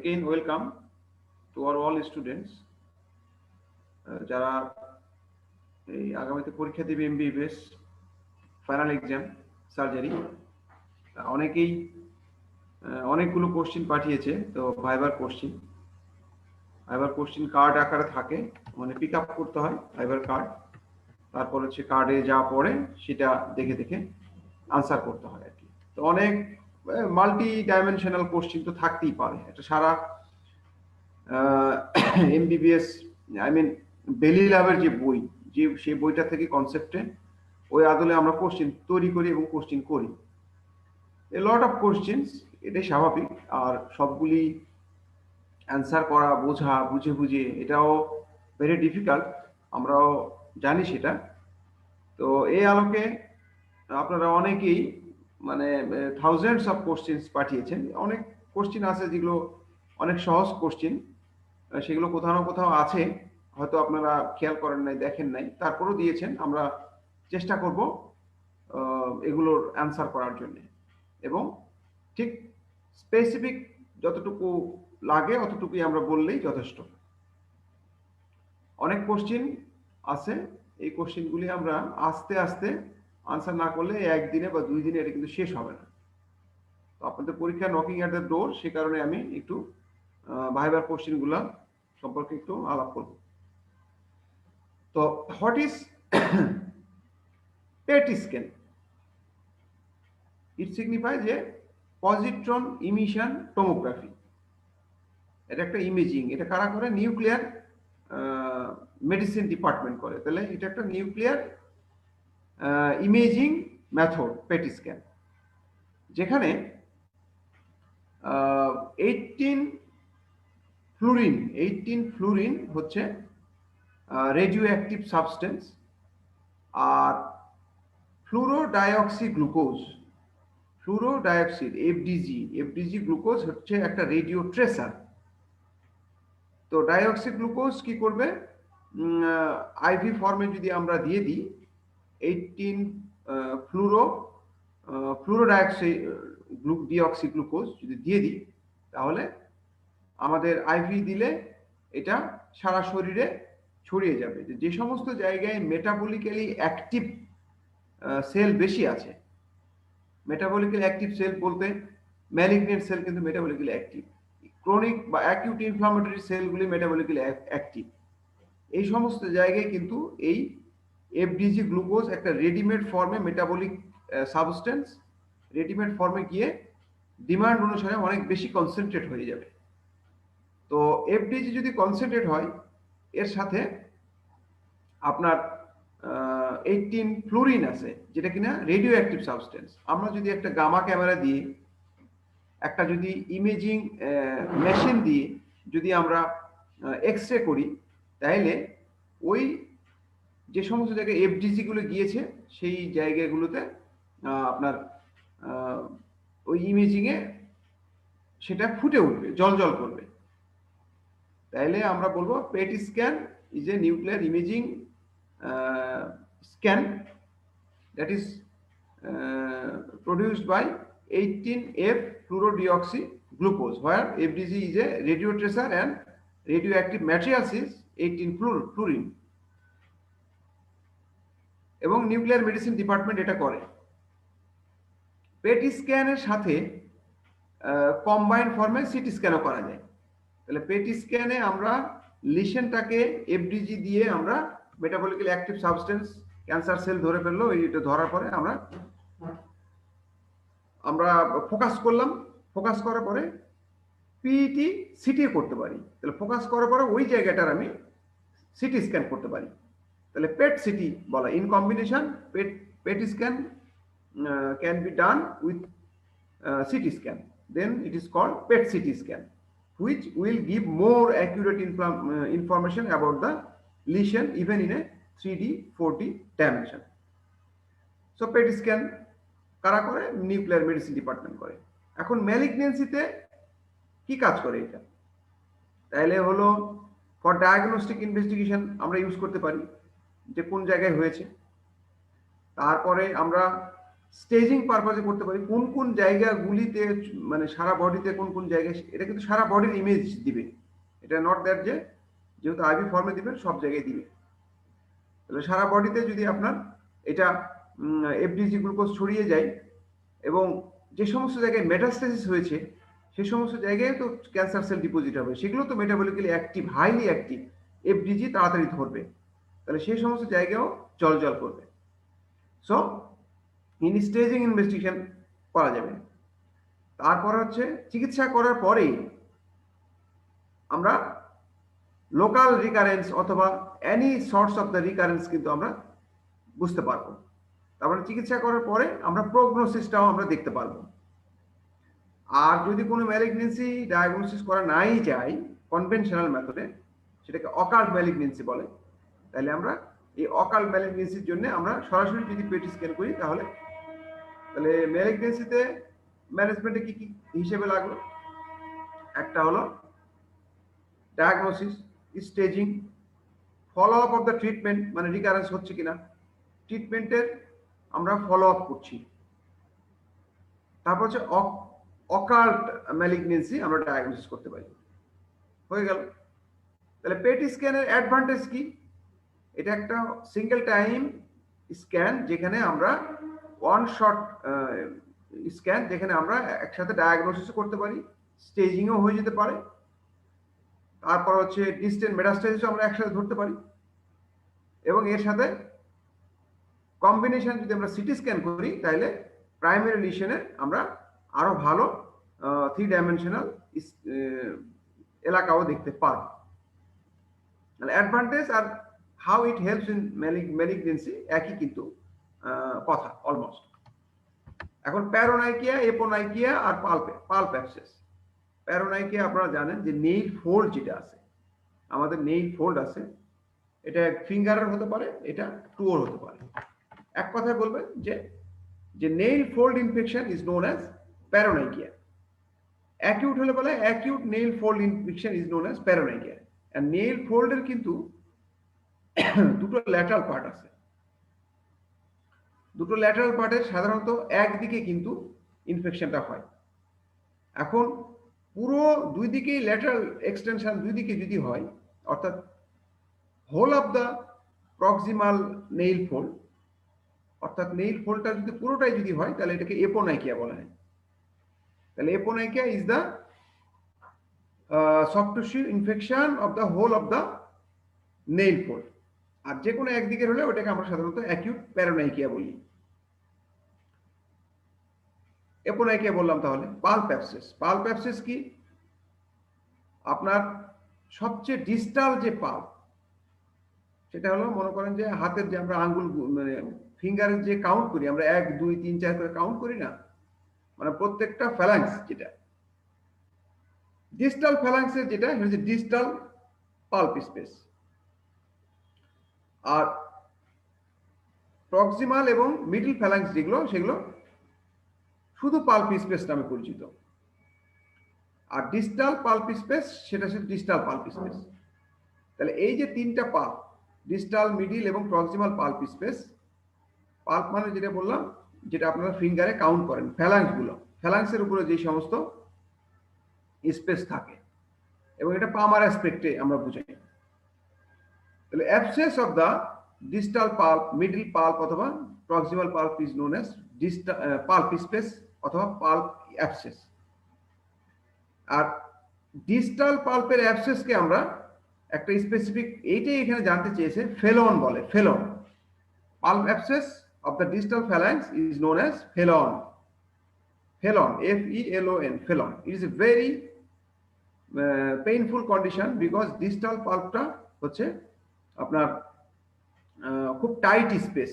again welcome to our all students যারা এই আগামীতে পরীক্ষা দিবে এমবিবিএস ফাইনাল এক্সাম সার্জারি অনেকেই অনেকগুলো কোশ্চেন পাঠিয়েছে তো ভাইবার কোশ্চেন কার্ড আকারে থাকে মানে পিক আপ করতে হয় ভাইবার কার্ড তারপর হচ্ছে কার্ডে যা পড়ে সেটা দেখে দেখে আনসার করতে হয় আর কি তো অনেক মাল্টি ডাইমেনশনাল কোশ্চেন তো থাকতেই পারে এটা সারা এমবিবিএস আই মিন বেলি ল্যাবের যে বই যে সেই বইটা থেকে কনসেপ্টে ওই আদলে আমরা কোশ্চেন তৈরি করি এবং কোশ্চেন করি এ লট অফ কোশ্চেন্স এটাই স্বাভাবিক আর সবগুলি অ্যান্সার করা বোঝা বুঝে এটাও ভেরি ডিফিকাল্ট আমরাও জানি সেটা তো এই আলোকে আপনারা অনেকেই মানে থাউজেন্ডস অফ কোশ্চেন্স পাঠিয়েছেন অনেক কোশ্চেন আছে যেগুলো অনেক সহজ কোশ্চেন সেগুলো কোথাও না কোথাও আছে হয়তো আপনারা খেয়াল করেন নাই দেখেন নাই তারপরেও দিয়েছেন আমরা চেষ্টা করব এগুলোর অ্যান্সার করার জন্য এবং ঠিক স্পেসিফিক যতটুকু লাগে অতটুকুই আমরা বললেই যথেষ্ট অনেক কোশ্চেন আছে এই কোশ্চেনগুলি আমরা আস্তে আস্তে আনসার না করলে একদিনে বা 2 দিনে এটা কিন্তু শেষ হবে না তো আপনাদের পরীক্ষা নকিং এট দ্য ডোর সে কারণে আমি একটু ভাইবার কোশ্চেনগুলো সম্পর্কে একটু আলাপ করব তো what is PET scan it signify যে পজিট্রন ইমিশন টোমোগ্রাফি এটা একটা ইমেজিং এটা কারা করে নিউক্লিয়ার মেডিসিন ডিপার্টমেন্ট করে তাহলে এটা একটা nuclear imaging method PET scan যেখানে 18 ফ্লুরিন হচ্ছে রেডিও অ্যাক্টিভ সাবস্টেন্স আর ফ্লুরোডাইঅক্সি এফডিজি গ্লুকোজ হচ্ছে একটা রেডিও ট্রেসার তো ডাইঅক্সি গ্লুকোজ কি করবে আইভি ফর্মে যদি আমরা দিয়ে দিই 18 ফ্লুরোডাইঅক্সি গ্লুকোজ যদি দিয়ে দিই তাহলে আমাদের আইভি দিলে এটা সারা শরীরে ছড়িয়ে যাবে যে সমস্ত জায়গায় মেটাবলিক্যালি অ্যাক্টিভ সেল বেশি আছে মেটাবলিক্যালি অ্যাক্টিভ সেল বলতে ম্যালিগনেন্ট সেল কিন্তু মেটাবলিক্যালি অ্যাক্টিভ ক্রনিক বা অ্যাকিউট ইনফ্লামেটরি সেলগুলি মেটাবলিক্যালি অ্যাক্টিভ এই সমস্ত জায়গায় কিন্তু এই এফডিজি গ্লুকোজ একটা রেডিমেড ফর্মে মেটাবলিক সাবস্টেন্স রেডিমেড ফর্মে গিয়ে ডিমান্ড অনুসারে অনেক বেশি কনসেন্ট্রেট হয়ে যাবে তো এফডিজি যদি কনসেন্ট্রেট হয় এর সাথে আপনার 18 ফ্লুরিন আছে যেটা কিনা রেডিও অ্যাক্টিভ সাবস্টেন্স আমরা যদি একটা গামা ক্যামেরা দিয়ে একটা যদি ইমেজিং মেশিন দিয়ে যদি আমরা এক্স-রে করি তাহলে ওই যে সমস্ত জায়গায় এফডিজি গুলো গিয়েছে সেই জায়গাগুলোতে আপনার ওই ইমেজিং এ সেটা ফুটে উঠবে জল করবে তাহলে আমরা বলবো PET scan is a nuclear imaging scan that is produced by 18F fluorodeoxyglucose where FDG is a radio tracer and radioactive materials is 18 fluorine এবং নিউক্লিয়ার মেডিসিন ডিপার্টমেন্ট এটা করে পেট স্ক্যানের সাথে কম্বাইন্ড ফর্মে সিটি স্ক্যানও করা যায় তাহলে পেট স্ক্যানে আমরা লিশনটাকে এফডিজি দিয়ে আমরা metabolically active substance cancer cell ধরে ফেললো এটা ধরার পরে আমরা ফোকাস করলাম ফোকাস করার পরে পিইটি সিটি করতে পারি তাহলে ফোকাস করার পরে ওই জায়গাটার আমি সিটি স্ক্যান করতে পারি তাহলে পেট সিটি বলা in combination PET scan can be done with CT scan then it is called PET CT scan which will give more accurate information about the lesion even in a 3D 4D dimension so PET scan কারা করে nuclear medicine department করে এখন ম্যালিগনেন্সিতে কি কাজ করে এটা তাহলে হলো ফর ডায়াগনস্টিক ইনভেস্টিগেশন আমরা ইউজ করতে পারি যে কোন জায়গায় হয়েছে তারপরে আমরা স্টেজিং পারপাসে করতে পারি, কোন কোন জায়গাগুলিতে মানে সারা বডিতে কোন কোন জায়গায়, এটা কিন্তু সারা বডির ইমেজ দিবে, এটা নট দ্যাট যে যেহেতু আইভি ফর্মে দিবেন সব জায়গায় দিবে। তাহলে সারা বডিতে যদি আপনার এটা এফডিজি গ্লুকোজ ছড়িয়ে যায় এবং যে সমস্ত জায়গায় মেটাস্টেসিস হয়েছে সেই সমস্ত জায়গায় তো ক্যান্সার সেল ডিপোজিট হবে, সেগুলো তো মেটাবলিক্যালি অ্যাক্টিভ, হাইলি অ্যাক্টিভ, এফডিজি তাড়াতাড়ি ধরবে, তাহলে সেই সমস্ত জায়গায়ও জল করবে। সো ইন স্টেজিং ইনভেস্টিগেশন করা যাবে। তারপর হচ্ছে চিকিৎসা করার পরেই আমরা লোকাল রিকারেন্স অথবা any sorts of the recurrence কিন্তু আমরা বুঝতে পারবো। তারপরে চিকিৎসা করার পরে আমরা প্রগনোসিসটাও আমরা দেখতে পারবো। আর যদি কোনো ম্যালিগনেন্সি ডায়াগনোসিস করা নাই যায় কনভেনশনাল মেথডে, সেটাকে অকাল্ট ম্যালিগনেন্সি বলে, তাহলে আমরা এই অকাল্ট ম্যালিগনেন্সির জন্য আমরা সরাসরি যদি পেটি স্ক্যান করি তাহলে ম্যালিগনেন্সিতে ম্যানেজমেন্টে কি কি হিসেবে লাগলো, একটা হলো diagnosis, staging, follow up of the treatment, মানে রিকারেন্স হচ্ছে কিনা, ট্রিটমেন্টের আমরা ফলো আপ করছি। তারপর হচ্ছে অকাল্ট ম্যালিগনেন্সি আমরা ডায়াগনোসিস করতে পারি, হয়ে গেল। তাহলে পেটি স্ক্যানের অ্যাডভান্টেজ কি, এটা একটা সিঙ্গেল টাইম স্ক্যান যেখানে আমরা ওয়ান শট স্ক্যান, যেখানে আমরা একসাথে ডায়াগনোসিস করতে পারি, স্টেজিংও হয়ে যেতে পারে, তারপর হচ্ছে ডিস্টেন্ট মেটাস্টেসিসও আমরা একসাথে ধরতে পারি, এবং এর সাথে কম্বিনেশন যদি আমরা সিটি স্ক্যান করি তাহলে প্রাইমারি লিশনে আমরা আরো ভালো 3 ডাইমেনশনাল এলাকাও দেখতে পারবো। তাহলে অ্যাডভান্টেজ আর how it helps in malignancy একই কিন্তু কথা অলমোস্ট। এখন প্যারোনাইকিয়া, এপোনাইকিয়া আর পাল্প অ্যাবসেস। প্যারোনাইকিয়া আপনারা জানেন যে নেইল ফোল্ড যেটা আছে, আমাদের নেইল ফোল্ড আছে, এটা ফিঙ্গারের হতে পারে, এটা টুয়োর হতে পারে। এক কথায় বলবেন যে nail fold infection is known as paronychia. Acute হলে বলে acute nail fold infection is known as paronychia. আর নেইল ফোল্ডের কিন্তু দুটো ল্যাটারাল পার্ট আছে, দুটো ল্যাটারাল পার্টের সাধারণত একদিকে কিন্তু ইনফেকশনটা হয়। এখন পুরো দুই দিকেই ল্যাটারাল এক্সটেনশন দুই দিকে যদি হয়, অর্থাৎ whole of the proximal nail fold, অর্থাৎ নেইল ফোল্ডটা যদি পুরোটাই যদি হয় তাহলে এটাকে এপোনাইকিয়া বলা হয়। তাহলে eponychia is the soft tissue infection of the whole of the nail fold. আর যে কোনো একদিকে হলে ওটাকে আমরা সাধারণত অ্যাকিউট প্যারোনাইকিয়া বলি। এপোনাইকিয়া বললাম। তাহলে পাল্প অ্যাবসেস। পাল্প অ্যাবসেস কি, আপনার সবচেয়ে ডিস্টাল যে পাল্প, সেটা হলো মনে করেন যে হাতের যে আমরা আঙ্গুল মানে ফিঙ্গারের যে কাউন্ট করি আমরা 1 2 3 4 করে কাউন্ট করি না, মানে প্রত্যেকটা ফ্যালাংস যেটা ডিস্টাল ফ্যালাংসের যেটা হচ্ছে ডিস্টাল পাল্প স্পেস। আর প্রক্সিমাল এবং মিডল ফ্যালাংস যেগুলো সেগুলো শুধু পাল্প স্পেস নামে পরিচিত। আর ডিস্টাল পাল্প স্পেস সেটা হচ্ছে ডিস্টাল পাল্প স্পেস। তাহলে এই যে তিনটা পাল্প, ডিস্টাল, মিডিল এবং প্রক্সিমাল পাল্প স্পেস। পাল্প মানে যেটা বললাম, যেটা আপনারা ফিঙ্গারে কাউন্ট করেন, ফ্যালাংস গুলো, ফ্যালাংসের উপরে যে সমস্ত স্পেস থাকে, এবং এটা পামার অ্যাসপেক্টে আমরা বুঝাই। তাহলে abscess of the distal pulp, middle pulp অথবা proximal pulp is known as pulp space অথবা পাল্প অ্যাবসেস। আর ডিস্টাল পাল্পের অ্যাবসেসকে আমরা একটা স্পেসিফিক, এইটাই এখানে জানতে চেয়েছে, ফেলন বলে। Felon, pulp abscess of the distal phalanx is known as phelon. Phelon, F-E-L-O-N, phelon. It is a very painful condition because distal pulpটা হচ্ছে আপনার খুব tight space,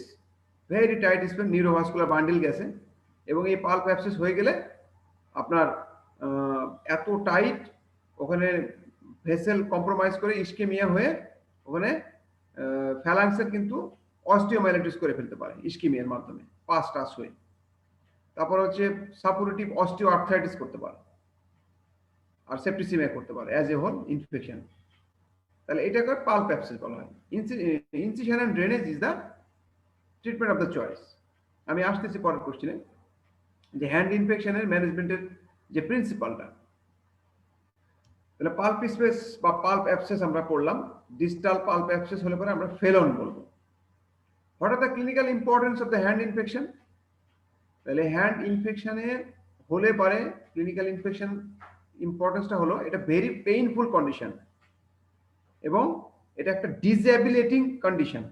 very tight space, neurovascular bundle গেছে, এবং এই পাল্প অ্যাবসেস হয়ে গেলে আপনার এত টাইট, ওখানে ভেসেল কম্প্রোমাইজ করে ইস্কেমিয়া হয়ে ওখানে ফ্যালাংসের কিন্তু অস্টিওমাইলাইটিস করে ফেলতে পারে ইস্কিমিয়ার মাধ্যমে, পাস টাস হয়ে। তারপর হচ্ছে সাপোরেটিভ অস্টিও আর্থ্রাইটিস করতে পারে, আর সেপ্টিসিমিয়া করতে পারে অ্যাজ এ হোল ইনফেকশন। তাহলে এটাকে পাল্প অ্যাবসেস বলা হয়। Incision and drainage is the treatment of the choice. আমি আসতেছি পরের কোশ্চেনে, যে হ্যান্ড ইনফেকশনের ম্যানেজমেন্টের যে প্রিন্সিপালটা। তাহলে পাল্প স্পেস বা পাল্প অ্যাবসেস আমরা পড়লাম, ডিস্টাল পাল্প অ্যাবসেস হলে পরে আমরা ফেলন বলবো। What are the clinical importance of the hand infection? তাহলে হ্যান্ড ইনফেকশনে হলে পারে ক্লিনিক্যাল ইনফেকশন ইম্পর্টেন্সটা হলো এটা ভেরি পেইনফুল কন্ডিশন এবং এটা একটা ডিসএবিলিটিং কন্ডিশন।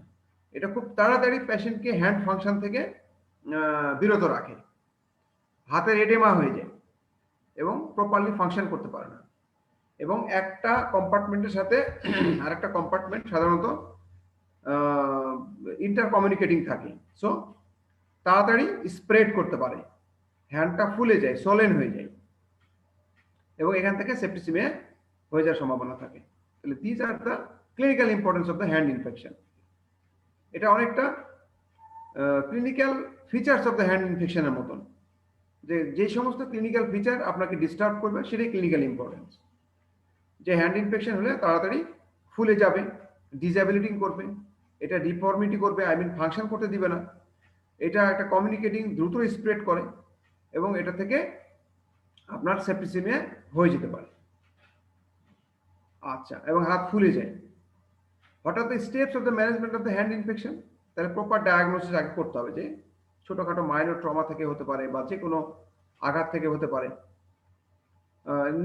এটা খুব তাড়াতাড়ি পেশেন্টকে হ্যান্ড ফাংশন থেকে বিরত রাখে, হাতের এডেমা হয়ে যায় এবং প্রপারলি ফাংশন করতে পারে না, এবং একটা কম্পার্টমেন্টের সাথে আরেকটা কম্পার্টমেন্ট সাধারণত ইন্টার কমিউনিকেটিং থাকে, সো তাড়াতাড়ি স্প্রেড করতে পারে, হ্যান্ডটা ফুলে যায়, সোলেন হয়ে যায় এবং এখান থেকে সেপ্টিসিমিয়া হয়ে যাওয়ার সম্ভাবনা থাকে। তাহলে this are the clinical importance of the hand infection. এটা অনেকটা clinical features of the hand ইনফেকশনের মতন, যে সমস্ত ক্লিনিক্যাল ফিচার আপনাকে ডিস্টার্ব করবে সেটাই ক্লিনিক্যাল ইম্পর্টেন্স। যে হ্যান্ড ইনফেকশন হলে তাড়াতাড়ি ফুলে যাবে, ডিসএবিলিটিং করবে, এটা ডিফর্মিটি করবে, আই মিন ফাংশন করতে দিবে না, এটা একটা কমিউনিকেটিং দ্রুত স্প্রেড করে এবং এটা থেকে আপনার সেপ্টিসিমিয়া হয়ে যেতে পারে। আচ্ছা, এবং হাত ফুলে যায়। What are the steps of the management of the hand infection? তাহলে প্রপার ডায়াগনোসিস আগে করতে হবে, যে ছোটখাটো মাইনর ট্রমা থেকে হতে পারে বা যে কোনো আঘাত থেকে হতে পারে,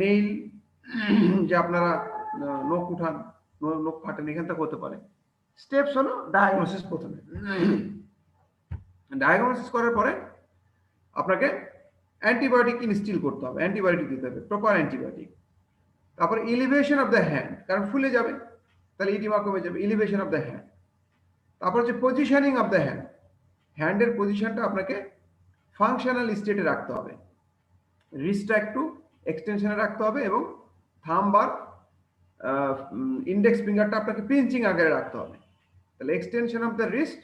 নেইল যে আপনারা নখ উঠান, নখ ফাটেন, এখান থেকে হতে পারে। স্টেপস হলো ডায়াগনোসিস। প্রথমে ডায়াগনোসিস করার পরে আপনাকে অ্যান্টিবায়োটিক ইনস্টিল করতে হবে, অ্যান্টিবায়োটিক দিতে হবে, প্রপার অ্যান্টিবায়োটিক। তারপরে এলিভেশন অফ দ্য হ্যান্ড, কারণ ফুলে যাবে তাহলে ইডিমা কমে যাবে, এলিভেশন অফ দ্য হ্যান্ড। তারপর হচ্ছে পজিশনিং অফ দ্য হ্যান্ড, হ্যান্ডের পজিশনটা আপনাকে ফাংশনাল স্টেটে রাখতে হবে, রিস্টটা একটু এক্সটেনশনে রাখতে হবে এবং থাম্ব আর ইন্ডেক্স ফিঙ্গারটা আপনাকে পিঞ্চিং আকারে রাখতে হবে। তাহলে এক্সটেনশন অফ দ্য রিস্ট,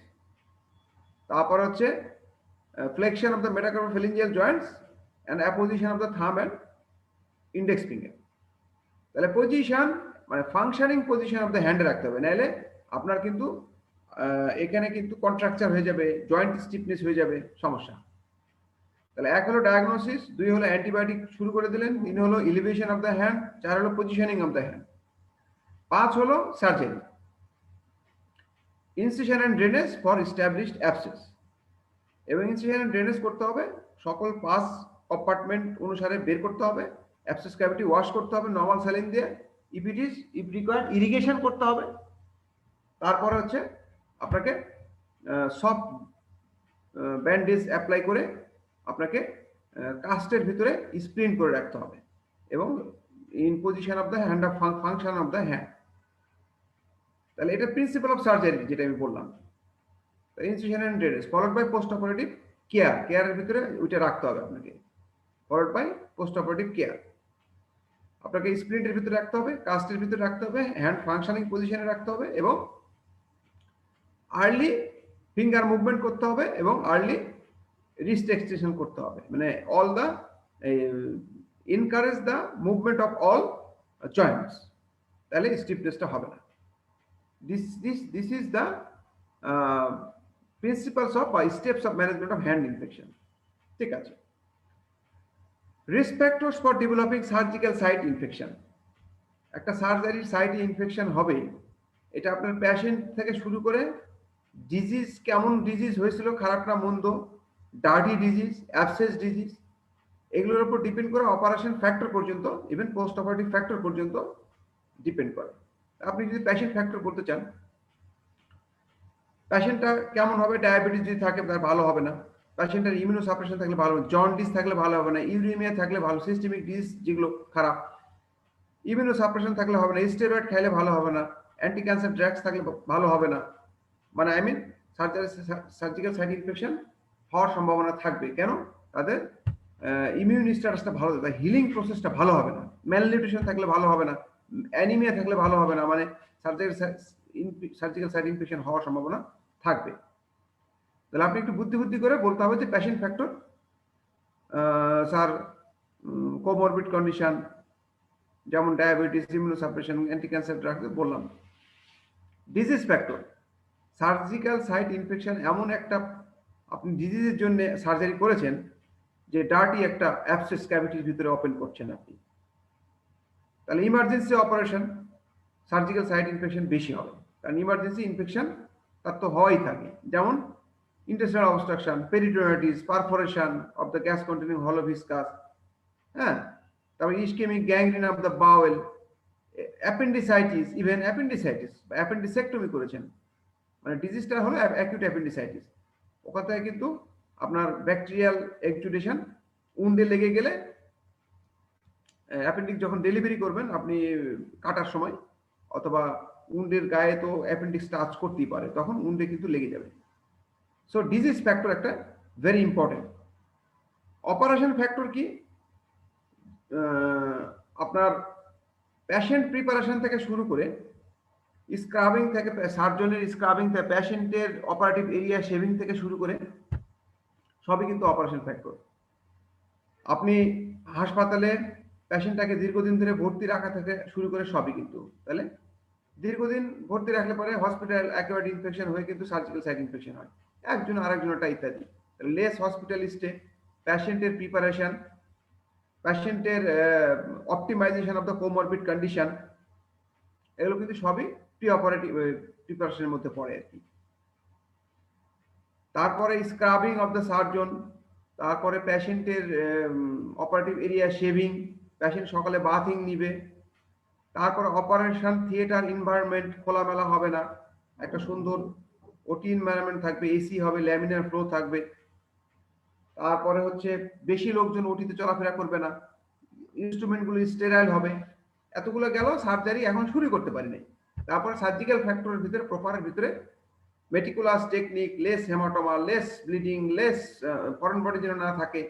তারপর হচ্ছে flexion of the metacarpophalangeal joints and apposition of the thumb and index finger. তাহলে পজিশন মানে ফাংশনিং পজিশন অফ দ্য হ্যান্ডে রাখতে হবে, নাহলে আপনার কিন্তু এখানে কিন্তু কন্ট্রাকচার হয়ে যাবে, জয়েন্ট স্টিফনেস হয়ে যাবে, সমস্যা। তাহলে এক হলো ডায়াগনোসিস, দুই হলো অ্যান্টিবায়োটিক শুরু করে দিলেন, তিন হলো এলিভেশন অফ দ্য হ্যান্ড, চার হলো পজিশনিং অফ দ্য হ্যান্ড, পাঁচ হলো surgery, incision and drainage for established abscess. এবং ইনসিশন এন্ড ড্রেনেজ করতে হবে, সকল পাস কম্পার্টমেন্ট অনুসারে বের করতে হবে, অ্যাবসেস ক্যাভিটি ওয়াশ করতে হবে নরমাল স্যালিন দিয়ে, ইফ রিকোয়ার্ড ইরিগেশন করতে হবে। তারপরে হচ্ছে আপনাকে সফট ব্যান্ডেজ অ্যাপ্লাই করে আপনাকে কাস্টের ভিতরে স্প্রিন্ট করে রাখতে হবে এবং in position of the hand, of function of the hand. তাহলে এটা প্রিন্সিপাল অফ সার্জারি যেটা আমি বললাম, incision and drainage followed by post operative care, কেয়ারের ভিতরে ওইটা রাখতে হবে আপনাকে, followed by post operative care. আপনাকে স্প্রিন্টের ভিতরে রাখতে হবে, কাস্টের ভিতরে রাখতে হবে, হ্যান্ড ফাংশনিং পজিশনে রাখতে হবে এবং আর্লি ফিঙ্গার মুভমেন্ট করতে হবে এবং আর্লি রিস্ট এক্সটেনশন করতে হবে, মানে all the encourage the movement of all joints, তাহলে স্টিফনেসটা হবে না। This is the principles of বা steps of management of hand infection. ঠিক আছে। Risk factors for developing surgical site infection. একটা সার্জারির সাইটে ইনফেকশন হবে, এটা আপনার পেশেন্ট থেকে শুরু করে ডিজিজ, কেমন ডিজিজ হয়েছিল, খারাপ না মন্দ, ডার্টি ডিজিজ, অ্যাবসেস ডিজিজ, এগুলোর উপর ডিপেন্ড করে অপারেশন ফ্যাক্টর পর্যন্ত, ইভেন পোস্ট অপারেটিভ ফ্যাক্টর পর্যন্ত ডিপেন্ড করে। আপনি যদি পেশেন্ট ফ্যাক্টর করতে চান, পেশেন্টটা কেমন হবে, ডায়াবেটিস যদি থাকে তার ভালো হবে না, পেশেন্টের ইমিউনো সাপ্রেশন থাকলে ভালো হবে, জন্ডিস থাকলে ভালো হবে না, ইউরিমিয়া থাকলে ভালো, সিস্টেমিক ডিজিজ যেগুলো খারাপ, ইমিউনো সাপ্রেশন থাকলে হবে না, স্টেরয়েড খাইলে ভালো হবে না, অ্যান্টি ক্যান্সার ড্রাগস থাকলে ভালো হবে না, মানে I mean surgical site infection হওয়ার সম্ভাবনা থাকবে। কেন? তাদের ইমিউন স্ট্যাটাসটা ভালো, তাদের হিলিং প্রসেসটা ভালো হবে না, ম্যালনিউট্রিশন থাকলে ভালো হবে না, অ্যানিমিয়া থাকলে ভালো হবে না, মানে সার্জিক্যাল সাইট ইনফেকশন হওয়ার সম্ভাবনা থাকবে। তাহলে আপনি একটু বুদ্ধি করে বলতে হবে যে patient factor, sir comorbid condition যেমন diabetes, immunosuppression, anti cancer drugs বললাম। Disease factor, surgical site infection এমন একটা আপনি ডিজিজের জন্য সার্জারি করেছেন, যে ডার্টি একটা অ্যাবসেস ক্যাভিটির ভিতরে ওপেন করছেন আপনি, তাহলে emergency operation surgical site infection বেশি হবে, কারণ ইমার্জেন্সি ইনফেকশন তার তো হওয়াই থাকে, যেমন intestinal obstruction, peritonitis, perforation of the gas containing hollow viscus, হ্যাঁ, তারপর ischaemic gangrene of the bowel, appendicitis, even appendicitis বা অ্যাপেন্ডিসেক্টমি করেছেন, মানে ডিজিজটা হলো অ্যাকিউট অ্যাপেন্ডিসাইটিস, ওখান থেকে কিন্তু আপনার ব্যাকটেরিয়াল এক্সুডেশন উন্ডে লেগে গেলে, অ্যাপেন্ডিক্স যখন ডেলিভারি করবেন আপনি কাটার সময়, অথবা উন্ডের গায়ে তো অ্যাপেন্ডিক্স টাচ করতেই পারে, তখন উন্ডে কিন্তু লেগে যাবে। সো ডিজিজ ফ্যাক্টর একটা ভেরি ইম্পর্টেন্ট। অপারেশন ফ্যাক্টর কি, আপনার প্যাশেন্ট প্রিপারেশন থেকে শুরু করে স্ক্রাবিং থেকে, সার্জনের স্ক্রাবিং থেকে, প্যাশেন্টের অপারেটিভ এরিয়া শেভিং থেকে শুরু করে সবই কিন্তু অপারেশন ফ্যাক্টর। আপনি হাসপাতালে প্যাশেন্টটাকে দীর্ঘদিন ধরে ভর্তি রাখা থেকে শুরু করে সবই কিন্তু, তাহলে দীর্ঘদিন ভর্তি রাখলে পরে হসপিটাল অ্যাকুয়ার্ড ইনফেকশন হয়ে কিন্তু সার্জিক্যাল সাইট ইনফেকশন হয়, একজন আরেকজনটা ইত্যাদি। লেস হসপিটালিস্টে প্যাশেন্টের প্রিপারেশন, প্যাশেন্টের optimisation of the comorbid condition, এগুলো কিন্তু সবই প্রি অপারেটিভ প্রিপারেশনের মধ্যে পড়ে আর কি। তারপরে স্ক্রাবিং অফ দ্য সার্জন, তারপরে প্যাশেন্টের অপারেটিভ এরিয়া শেভিং, প্যাশেন্ট সকালে বাথিং নিবে, তারপরে অপারেশন থিয়েটার এনভায়রনমেন্ট খোলামেলা হবে না, একটা সুন্দর ওটি এনভায়রনমেন্ট থাকবে, এসি হবে, ল্যামিনার ফ্লো থাকবে, তারপরে হচ্ছে বেশি লোকজন ওটিতে চলাফেরা করবে না, ইনস্ট্রুমেন্টগুলো স্টেরাইল হবে, এতগুলো গেল সার্জারি এখন শুরু করতে পারি নাই। তারপরে সার্জিক্যাল ফ্যাক্টরের ভিতরে, প্রপারের ভিতরে meticulous technique, less haematoma, less bleeding, less foreign body যেন না থাকে,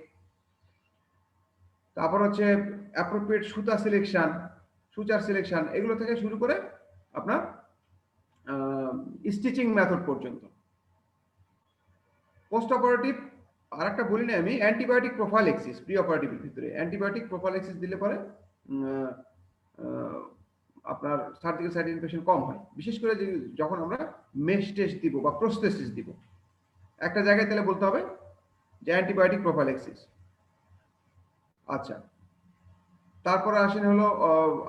তারপর হচ্ছে অ্যাপ্রোপ্রিয়েট সুতা সিলেকশন, সুচার সিলেকশন, এগুলো থেকে শুরু করে আপনার স্টিচিং মেথড পর্যন্ত। পোস্ট অপারেটিভ আর একটা বলি না আমি, অ্যান্টিবায়োটিক প্রোফাইলেক্সিস, প্রি অপারেটিভের ভিতরে অ্যান্টিবায়োটিক প্রোফাইলেক্সিস দিলে পরে আপনার সার্জিক্যাল সাইট ইনফেকশন কম হয়, বিশেষ করে যখন আমরা মেশ টেস্ট দিব বা প্রস্থেসিস দিব, একটা জায়গায় তাহলে বলতে হবে যে অ্যান্টিবায়োটিক প্রোফাইলেক্সিস। আচ্ছা, তারপরে আসেন হলো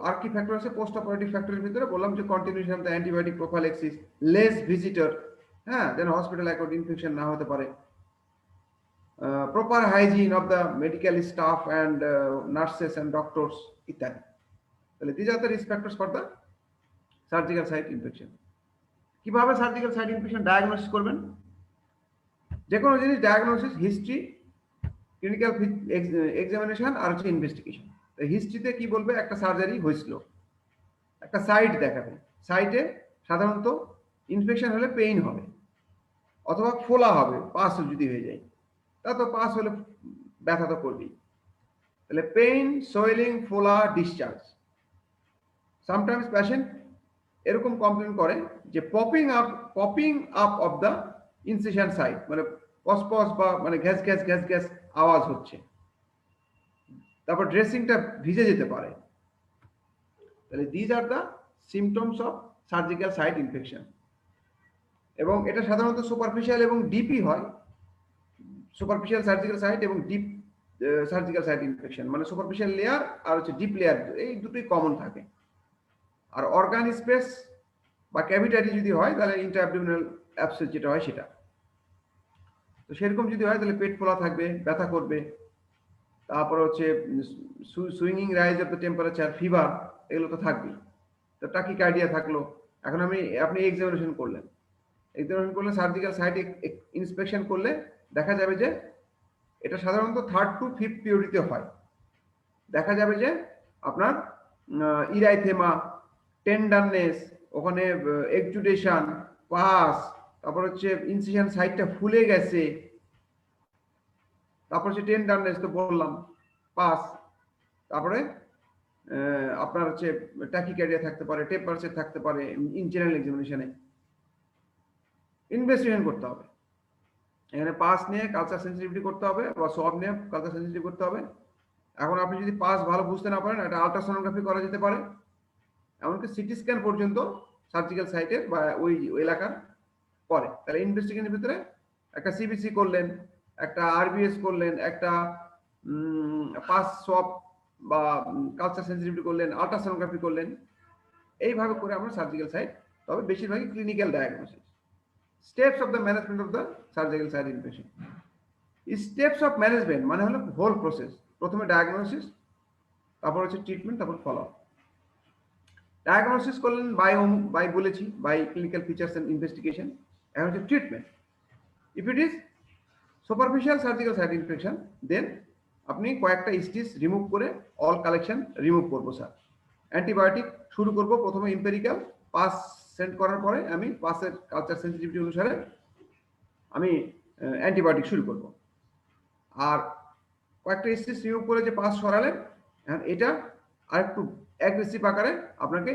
আর কি ফ্যাক্টর আছে পোস্ট অপারেটিভ ফ্যাক্টরের ভিতরে, বললাম যে continuation of the antibiotic prophylaxis, less visitor, হ্যাঁ, যেন হসপিটাল অ্যাকর্ড ইনফেকশন না হতে পারে, proper hygiene of the medical staff and nurses and doctors ইত্যাদি। তাহলে this are the risk factors for the surgical site infection. কিভাবে সার্জিক্যাল সাইট ইনফেকশন ডায়াগনোসিস করবেন? যে কোনো জিনিস ডায়াগনোসিস, হিস্ট্রি, ক্লিনিক্যাল এক্সামিনেশন আর হচ্ছে ইনভেস্টিগেশন। হিস্ট্রিতে কি বলবে, একটা সার্জারি হয়েছিল, একটা সাইট দেখাবে, সাইটে সাধারণত ইনফেকশন হলে পেইন হবে অথবা ফোলা হবে, পাস যদি হয়ে যায়, তা তো পাস হলে ব্যথা তো করবেই, তাহলে পেইন, সোয়েলিং, ফোলা, ডিসচার্জ। সামটাইমস পেশেন্ট এরকম কমপ্লেন করে যে popping up of the incision site, মানে পসপস বা মানে গ্যাস গ্যাস গ্যাস গ্যাস আওয়াজ হচ্ছে, তারপর ড্রেসিংটা ভিজে যেতে পারে। তাহলে these are the symptoms of surgical site infection. এবং এটা সাধারণত সুপারফিশিয়াল এবং ডিপই হয়, সুপারফিশিয়াল সার্জিক্যাল সাইট এবং ডিপ সার্জিক্যাল সাইট ইনফেকশন, মানে সুপারফিশিয়াল লেয়ার আর হচ্ছে ডিপ লেয়ার, এই দুটোই কমন থাকে। আর অর্গান স্পেস বা ক্যাভিটারি যদি হয় তাহলে ইন্ট্রাঅ্যাবডোমিনাল অ্যাবসেস যেটা হয় সেটা। তো সেরকম যদি হয় তাহলে পেট ফোলা থাকবে, ব্যথা করবে, তারপর হচ্ছে swinging rise of the temperature, fever, এগুলো তো থাকবেই। তো টাকিকার্ডিয়া থাকলো। এখন আপনি এক্সামিনেশন করলেন, সার্জিক্যাল সাইট ইন্সপেকশন করলে দেখা যাবে যে এটা সাধারণত 3rd to 5th পিরিয়ডিতে হয়। দেখা যাবে যে আপনার ইরাইথেমা, টেন্ডারনেস, ওখানে এক্সুডেশন, পাস, তারপর হচ্ছে ইনসিশন সাইটটা ফুলে গেছে, তারপর হচ্ছে টেন্ডারনেস তো বললাম, পাস, তারপরে আপনার হচ্ছে ট্যাকিকার্ডিয়া থাকতে পারে, টেম্পারেচার থাকতে পারে। ইন জেনারেল এক্সামিনেশনে ইনভেস্টিগেশন করতে হবে, এখানে পাস নিয়ে কালচার সেন্সিটিভিটি করতে হবে বা সব নিয়ে কালচার সেন্সিটিভ করতে হবে। এখন আপনি যদি পাস ভালো বুঝতে না পারেন, একটা আলট্রাসোনোগ্রাফি করা যেতে পারে, এমনকি সিটি স্ক্যান পর্যন্ত সার্জিক্যাল সাইটের বা ওই এলাকার করে। তাহলে ইনভেস্টিগেশনের ভিতরে একটা সিবিসি করলেন, একটা আরবিএস করলেন, একটা পাস সোয়াপ বা কালচার সেন্সিটিভিটি করলেন, আল্ট্রাসোনোগ্রাফি করলেন, এইভাবে করে আমরা সার্জিক্যাল সাইট, তবে বেশিরভাগই clinical diagnosis. Steps of the management of the surgical site infection. Steps of management মানে হলো হোল প্রসেস। প্রথমে ডায়াগনোসিস, তারপর হচ্ছে ট্রিটমেন্ট, তারপর ফলো আপ। ডায়াগনোসিস করলেন বাই বলেছি, by clinical features and investigation. এখন হচ্ছে treatment. If it is superficial surgical site infection, then আপনি কয়েকটা স্টিচ রিমুভ করে অল কালেকশন রিমুভ করবো স্যার। অ্যান্টিবায়োটিক শুরু করব প্রথমে এম্পেরিক্যাল, পাস সেন্ড করার পরে আমি পাসের কালচার সেন্সিটিভিটি অনুসারে আমি অ্যান্টিবায়োটিক শুরু করব। আর কয়েকটা স্টিচ রিমুভ করে যে পাস সরালেন, এটা আরেকটু অ্যাগ্রেসিভ আকারে আপনাকে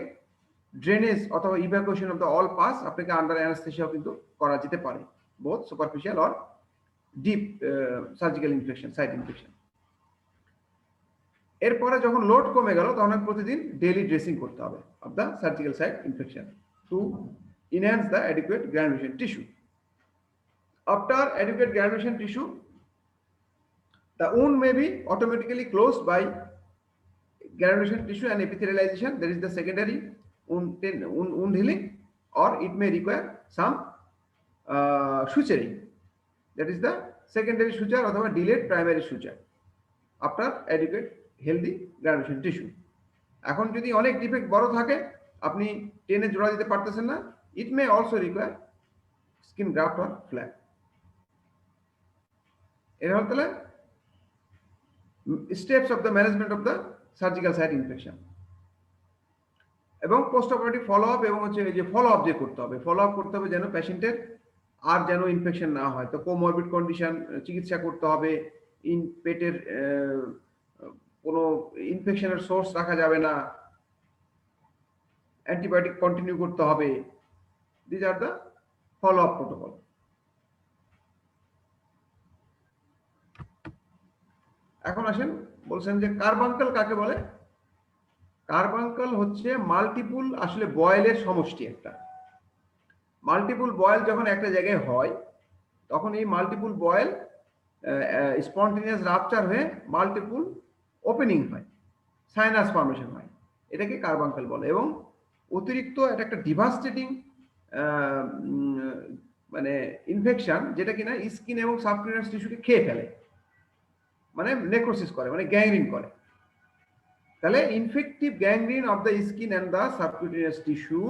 ড্রেনেজ অথবা evacuation of the all pus আপনাকে আন্ডার অ্যানাস্থেসিয়াও কিন্তু করা যেতে পারে, both superficial or deep surgical infection, site infection. এরপরে যখন লোড কমে গেল তখন প্রতিদিন ডেইলি ড্রেসিং করতে হবে of the surgical site infection to enhance the adequate granulation tissue. After adequate granulation tissue, the wound may be automatically closed by granulation tissue and epithelialization. There is the secondary wound healing, or it may require some suturing. That is the secondary suture or delayed primary suture after adequate healthy granulation tissue. এখন যদি অনেক defect বড় থাকে, আপনি টেনে জোড়া দিতে পারতেছেন না, it may also require skin graft or flap. এর হল তাহলে steps of the management of the surgical site infection. এবং পোস্ট অপারেটিভ ফলো আপ, এবং হচ্ছে যে ফলো আপ যে করতে হবে, ফলো আপ করতে হবে যেন পেশেন্টের আর যেন ইনফেকশন না হয়। তো কোমরবিড কন্ডিশন চিকিৎসা করতে হবে, পেটের কোনো ইনফেকশনের সোর্স রাখা যাবে না, অ্যান্টিবায়োটিক কন্টিনিউ করতে হবে। These are the follow up protocol. এখন আসেন, বলছেন যে কার্বাঙ্কেল কাকে বলে? কার্বাঙ্কেল হচ্ছে মাল্টিপুল আসলে বয়েলের সমষ্টি। একটা মাল্টিপুল বয়েল যখন একটা জায়গায় হয়, তখন এই মাল্টিপুল বয়েল স্পন্টেনিয়াস রাপচার হয়ে মাল্টিপুল ওপেনিং হয়, সাইনাস ফর্মেশন হয়, এটাকে কার্বাঙ্কেল বলে। এবং অতিরিক্ত এটা একটা ডিভাস্টেটিং মানে ইনফেকশন, যেটা কিনা স্কিন এবং সাবকিউটানিয়াস টিস্যুকে খেয়ে ফেলে, মানে নেক্রোসিস করে, মানে গ্যাংগ্রিন করে। তাহলে infective gangrene of the skin and the subcutaneous tissue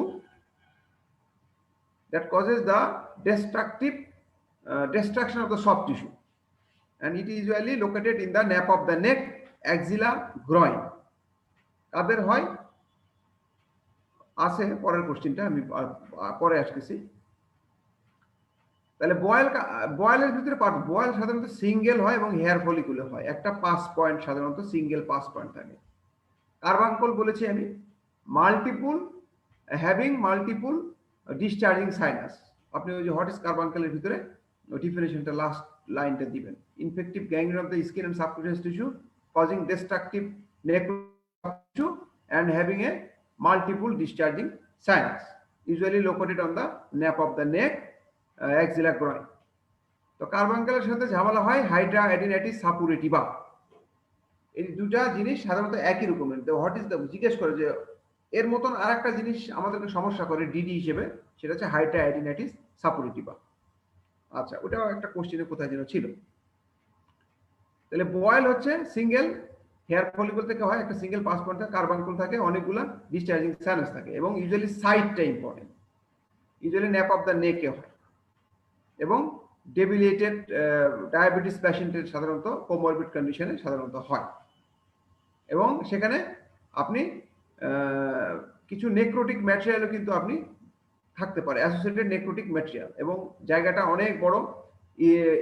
that causes the destruction of the soft tissue, and it is usually located in the nape of the neck, axilla, groin. কাদের হয় আছে পরের কোশ্চেনটা আমি পরে আসতেছি। তাহলে বয়েলের ভিতরে পার্ট, বয়েল সাধারণত সিঙ্গেল হয় এবং হেয়ার ফলিকুলে হয়, একটা পাস পয়েন্ট, সাধারণত সিঙ্গেল পাস পয়েন্ট থাকে। কার্বাঙ্কল বলেছি আমি multiple, having multiple discharging sinus. আপনি ওই যে হোয়াট ইজ কার্বাঙ্কেলের ভিতরে ডিফিনিশনটা লাস্ট লাইনটা দিবেন। Infective gangrene of the skin and subcutaneous tissue causing destructive necrosis tissue and having a multiple discharging sinus, usually located on the nape of the neck, axilla, groin. তো কার্বাঙ্কেলের সাথে ঝামেলা হয় Hydra অ্যাডিনাইটিস সাপুরেটিভা। এই দুটা জিনিস সাধারণত একই রকমের। তো হোয়াট ইজ দ্য, জিজ্ঞেস করে যে এর মতন আরেকটা জিনিস আমাদেরকে সমস্যা করে ডিডি হিসেবে, সেটা হচ্ছে হাইড্রা অ্যাডিনাইটিস সাপুরেটিভা। আচ্ছা, ওটাও একটা কোশ্চেনে কোথায় যেন ছিল। তাহলে বয়েল হচ্ছে সিঙ্গেল হেয়ার ফলিকল থেকে হয়, একটা সিঙ্গেল পাস পয়েন্ট থাকে, কার্বাঙ্কুল থাকে, অনেকগুলা ডিসচার্জিং সাইনাস থাকে, এবং ইউজুয়ালি সাইডটা important, usually nap of the নেকে হয়। এবং ডেবিলিয়েটেড ডায়াবেটিস পেশেন্টের সাধারণত কোমরবিড কন্ডিশনে সাধারণত হয়। এবং সেখানে আপনি কিছু নেক্রোটিক ম্যাটেরিয়ালও কিন্তু আপনি থাকতে পারে, অ্যাসোসিয়েটেড নেক্রোটিক ম্যাটেরিয়াল, এবং জায়গাটা অনেক বড়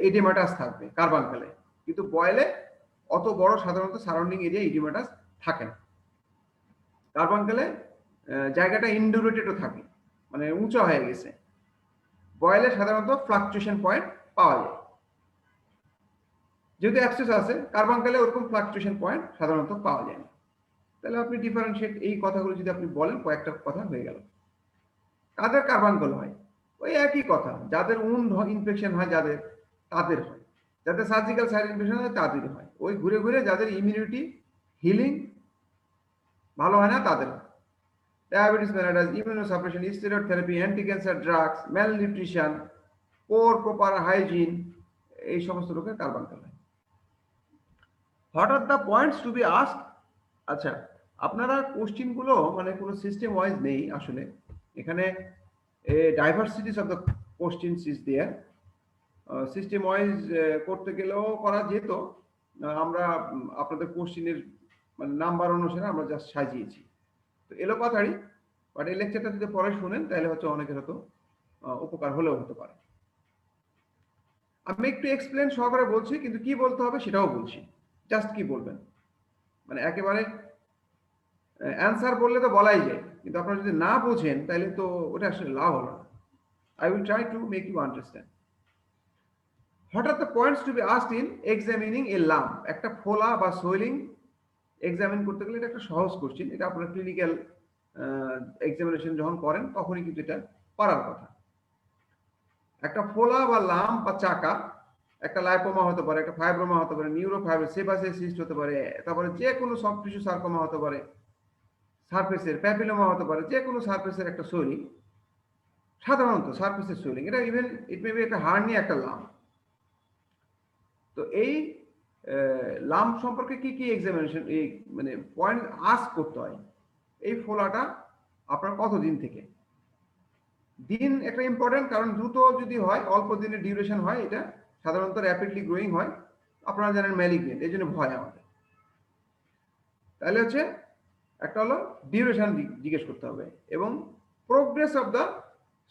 এডিমাটাস থাকবে কার্বাঙ্কেলে, কিন্তু বয়েলে অত বড় সাধারণত সারাউন্ডিং এরিয়া ইডিমাটাস থাকে না। কার্বাঙ্কেলে জায়গাটা ইন্ডুরেটেডও থাকে, মানে উঁচা হয়ে গেছে। বয়েলে সাধারণত ফ্লাকচুয়েশন পয়েন্ট পাওয়া যায়, যেহেতু অ্যাক্সেস আছে। কার্বাঙ্কেলে ওরকম ফ্লাকচুয়েশন পয়েন্ট সাধারণত পাওয়া যায় না। তাহলে আপনি ডিফারেন্সিয়েট, এই কথাগুলো যদি আপনি বলেন, কয়েকটা কথা হয়ে গেল। কাদের কার্বাঙ্কেল হয়? ওই একই কথা, যাদের উন্ড ইনফেকশন হয় যাদের, তাদের হয়, যাদের সার্জিক্যাল সাইড ইনফেকশন হয় তাদের হয়, ওই ঘুরে ঘুরে যাদের ইমিউনিটি হিলিং ভালো হয় না তাদের হয়। Diabetes mellitus, immunosuppression, steroid therapy, anti cancer drugs, malnutrition, poor proper hygiene, এই সমস্ত রোগের কার্বাঙ্কাল হয়। What are the points to be ask? আচ্ছা, আপনারা কোশ্চিনগুলো মানে কোনো সিস্টেম ওয়াইজ নেই আসলে, এখানে diversities of the questions is there. System wise করতে গেলেও করা যেত, আমরা আপনাদের কোশ্চিনের মানে নাম্বার অনুসারে আমরা জাস্ট সাজিয়েছি, তো এলো কথারই। বাট এই লেকচারটা যদি পরে শুনেন তাহলে হচ্ছে অনেকের হয়তো উপকার হলেও হতে পারে। আমি একটু এক্সপ্লেন সহকারে বলছি, কিন্তু কি বলতে হবে সেটাও বলছি। জাস্ট কি বলবেন, মানে একেবারে অ্যান্সার বললে তো বলাই যায়, কিন্তু আপনারা যদি না বোঝেন তাহলে তো ওটা আসলে লাভ হলো না। I will try to make you understand. What are the points to be asked in examining a lump? একটা ফোলা বা সোয়েলিং এক্সামিন করতে গেলে এটা একটা সহজ কোশ্চিন, এটা আপনার ক্লিনিক্যাল এক্সামিনেশন যখন করেন তখনই কিন্তু এটা পারার কথা। একটা ফোলা বা লাম্প বা চাকা, একটা লাইপোমা হতে পারে, একটা ফাইব্রোমা হতে পারে, নিউরোফাইব্রোস, সেবাসিয়াস সিস্ট হতে পারে, তারপরে যে কোনো সফট টিস্যু সার্কোমা হতে পারে, সারফেসের প্যাপিলোমা হতে পারে, যে কোনো সারফেসের একটা সোয়েলিং, সাধারণত সারফেসের সোয়েলিং, এটা ইভেন ইট মে বি একটা হার্নিয়া, একটা লাম্প। তো এই লাম্প সম্পর্কে কি কি এক্সামিনেশন এই মানে পয়েন্ট আস্ক করতে হয়? এই ফোলাটা আপনার কতদিন থেকে, দিন একটা ইম্পর্টেন্ট, কারণ দ্রুত যদি হয়, অল্প দিনের ডিউরেশন হয়, এটা সাধারণত র্যাপিডলি গ্রোয়িং হয়, আপনারা জানেন ম্যালিগনেন্ট, এই জন্য ভয় আমাদের। তাহলে হচ্ছে একটা হলো ডিউরেশন জিজ্ঞেস করতে হবে, এবং প্রোগ্রেস অফ দ্য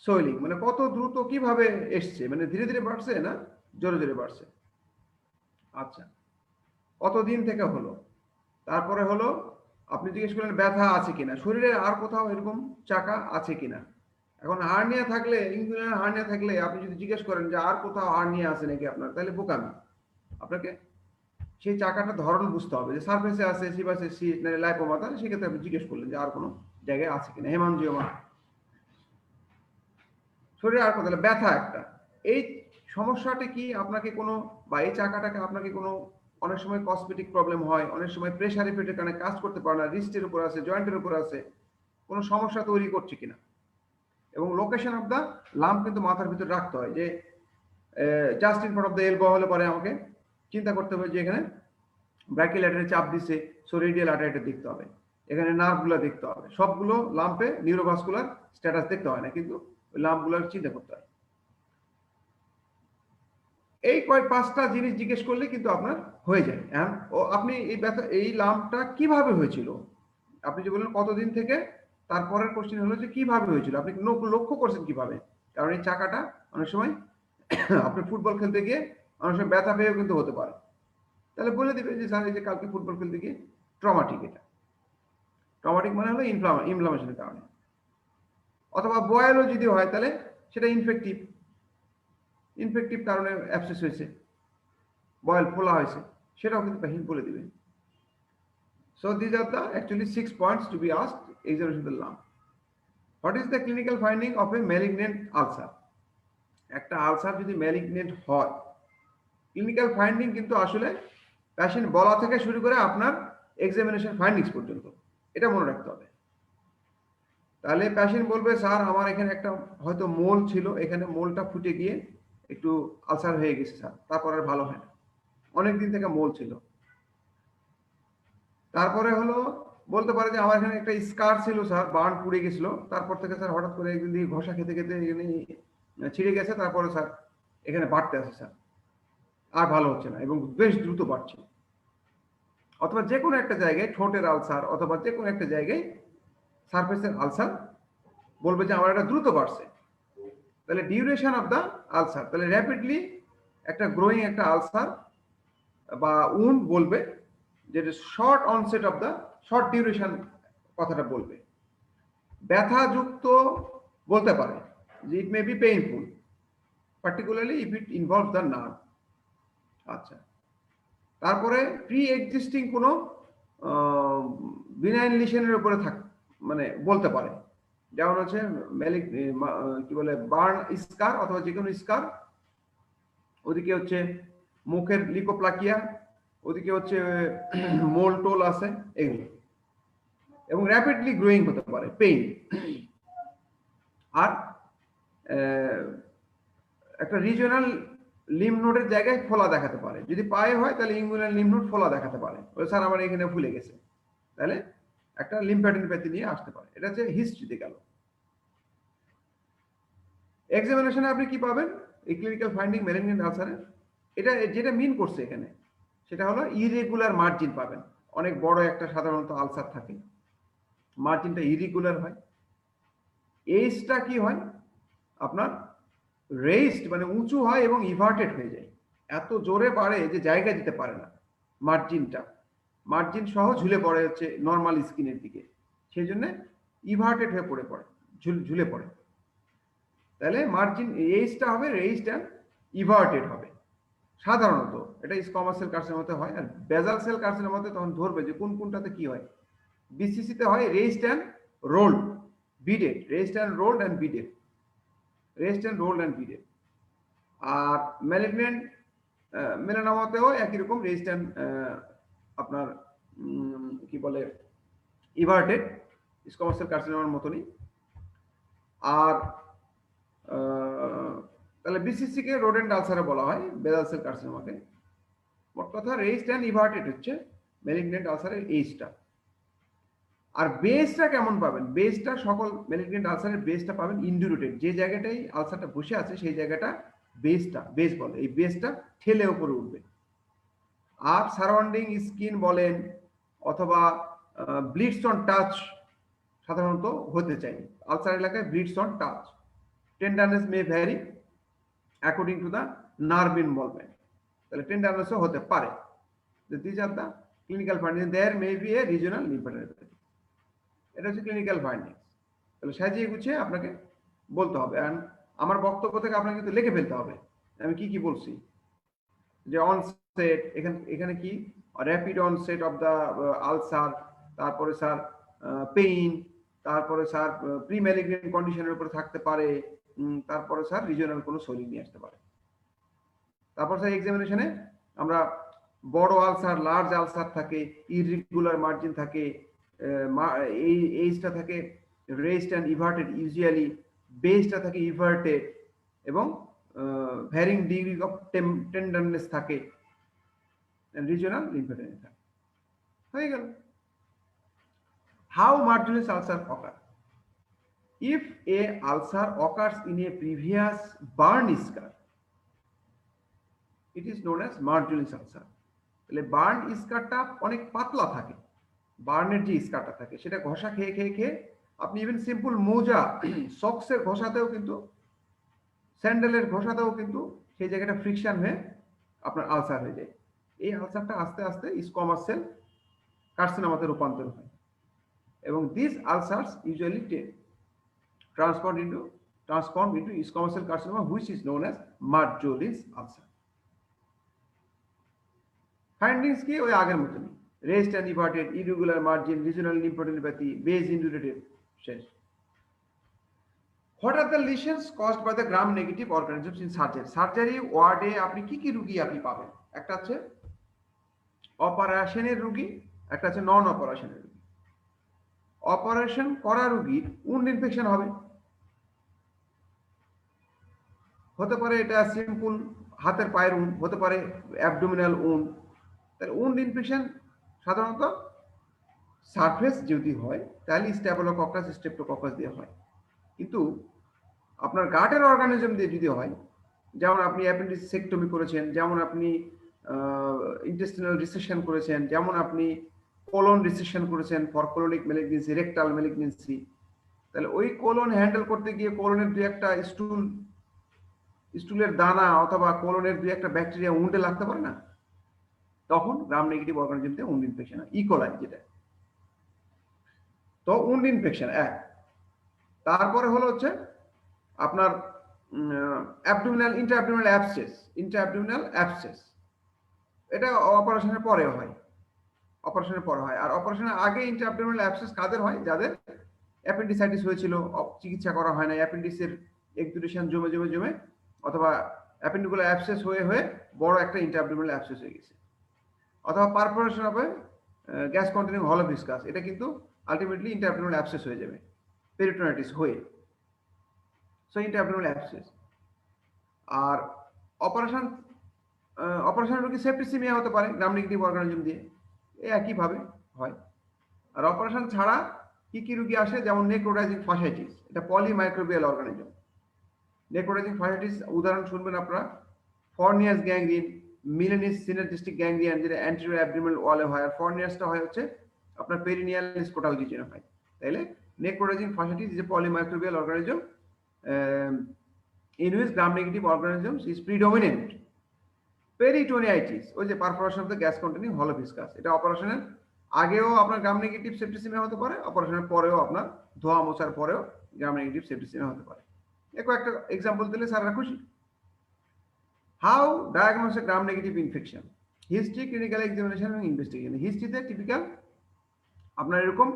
সোয়েলিং, মানে কত দ্রুত কিভাবে এসছে, মানে ধীরে ধীরে বাড়ছে না জোরে জোরে বাড়ছে। আচ্ছা, কতদিন থেকে হলো। তারপরে হলো আপনি জিজ্ঞেস করলেন ব্যথা আছে কিনা, শরীরে আর কোথাও এরকম চাকা আছে কিনা। এখন হার্নিয়া থাকলে, ইনগুইনাল হার্নিয়া থাকলে আপনি যদি জিজ্ঞেস করেন যে আর কোথাও হার্নিয়া আছে নাকি আপনার, তাহলে বোকামি। আপনাকে সেই চাকাটা ধরন বুঝতে হবে, যে সারফেসে আছে, সিবাসে সিট, না লাইপোমা, তাহলে সেক্ষেত্রে আপনি জিজ্ঞেস করলেন যে আর কোনো জায়গায় আছে কিনা, হেমানজিওমা, শরীরে আর কোথাও ব্যথা একটা। এই সমস্যাটা কি আপনাকে কোনো, বা এই চাকাটাকে আপনাকে কোনো, অনেক সময় কসমেটিক প্রবলেম হয়, অনেক সময় প্রেশার ইফেক্টের কারণে কাজ করতে পারে না, রিস্টের উপর আছে, জয়েন্টের উপর আছে, কোনো সমস্যা তৈরি করছে কিনা। এবং লোকেশন অফ দ্য লাম্প কিন্তু মাথার ভিতরে রাখতে হয়, যে just in front of the elbow হলে পরে আমাকে চিন্তা করতে হবে যে এখানে ব্র্যাকিওল্যাটারে চাপ দিচ্ছে, সো রেডিয়াল আর্টারিটা দেখতে হবে, এখানে নার্ভগুলো দেখতে হবে, সবগুলো লাম্পে নিউরোভাস্কুলার স্ট্যাটাস দেখতে হয় না, কিন্তু ওই লাম্পগুলোর চিন্তা করতে হয়। এই কয়েক পাঁচটা জিনিস জিজ্ঞেস করলে কিন্তু আপনার হয়ে যায়। ও আপনি এই ব্যথা, এই লাম্পটা কিভাবে হয়েছিল, আপনি যে বললেন কতদিন থেকে, তারপরের কোশ্চেন হলো যে কিভাবে হয়েছিল, আপনি লক্ষ্য করছেন কিভাবে, কারণ এই চাকাটা অনেক সময় আপনি ফুটবল খেলতে গিয়ে অনেক সময় ব্যথা পেয়েও কিন্তু হতে পারে, তাহলে বলে দিবে যে স্যার এই যে কালকে ফুটবল খেলতে গিয়ে ট্রমাটিক, এটা ট্রমাটিক মানে হলো ইনফ্লামেশনের কারণে। অথবা বয়েলও যদি হয় তাহলে সেটা ইনফেক্টিভ কারণে অ্যাবসেস হয়েছে, বয়েল ফোলা হয়েছে, সেটাও কিন্তু পেশেন্ট বলে দিবে। So this are the actually 6 points to be asked examination of the lump. What is the clinical finding of a malignant ulcer? একটা আলসার যদি ম্যালিগনেন্ট হয়, ক্লিনিক্যাল ফাইন্ডিং কিন্তু আসলে পেশেন্ট বলা থেকে শুরু করে আপনার এক্সামিনেশন ফাইন্ডিংস পর্যন্ত, এটা মনে রাখতে হবে। তাহলে পেশেন্ট বলবে স্যার আমার এখানে একটা হয়তো মোল ছিল, এখানে মোলটা ফুটে গিয়ে একটু আলসার হয়ে গেছে স্যার, তারপর আর ভালো হয় না, অনেকদিন থেকে মোল ছিল। তারপরে হলো বলতে পারে যে আমার এখানে একটা স্কার ছিল স্যার, বার্ন পুড়ে গেছিল, তারপর থেকে স্যার হঠাৎ করে একদিন দিয়ে ঘষা খেতে খেতে এখানে ছিঁড়ে গেছে, তারপরে স্যার এখানে বাড়তে আছে স্যার, আর ভালো হচ্ছে না এবং বেশ দ্রুত বাড়ছে। অথবা যে কোনো একটা জায়গায় ঠোঁটের আলসার, অথবা যে কোনো একটা জায়গায় সারফেসের আলসার, বলবে যে আমার এটা দ্রুত বাড়ছে। তাহলে ডিউরেশন অফ দ্য আলসার, তাহলে র্যাপিডলি একটা গ্রোয়িং একটা আলসার বা উন্ড বলবে, যেটা short onset of the, short duration কথাটা বলবে। ব্যথাযুক্ত বলতে পারে যে it may be painful, particularly if it involve the nerve. আচ্ছা, তারপরে প্রি এক্সিস্টিং কোনো বিনাইন লিশনের উপরে মানে বলতে পারে, যেমন হচ্ছে কি বলে বার্ন স্কার অথবা যে কোনো স্কার, ওদিকে হচ্ছে মুখের লিকোপ্লাকিয়া, ওদিকে হচ্ছে মোল টোল আছে এগুলো, এবং র্যাপিডলি গ্রোয়িং হতে পারে পেইন। আর একটা রিজিওনাল লিম্ফ নোডের জায়গায় ফোলা দেখাতে পারে। যদি পায়ে হয় তাহলে ইঙ্গুলার লিম্ফ নোড ফোলা দেখাতে পারে, ওই স্যার আমার এখানে ফুলে গেছে, তাহলে একটা লিম্ফ্যাডিনোপ্যাথি নিয়ে আসতে পারে। এটা হচ্ছে হিস্ট্রিতে গেল। এক্সামিনেশনে আপনি কি পাবেন এই ক্লিনিক্যাল ফাইন্ডিং ম্যালিগন্যান্ট আলসারে? এটা যেটা মিন করছে এখানে সেটা হলো ইরেগুলার মার্জিন পাবেন। অনেক বড় একটা সাধারণত আলসার থাকে, মার্জিনটা ইরেগুলার হয়। এজটা কি হয় আপনার রেইসড মানে উঁচু হয় এবং ইভার্টেড হয়ে যায়, এত জোরে বাড়ে যে জায়গা দিতে পারে না। মার্জিন সহ ঝুলে পড়ে হচ্ছে নর্মাল স্কিনের দিকে, সেই জন্য ইভার্টেড হয়ে পড়ে ঝুলে পড়ে। তাহলে মার্জিন এজটা হবে রেইসড অ্যান্ড ইভার্টেড হবে সাধারণত। এটা স্কোয়ামাস সেল কার্সিনোমাতে হয়। আর বেজাল সেল কার্সিনোমাতে তখন ধরবে যে কোনটাতে কি হয়। বিসিসিতে হয় raised and rolled beaded, raised and rolled and beaded, raised and rolled and beaded. আর ম্যালিগন্যান্ট মেলানোমাতেও একই রকম রেইসড অ্যান্ড আপনার কি বলে ইভার্টেড, স্কোয়ামাস সেল কার্সিনোমার মতনই। আর তাহলে বিসিসি কে রোডেন্ট আলসারে বলা হয়, বেজাল সেল কার্সিনোমাকে। মোট কথা রেইসড অ্যান্ড ইভার্টেড হচ্ছে ম্যালিগন্যান্ট আলসারের এজটা। আর বেসটা কেমন পাবেন? বেসটা সকল ম্যালিগন্যান্ট আলসারের বেসটা পাবেন ইন্ডুরেটেড, যে জায়গাটাই আলসারটা বসে আছে সেই জায়গাটা বেস বলে, এই বেসটা ঠেলে উপরে উঠবে। আর সারাউন্ডিং স্কিন বলেন অথবা ব্লিডস অন টাচ সাধারণত হতে চাই আলসার এলাকায়, bleeds on touch. Tenderness may vary according to the nerve involvement, তাহলে টেন্ডারনেসও হতে পারে। This are the clinical finding, there may be a regional lymphadenopathy. এটা হচ্ছে ক্লিনিক্যাল ফাইন্ডিং। তাহলে সাজিয়ে গুছিয়ে আপনাকে বলতে হবে। আর আমার বক্তব্য থেকে আপনাকে কিন্তু লিখে ফেলতে হবে আমি কি কি বলছি। যে অনসেট, এখানে কি rapid onset of the ulcer, তারপরে স্যার পেইন, তারপরে স্যার প্রি ম্যালিগন্যান্ট কন্ডিশনের উপরে থাকতে পারে, তারপরে স্যার রিজিওনাল কোনো সলিড নিয়ে আসতে পারে। তারপর স্যার এক্সামিনেশনে আমরা বড় আলসার, লার্জ আলসার থাকে, ইররেগুলার মার্জিন থাকে, এই এইজটা থাকে রেইসড অ্যান্ড ইভার্টেড, ইউজুয়ালি বেসটা থাকে ইভার্টেড, এবং ভ্যারিং ডিগ্রি অফ টেন্ডারনেস থাকে, রিজিওনাল লিম্ফোডেনম থাকে। হয়ে গেল। How marginal ulcer occur? If a ulcer occurs in a previous burn scar, it is known as marginal ulcer. তাহলে বার্ন স্কারটা অনেক পাতলা থাকে, বার্নের যে স্কারটা থাকে সেটা ঘষা খেয়ে খেয়ে খেয়ে আপনি ইভেন সিম্পল মোজা সক্সের ঘষাতেও কিন্তু, স্যান্ডেলের ঘষাতেও কিন্তু সেই জায়গাটা ফ্রিকশন হয়ে আপনার আলসার হয়ে যায়। এই আলসারটা আস্তে আস্তে স্কোয়ামাস সেল কার্সিনোমাতে রূপান্তর হয়, এবং these ulcers usually transformed into squamous cell carcinoma, which is known as Marjolins ulcer. Findings কি ওই আগের মতনই, raised and inverted, irregular margin, regional lymphadenopathy, base indurated, শেষ। What are the lesions caused by the gram negative organisms in surgery? Surgery ওয়ার্ডে আপনি কি কি রোগী আপনি পাবেন? একটা আছে অপারেশনের রোগী, একটা আছে নন অপারেশনের রোগী। অপারেশন করা রোগীর উন্ড ইনফেকশন হবে, হতে পারে এটা সিম্পল হাতের পায়ের উন্ড, হতে পারে অ্যাবডোমিনাল উন্ড। তাহলে উন্ড ইনফেকশন সাধারণত সারফেস যদি হয় তাহলে স্ট্যাফিলোককাস, স্ট্রেপ্টোককাস দিয়ে হয়। কিন্তু আপনার গাটের অর্গানিজম দিয়ে যদি হয়, যেমন আপনি অ্যাপেন্ডিসেক্টমি করেছেন, যেমন আপনি ইন্টেস্টিনাল রিসেকশন করেছেন, যেমন আপনি কোলন রিসেকশন করেছেন for colonic malignancy, rectal malignancy, তাহলে ওই কোলন হ্যান্ডেল করতে গিয়ে কোলনের দুই একটা স্টুলের দানা অথবা কোলনের দুই একটা ব্যাকটেরিয়া উন্ডে লাগতে পারে না, তখন গ্রাম নেগেটিভ অর্গানিজমতে উন্ড ইনফেকশন হয়, ইকোলাই যেটা। তো উন্ড ইনফেকশন এক। তারপরে হলো হচ্ছে আপনার ইন্ট্রাঅ্যাবডোমিনাল অ্যাবসেস, এটা অপারেশনের পরে হয়, আর অপারেশনের আগে ইন্ট্রাঅ্যাবডোমিনাল অ্যাবসেস কাদের হয়? যাদের অ্যাপেন্ডিসাইটিস হয়েছিল, চিকিৎসা করা হয় না, অ্যাপেন্ডিক্সের এক্সুডেশন জমে জমে জমে অথবা অ্যাপেন্ডিকুলার অ্যাবসেস হয়ে হয়ে বড় একটা ইন্ট্রাঅ্যাবডোমিনাল অ্যাবসেস হয়ে গেছে, অথবা পারফোরেশন হবে গ্যাস কন্টেনিং হলো ভিসকাস, এটা কিন্তু আলটিমেটলি ইন্ট্রাঅ্যাবডোমিনাল অ্যাবসেস হয়ে যাবে পেরিটোনাইটিস হয়ে। So intraabdominal abscess. আর অপারেশন অপারেশনের রোগী সেপ্টিসিমিয়া হতে পারে গ্রাম নেগেটিভ অর্গানিজম দিয়ে, একইভাবে হয়। আর অপারেশন ছাড়া কি কি রোগী আসে, যেমন নেক্রোটাইজিং ফাসাইটিস, এটা পলিমাইক্রোবিয়াল অর্গানিজম। নেক্রোটাইজিং ফাসাইটিস উদাহরণ শুনবেন আপনারা, ফর্নিয়াস গ্যাংগ্রিন, মিলেনিস সিনার্জিস্টিক গ্যাংগ্রিয়ান, যেটা অ্যান্টেরিয়র অ্যাবডোমিনাল ওয়ালে হয়, আর ফর্নিয়াসটা হয় হচ্ছে আপনার পেরিনিয়াল স্কোটাল রিজিয়নে হয়। তাইলে necrotising fasciitis is a polymicrobial organism in which gram-negative organisms is predominant. Peritonitis, ওই যে perforation of the gas containing hollow viscus, এটা অপারেশনের আগেও আপনার গ্রাম নেগেটিভ সেপ্টিসিমিয়া হতে পারে, অপারেশনের পরেও আপনার ধোয়া মোছার পরেও গ্রাম নেগেটিভ সেপ্টিসিমিয়া হতে পারে। একটা এক্সাম্পল দিলে স্যাররা খুশি। How diagnose A gram negative infection, history, clinical examination এবং ইনভেস্টিগেশন। হিস্ট্রিতে টিপিক্যাল আপনার এরকম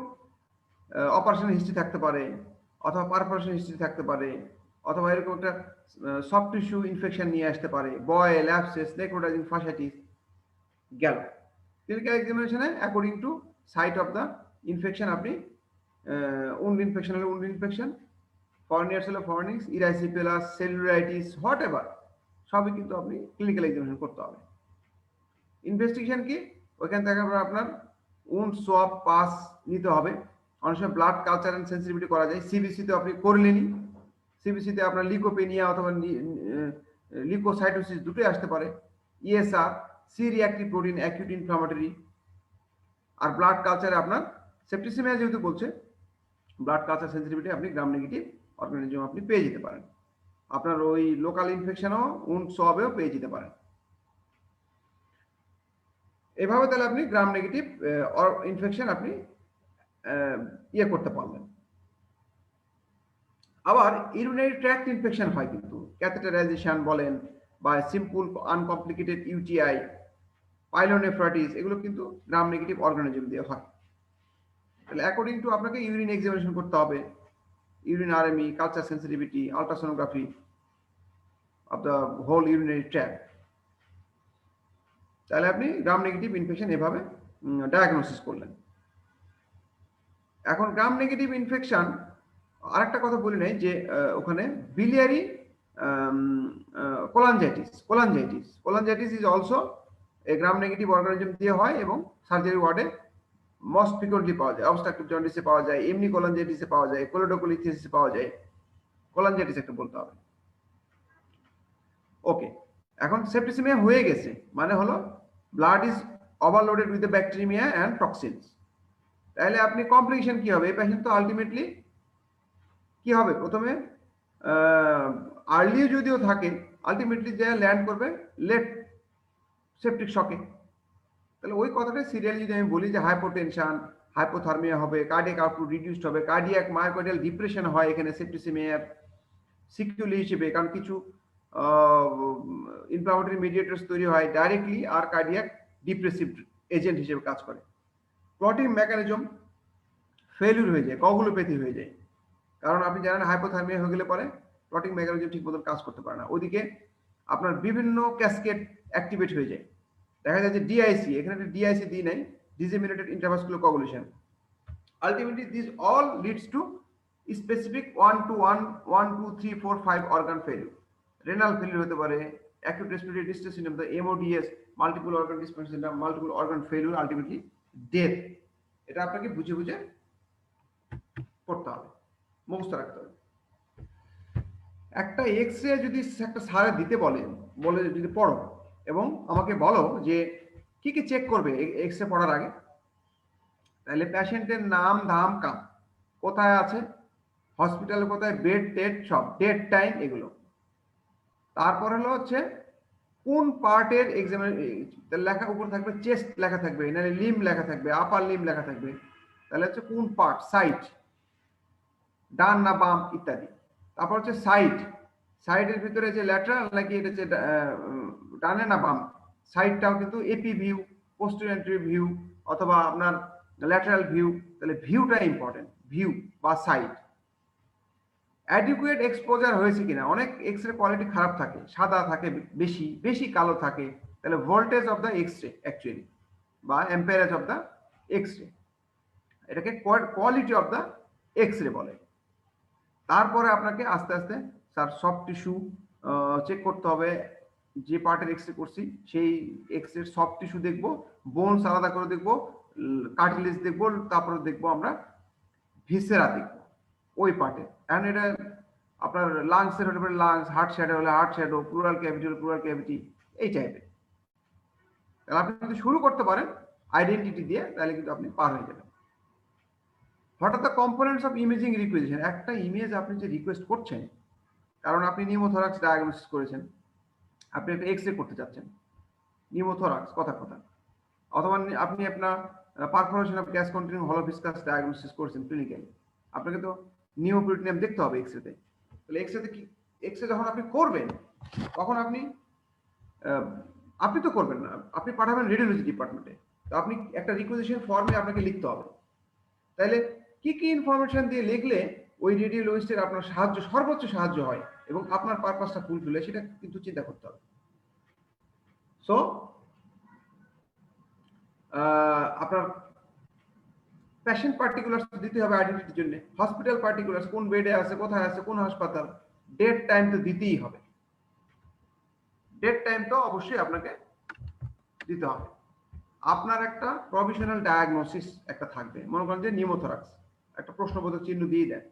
অপারেশন হিস্ট্রি থাকতে পারে, অথবা পারফোরেশন হিস্ট্রি থাকতে পারে, অথবা এরকম একটা সফট টিস্যু ইনফেকশন নিয়ে আসতে পারে, বয়েল, অ্যাবসেস, নেক্রোটাইজিং ফাসাইটিস গেল। ক্লিনিক্যাল এক্সামিনেশনে according to site of the infection আপনি উন্ড ইনফেকশন হলে উন্ড ইনফেকশন, ফর্নিয়াস হলে ফর্নিক্স, ইরাইসিপেলাস, সেলুলাইটিস, হোয়াট এভার, সবই কিন্তু আপনি ক্লিনিক্যাল এক্সামিনেশন করতে হবে। ইনভেস্টিগেশন কি, ওইখান থেকে আপনার উন্ড সোয়াব পাস নিতে হবে, অনেক সময় ব্লাড কালচার অ্যান্ড সেন্সিটিভিটি করা যায়, সিবিসিতে আপনি করলেনই, সিবিসিতে আপনার লিকোপেনিয়া অথবা লিকোসাইটোসিস দুটোই আসতে পারে, ESR, C reactive protein, acute inflammatory. আর ব্লাড কালচারে আপনার সেপ্টিসিমিয়া যেহেতু বলছে, ব্লাড কালচার সেন্সিটিভিটি আপনি গ্রাম নেগেটিভ অর্গানিজম আপনি পেয়ে যেতে পারেন, আপনার ওই লোকাল ইনফেকশনও উন্ড সোয়াবেও পেয়ে যেতে পারেন। এভাবে তাহলে আপনি গ্রাম নেগেটিভ ইনফেকশন আপনি ইয়ে করতে পারলেন। আবার ইউরিনারি ট্র্যাক্ট ইনফেকশন হয় কিন্তু, ক্যাথেটারাইজেশন বলেন বা সিম্পল আনকমপ্লিকেটেড ইউটিআই, পাইলোনেফ্রাইটিস, এগুলো কিন্তু গ্রাম নেগেটিভ অর্গানিজম দিয়ে হয়। তাহলে অ্যাকর্ডিং টু আপনাকে ইউরিন এক্সামিনেশন করতে হবে, urine RME, culture sensitivity, ultrasonography of the whole urinary tract. তাহলে আপনি গ্রাম নেগেটিভ ইনফেকশন এভাবে ডায়াগনোসিস করলেন। এখন গ্রাম নেগেটিভ ইনফেকশন আরেকটা কথা বলি নাই, যে ওখানে biliary cholangitis is also a gram negative organism দিয়ে হয়, এবং সার্জারি ওয়ার্ডে মোস্ট ফ্রিকুয়েন্টলি পাওয়া যায়, অবস্ট্রাকটিভ জন্ডিসে পাওয়া যায়, এমনি কোলাঞ্জাইটিসে পাওয়া যায়, কোলোডোকোলিথিসিসে পাওয়া যায়, কোলাঞ্জাইটিস একটা বলতে হবে। ওকে, এখন সেপ্টিসিমিয়া হয়ে গেছে মানে হলো blood is overloaded with the bacteria and toxins. তাহলে আপনি কমপ্লিকেশন কি হবে, এই পেশেন্ট তো আলটিমেটলি কি হবে, প্রথমে আর্লি যদিও থাকে, আলটিমেটলি যে ল্যান্ড করবে লেট সেপ্টিক শকে। তাহলে ওই কথাটা সিরিয়ালি যদি আমি বলি যে হাইপোটেনশন, হাইপোথার্মিয়া হবে, কার্ডিয়াক আউটপুট রিডিউসড হবে, কার্ডিয়াক মায়োকার্ডিয়াল ডিপ্রেশন হয় এখানে সেপ্টিসিমিয়ার সিকিউলি হিসেবে, কারণ কিছু ইনফ্লামেটরি মিডিয়েটরস তৈরি হয় ডাইরেক্টলি আর কার্ডিয়াক ডিপ্রেসিভ এজেন্ট হিসেবে কাজ করে। ক্লটিং মেকানিজম ফেলিউর হয়ে যায়, কগুলোপ্যাথি হয়ে যায়, কারণ আপনি জানেন হাইপোথার্মিয়া হয়ে গেলে পরে ক্লটিং মেকানিজম ঠিক মতন কাজ করতে পারে না, ওদিকে আপনার বিভিন্ন ক্যাসকেড অ্যাক্টিভেট হয়ে যায়। দেখা যায় যে ডিআইসি, এখানে একটা ডিআইসি দিই নাই, disseminated intravascular coagulation. Ultimately this all leads to specific 1 to 1, 2, 3, 4, 5 organ failure. Renal failure হতে পারে, acute respiratory distress syndrome, MODS, multiple organ dysfunction syndrome, multiple organ failure, ultimately death. এটা আপনাকে বুঝে বুঝে করতে হবে, মুখস্থ রাখতে হবে। একটা এক্স-রে যদি একটা স্যারে দিতে বলে যদি পড়ো এবং আমাকে বলো যে কি কি চেক করবে এক্স-রে পড়ার আগে, তাহলে পেশেন্টের নাম, ধাম, কাম, কোথায় আছে, হসপিটালে কোথায়, বেড টেট সব, ডেট টাইম, এগুলো। তারপর হলো হচ্ছে কোন পার্টের এক্সামে লেখা উপর থাকবে, চেস্ট লেখা থাকবে, নাহলে লিম লেখা থাকবে, আপার লিম লেখা থাকবে, তাহলে হচ্ছে কোন পার্ট, সাইড, ডান না বাম ইত্যাদি। তারপর হচ্ছে সাইডের ভিতরে যে ল্যাটারাল নাকি এটা হচ্ছে ডানে না বাম, সাইডটাও কিন্তু এপি ভিউ, পোস্টেরিয়র ভিউ অথবা আপনার ল্যাটারাল ভিউ, তাহলে ভিউটা ইম্পর্টেন্ট। ভিউ বা সাইড, অ্যাডিকুয়েট এক্সপোজার হয়েছে কিনা। অনেক এক্স রে কোয়ালিটি খারাপ থাকে, সাদা থাকে, বেশি বেশি কালো থাকে, তাহলে voltage of the X ray actually, বা অ্যাম্পিয়ারেজ অফ দ্য এক্স রে, এটাকে quality of the X ray বলে। তারপরে আপনাকে আস্তে আস্তে স্যার সফট টিস্যু চেক করতে হবে, যে পার্টের এক্স রে করছি সেই এক্স রে সফট টিস্যু দেখবো, বোনস আলাদা করে দেখবো, কার্টিলেজ দেখবো, তারপরে দেখবো আমরা ভিসেরা দেখবো ওই পার্টে। এখন এটা আপনার লাংসের হতে পারে লাংস, হার্ট শ্যাডো হলে হার্ট শ্যাডো, প্লুরাল ক্যাভিটি হলে প্লুরাল ক্যাভিটি, এই টাইপের। তাহলে আপনি যদি শুরু করতে পারেন আইডেন্টিটি দিয়ে, তাহলে কিন্তু আপনি পার হয়ে যাবেন। হঠাৎ দ্য কম্পোনেন্টস অফ ইমেজিং রিকুয়েজিশন, একটা ইমেজ আপনি যে রিকোয়েস্ট করছেন, কারণ আপনি নিউমোথোরাক্স ডায়াগনোসিস করেছেন, আপনি একটা এক্স রে করতে চাচ্ছেন নিউমোথোরাক্স কথা, অথবা আপনি আপনার perforation of gas containing hollow viscous diagnosis করেছেন ক্লিনিক্যালি, আপনাকে তো নিউমোপিরিটনিয়াম দেখতে হবে এক্স রেতে। তাহলে এক্স রেতে কি, এক্স রে যখন আপনি করবেন তখন আপনি তো করবেন না, আপনি পাঠাবেন রেডিওলজি ডিপার্টমেন্টে, তো আপনি একটা রিকোয়েজিশন ফর্মে আপনাকে লিখতে হবে। তাহলে কি কি ইনফরমেশন দিয়ে লিখলে ওই রেডিওলজিস্টের আপনার সাহায্য, সর্বোচ্চ সাহায্য হয় এবং আপনার পারপাসটা ফুলফিল হয়, সেটা কিন্তু চিন্তা করতে হবে। সো আপনার পেশেন্ট পার্টিকুলার্স দিতে হবে আইডেন্টিটির জন্য, হসপিটাল পার্টিকুলার্স, কোন বেডে আছে, কোথায় আছে, কোন হাসপাতাল, ডেট টাইম তো দিতেই হবে, ডেট টাইম তো অবশ্যই আপনাকে দিতে হবে। আপনার একটা প্রভিশনাল ডায়াগনোসিস একটা থাকবে, মনে করেন যে নিউমোথোরাক্স, একটা প্রশ্নবোধক চিহ্ন দিয়ে দেন,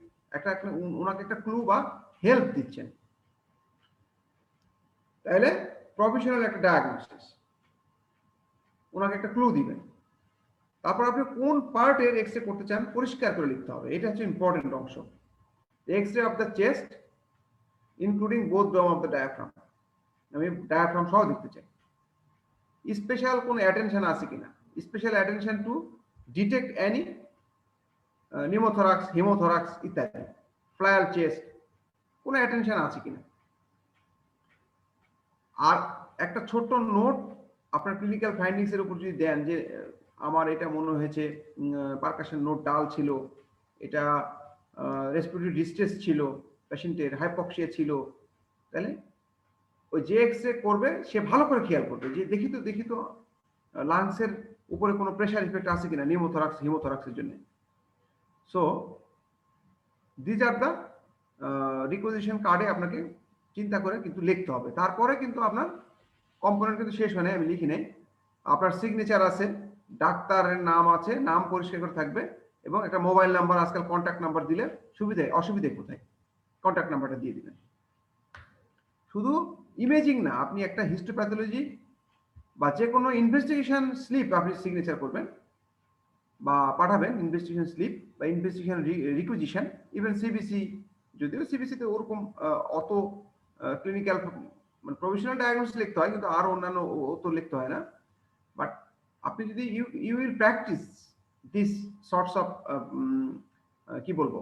ওনাকে একটা ক্লু বা হেল্প দিচ্ছেন, তাহলে প্রভিশনাল একটা ডায়াগনোসিস, ওনাকে একটা ক্লু দিবেন। তারপর আপনি কোন পার্টের এক্স রে করতে চান পরিষ্কার করে লিখতে হবে, এটা হচ্ছে ইম্পর্টেন্ট অংশ। X ray of the chest including both dome of the diaphragm, আমি ডায়াফ্রাম সহ দেখতে চাই। স্পেশাল কোন অ্যাটেনশন আছে কিনা, special attention to detect any pneumothorax, haemothorax ইত্যাদি, ফ্লায়াল চেস্ট, কোনো অ্যাটেনশন আছে কিনা। আর একটা ছোট্ট নোট আপনার ক্লিনিক্যাল ফাইন্ডিংস এর উপর যদি দেন, যে আমার এটা মনে হয়েছে পারকাশন নোট ডাল ছিল, এটা রেসপিরেটরি ডিস্ট্রেস ছিল, পেশেন্টের হাইপক্সিয়া ছিল, তাহলে ওই যে এক্স রে করবে সে ভালো করে খেয়াল করবে যে দেখি তো লাংসের উপরে কোনো প্রেশার ইফেক্ট আছে কিনা নিউমোথোরাক্স, হিমোথোরাক্সের জন্য। সো দিজ আর দ্য রিকোয়েজিশন কার্ডে আপনাকে চিন্তা করে কিন্তু লিখতে হবে। তারপরে কিন্তু আপনার কম্পোনেন্ট কিন্তু শেষ হয় না, আমি লিখি নেই, আপনার সিগনেচার আছে, ডাক্তারের নাম আছে, নাম পরিষ্কার করে থাকবে, এবং একটা মোবাইল নাম্বার, আজকাল কন্ট্যাক্ট নাম্বার দিলে সুবিধা, অসুবিধা কোথায়, কন্ট্যাক্ট নাম্বারটা দিয়ে দিবেন। শুধু ইমেজিং না, আপনি একটা হিস্টোপ্যাথোলজি বা যে কোনো ইনভেস্টিগেশন স্লিপ আপনি সিগনেচার করবেন বা পাঠাবেন, ইনভেস্টিগেশন স্লিপ বা ইনভেস্টিগেশন রিকুইজিশন, ইভেন সিবিসি, যদিও সিবিসিতে ওরকম অত ক্লিনিক্যাল মানে প্রফেশনাল ডায়াগনোসিস লিখতে হয়, কিন্তু আরো অন্যান্য অত লিখতে হয় না। বাট আপনি যদি you will practise this sorts of কি বলবো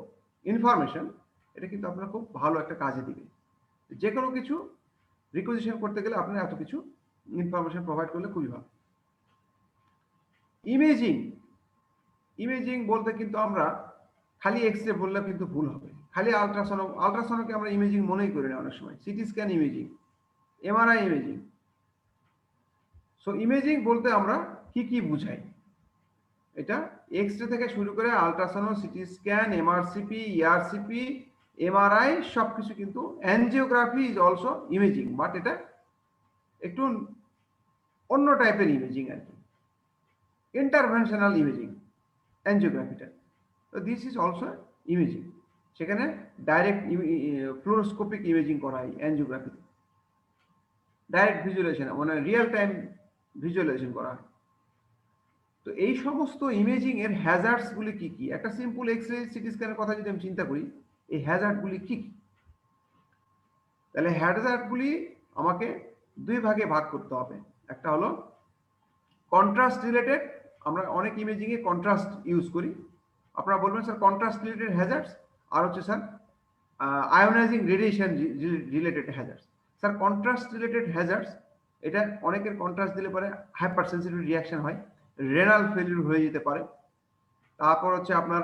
ইনফরমেশন, এটা কিন্তু আপনার খুব ভালো একটা কাজে দিবে। যে কোনো কিছু রিকুইজিশন করতে গেলে আপনি এত কিছু ইনফরমেশন প্রোভাইড করলে খুবই ভালো। ইমেজিং বলতে কিন্তু আমরা খালি এক্স রে বললে কিন্তু ভুল হবে, খালি আলট্রাসাউন্ডকে আমরা ইমেজিং মনেই করি না অনেক সময়, CT scan imaging, MRI imaging. So imaging বলতে আমরা কি বুঝাই, এটা এক্স রে থেকে শুরু করে ultrasound, CT scan, MRCP, ERCP, MRI সবকিছু কিন্তু, angiography is also imaging, but এটা একটু অন্য টাইপের ইমেজিং আর কি, ইন্টারভেনশনাল ইমেজিং অ্যানজিওগ্রাফিটা। তো দিস ইজ অলসো ইমেজিং, সেখানে ডাইরেক্ট ফ্লোরোস্কোপিক ইমেজিং করা হয় অ্যানজিওগ্রাফিতে, ডাইরেক্ট ভিজুয়ালাইজেশন মানে রিয়েল টাইম ভিজুয়ালাইজেশন করা হয়। তো এই সমস্ত ইমেজিং এর হ্যাজার্ডস গুলি কি কি, একটা সিম্পল এক্স-রে সিটি স্ক্যানের কথা যদি আমি চিন্তা করি, এই হ্যাজার্ড গুলি কি কি, তাহলে হ্যাজার্ড গুলি আমাকে দুই ভাগে ভাগ করতে হবে। একটা হলো কন্ট্রাস্ট রিলেটেড, আমরা অনেক ইমেজিং এ কন্ট্রাস্ট ইউজ করি, আপনারা বলবেন স্যার কন্ট্রাস্ট রিলেটেড হ্যাজার্ডস, আর হচ্ছে sir ionising radiation related hazards. Sir contrast related hazards, এটা অনেকের কন্ট্রাস্ট দিলে পরে হাইপার সেন্সিটিভ রিঅ্যাকশন হয়, রেনাল ফেলিউর হয়ে যেতে পারে। তারপর হচ্ছে আপনার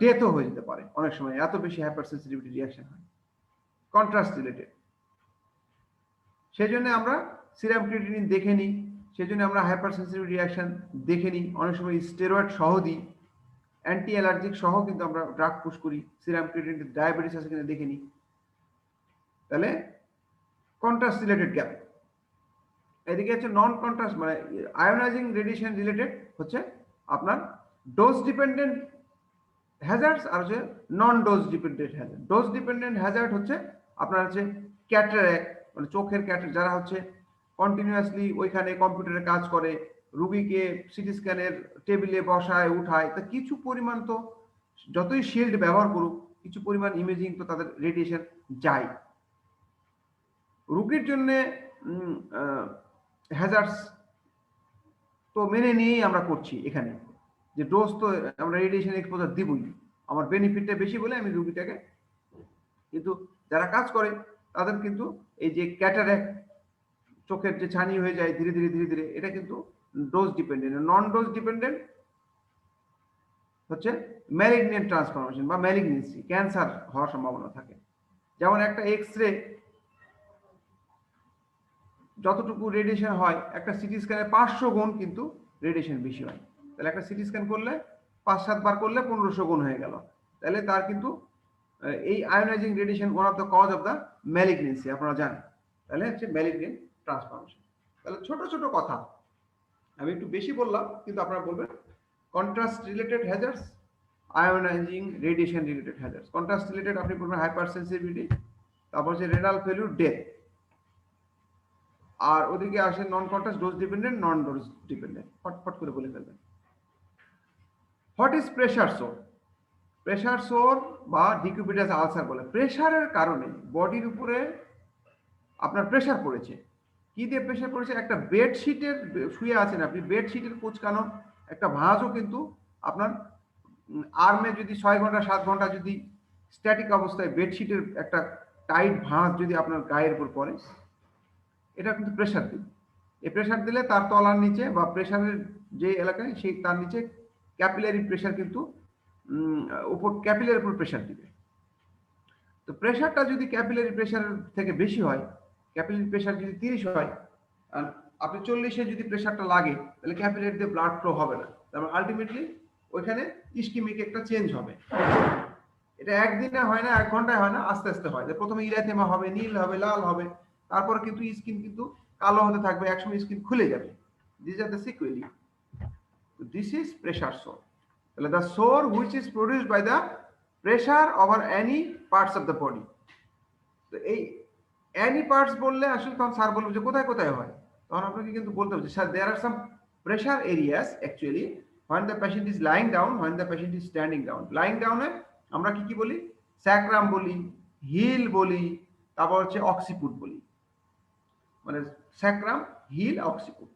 ডেথও হয়ে যেতে পারে অনেক সময়, এত বেশি হাইপার সেন্সিটিভিটি রিয়াকশন হয় কন্ট্রাস্ট রিলেটেড। সেই জন্য আমরা সিরাম ক্রিয়েটিনিন দেখে নিই, সেই জন্য আমরা হাইপার সেন্সিটিভিটি রিয়াকশন দেখে নিই, অনেক সময় স্টেরয়েড সহ দিই, অ্যান্টি অ্যালার্জিক সহ কিন্তু আমরা ড্রাগ পুশ করি, সিরাম ক্রিয়েটিনিন ডায়াবেটিস আছে কিনা দেখে নিই। তাহলে কন্ট্রাস্ট রিলেটেড গ্যাপ। এদিকে হচ্ছে নন কন্ট্রাস্ট মানে আয়োনাইজিং রেডিয়েশন রিলেটেড হচ্ছে আপনার ডোজ ডিপেন্ডেন্ট হ্যাজার্ডস আর হচ্ছে non dose dependent hazard. Dose dependent hazard হচ্ছে আপনার হচ্ছে ক্যাটারাক্ট মানে চোখের ক্যাটার, যারা হচ্ছে কন্টিনিউয়াসলি ওইখানে কম্পিউটারে কাজ করে, রুগীকে সিটি স্ক্যানের টেবিলে বসায় উঠায়, তা কিছু পরিমাণ তো যতই শিল্ড ব্যবহার করুক কিছু পরিমাণ ইমেজিং তো তাদের রেডিয়েশন যায়। রুগীর জন্য হ্যাজার্ডস তো মেনে নিয়েই আমরা করছি এখানে, যে ডোজ তো আমরা রেডিয়েশন এক্সপোজার দিবই, আমার বেনিফিটটা বেশি বলে আমি রুগীটাকে, কিন্তু যারা কাজ করে তাদের কিন্তু এই যে ক্যাটারাক্ট চোখের যে ছানি হয়ে যায় ধীরে ধীরে ধীরে ধীরে, এটা কিন্তু dose dependent. Non dose dependent হচ্ছে ম্যালিগনেন্ট ট্রান্সফরমেশন বা ম্যালিগনেন্সি, ক্যান্সার হওয়ার সম্ভাবনা থাকে। যেমন একটা এক্স-রে যতটুকু রেডিয়েশন হয় একটা সিটি স্ক্যানে 500 গুণ কিন্তু রেডিয়েশন বেশি হয়। তাহলে একটা সিটি স্ক্যান করলে 5-7 বার করলে 1500 গুণ হয়ে গেল। তাহলে তার কিন্তু এই ionising radiation one of the cause of the malignancy, আপনারা জানেন। তাহলে হচ্ছে ম্যালিগনেন্ট ট্রান্সফরমেশন। তাহলে ছোট ছোট কথা আমি একটু বেশি বললাম, কিন্তু আপনারা বলবেন contrast related hazards, ionising radiation related hazards. Contrast related আপনি বলবেন হাইপার সেন্সিটিভিটি, তারপর হচ্ছে রেনাল ফেলিউর, ডেথ। আর ওদিকে আসে non contrast dose dependent, non dose dependent. ফটফট করে বলে ফেলবেন। What is pressure sore? Pressure sore বা ডিকিউবিটাস আলসার বলে, প্রেসারের কারণে বডির উপরে আপনার প্রেসার পড়েছে। কি দিয়ে প্রেসার পড়েছে? একটা বেডশিটের শুয়ে আছেন আপনি, বেডশিটের কুচকানো একটা ভাঁজও কিন্তু আপনার আর্মে যদি 6 ঘন্টা 7 ঘন্টা যদি স্ট্যাটিক অবস্থায় বেডশিটের একটা টাইট ভাঁজ যদি আপনার গায়ের উপর পড়ে, এটা কিন্তু প্রেসার দিবে। এই প্রেসার দিলে তার তলার নিচে বা প্রেসারের যে এলাকায় সেই তার নিচে ক্যাপিলারি প্রেসার কিন্তু উপর ক্যাপিলারির উপর প্রেসার দিবে। তো প্রেসারটা যদি ক্যাপিলারি প্রেসার থেকে বেশি হয়, ক্যাপিলারি প্রেসার যদি 30 হয় আর আপনি 40-এ যদি প্রেসারটা লাগে, তাহলে ক্যাপিলারিতে ব্লাড ফ্লো হবে না। তারপর আলটিমেটলি ওইখানে ইস্কিমিক একটা চেঞ্জ হবে। এটা একদিনে হয় না, 1 ঘন্টায় হয় না, আস্তে আস্তে হয়। প্রথমে ইরাথেমা হবে, নীল হবে, লাল হবে, তারপরে কিন্তু স্কিন কিন্তু কালো হতে থাকবে, একসময় স্কিন খুলে যাবে। This are the sequelae. This is pressure sore. তাহলে the sore which is produced by the pressure over any parts of the body. তো এই এনি পার্টস বললে আসলে তখন স্যার বলবে যে কোথায় কোথায় হয়, তখন আপনাকে কিন্তু বলতে হবে যে sir there are some pressure areas actually when the patient is lying down, when the patient is standing down. Lying down এ আমরা কি কি বলি? স্যাক্রাম বলি, হিল বলি, তারপর হচ্ছে অক্সিপুট বলি, মানে স্যাক্রাম, হিল, অক্সিপুট।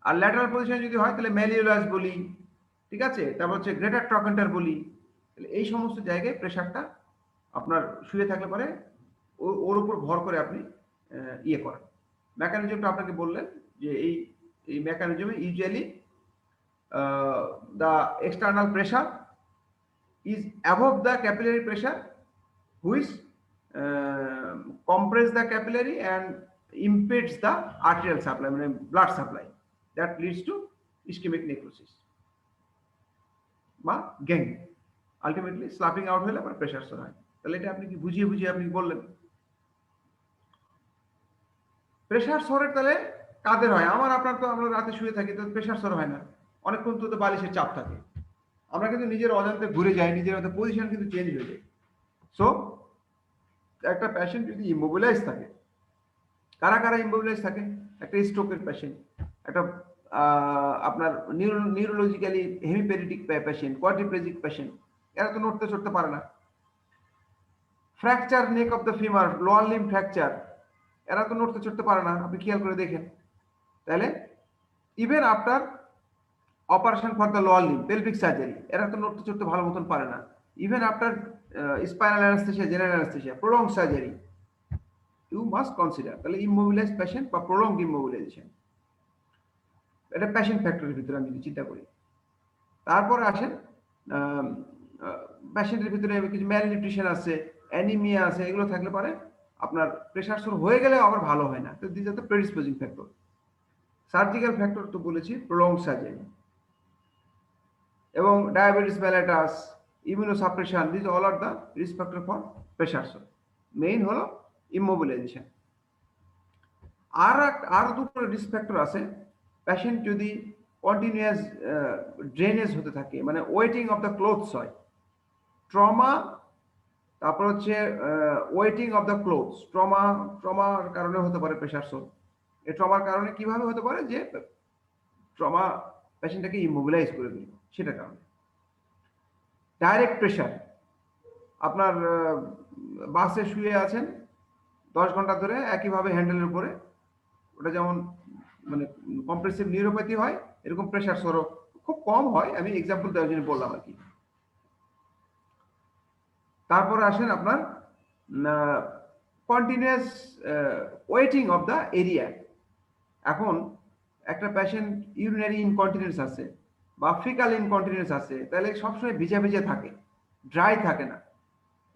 আর ল্যাটারাল পজিশনে যদি হয় তাহলে ম্যালিওলাস বলি, ঠিক আছে, তারপর হচ্ছে গ্রেটার ট্রকেন্টার বলি। তাহলে এই সমস্ত জায়গায় প্রেসারটা আপনার শুয়ে থাকলে পরে ওর উপর ভর করে আপনি ইয়ে করেন। মেকানিজমটা আপনাকে বললেন যে এই মেকানিজমে usually the external pressure is above the capillary pressure which compress the capillary and impedes the arterial supply, মানে blood supply, that leads to ischemic necrosis বা gangrene, ultimately slapping out হলে আবার প্রেসার সোর হয়। তাহলে এটা আপনি কি বুঝিয়ে বুঝিয়ে আপনি বললেন। প্রেসার সোরের তাহলে কাদের হয়? আমার আপনার তো আমরা রাতে শুয়ে থাকি, তো প্রেসার সোর হয় না, অনেকক্ষণ তো বালিশের চাপ থাকে, আমরা কিন্তু নিজের অজান্তে ঘুরে যাই, নিজের মধ্যে পজিশন কিন্তু চেঞ্জ হয়ে যায়। সো একটা পেশেন্ট যদি ইমোবিলাইজ থাকে, কারা কারা ইমোবিলাইজ থাকে? একটা স্ট্রোকের পেশেন্ট, একটা আপনার নিউরোলজিক্যালি হেমিপ্যারেটিক পেশেন্ট, কোয়াড্রিপ্লেজিক পেশেন্ট, এরা তো নড়তে চড়তে পারে না। Fracture neck of the femur, lower limb fracture, এরা তো নড়তে চড়তে পারে না, আপনি খেয়াল করে দেখেন। তাহলে even after operation for the lower limb, pelvic surgery, এরা তো নড়তে চড়তে ভালো মতন পারে না। Even after spinal anaesthesia, general anaesthesia, prolong surgery, you must consider. তাহলে ইমোবিলাইজ পেশেন্ট বা প্রলং ইমোবিলাইজেশন, এটা পেশেন্ট ফ্যাক্টরের ভিতরে আমি যদি চিন্তা করি। তারপরে আসেন পেশেন্টের ভিতরে কিছু ম্যালনিউট্রিশন আছে, অ্যানিমিয়া আছে, এগুলো থাকলে পরে আপনার প্রেশার সোর হয়ে গেলে আবার ভালো হয় না। তো this are the predisposing factor. Surgical factor তো বলেছি, প্রলং সার্জারি এবং diabetes mellitus, immunosuppression, this all are the risk factor for pressure sore. Main হলো ইমোবিলাইজেশন। আর দুটো রিস্ক ফ্যাক্টর আছে। পেশেন্ট যদি কন্টিনিউয়াস ড্রেনেজ হতে থাকে, মানে ওয়েটিং অফ দ্য ক্লোথস হয়, ট্রমা, তারপর হচ্ছে ওয়েটিং অফ দ্য ক্লোথস, ট্রমার কারণে হতে পারে প্রেশার সোর। এই ট্রমার কারণে কিভাবে হতে পারে, যে ট্রমা পেশেন্টটাকে ইমোবিলাইজ করে দিল, সেটার কারণে। ডাইরেক্ট প্রেশার, আপনার বাসে শুয়ে আছেন 10 ঘন্টা ধরে একইভাবে হ্যান্ডেলের উপরে, ওটা যেমন মানে কম্প্রেসিভ নিউরোপ্যাথি হয়, এরকম প্রেশার সোরও খুব কম হয়, আমি এক্সাম্পল দেওয়ার জন্য বললাম আর কি। তারপরে আসেন আপনার continuous waiting of the area. এখন একটা পেশেন্ট ইউরিনারি ইনকন্টিনেন্স আছে বা ফিকাল ইনকন্টিনেন্স আছে, তাহলে সবসময় ভিজা ভিজা থাকে, ড্রাই থাকে না।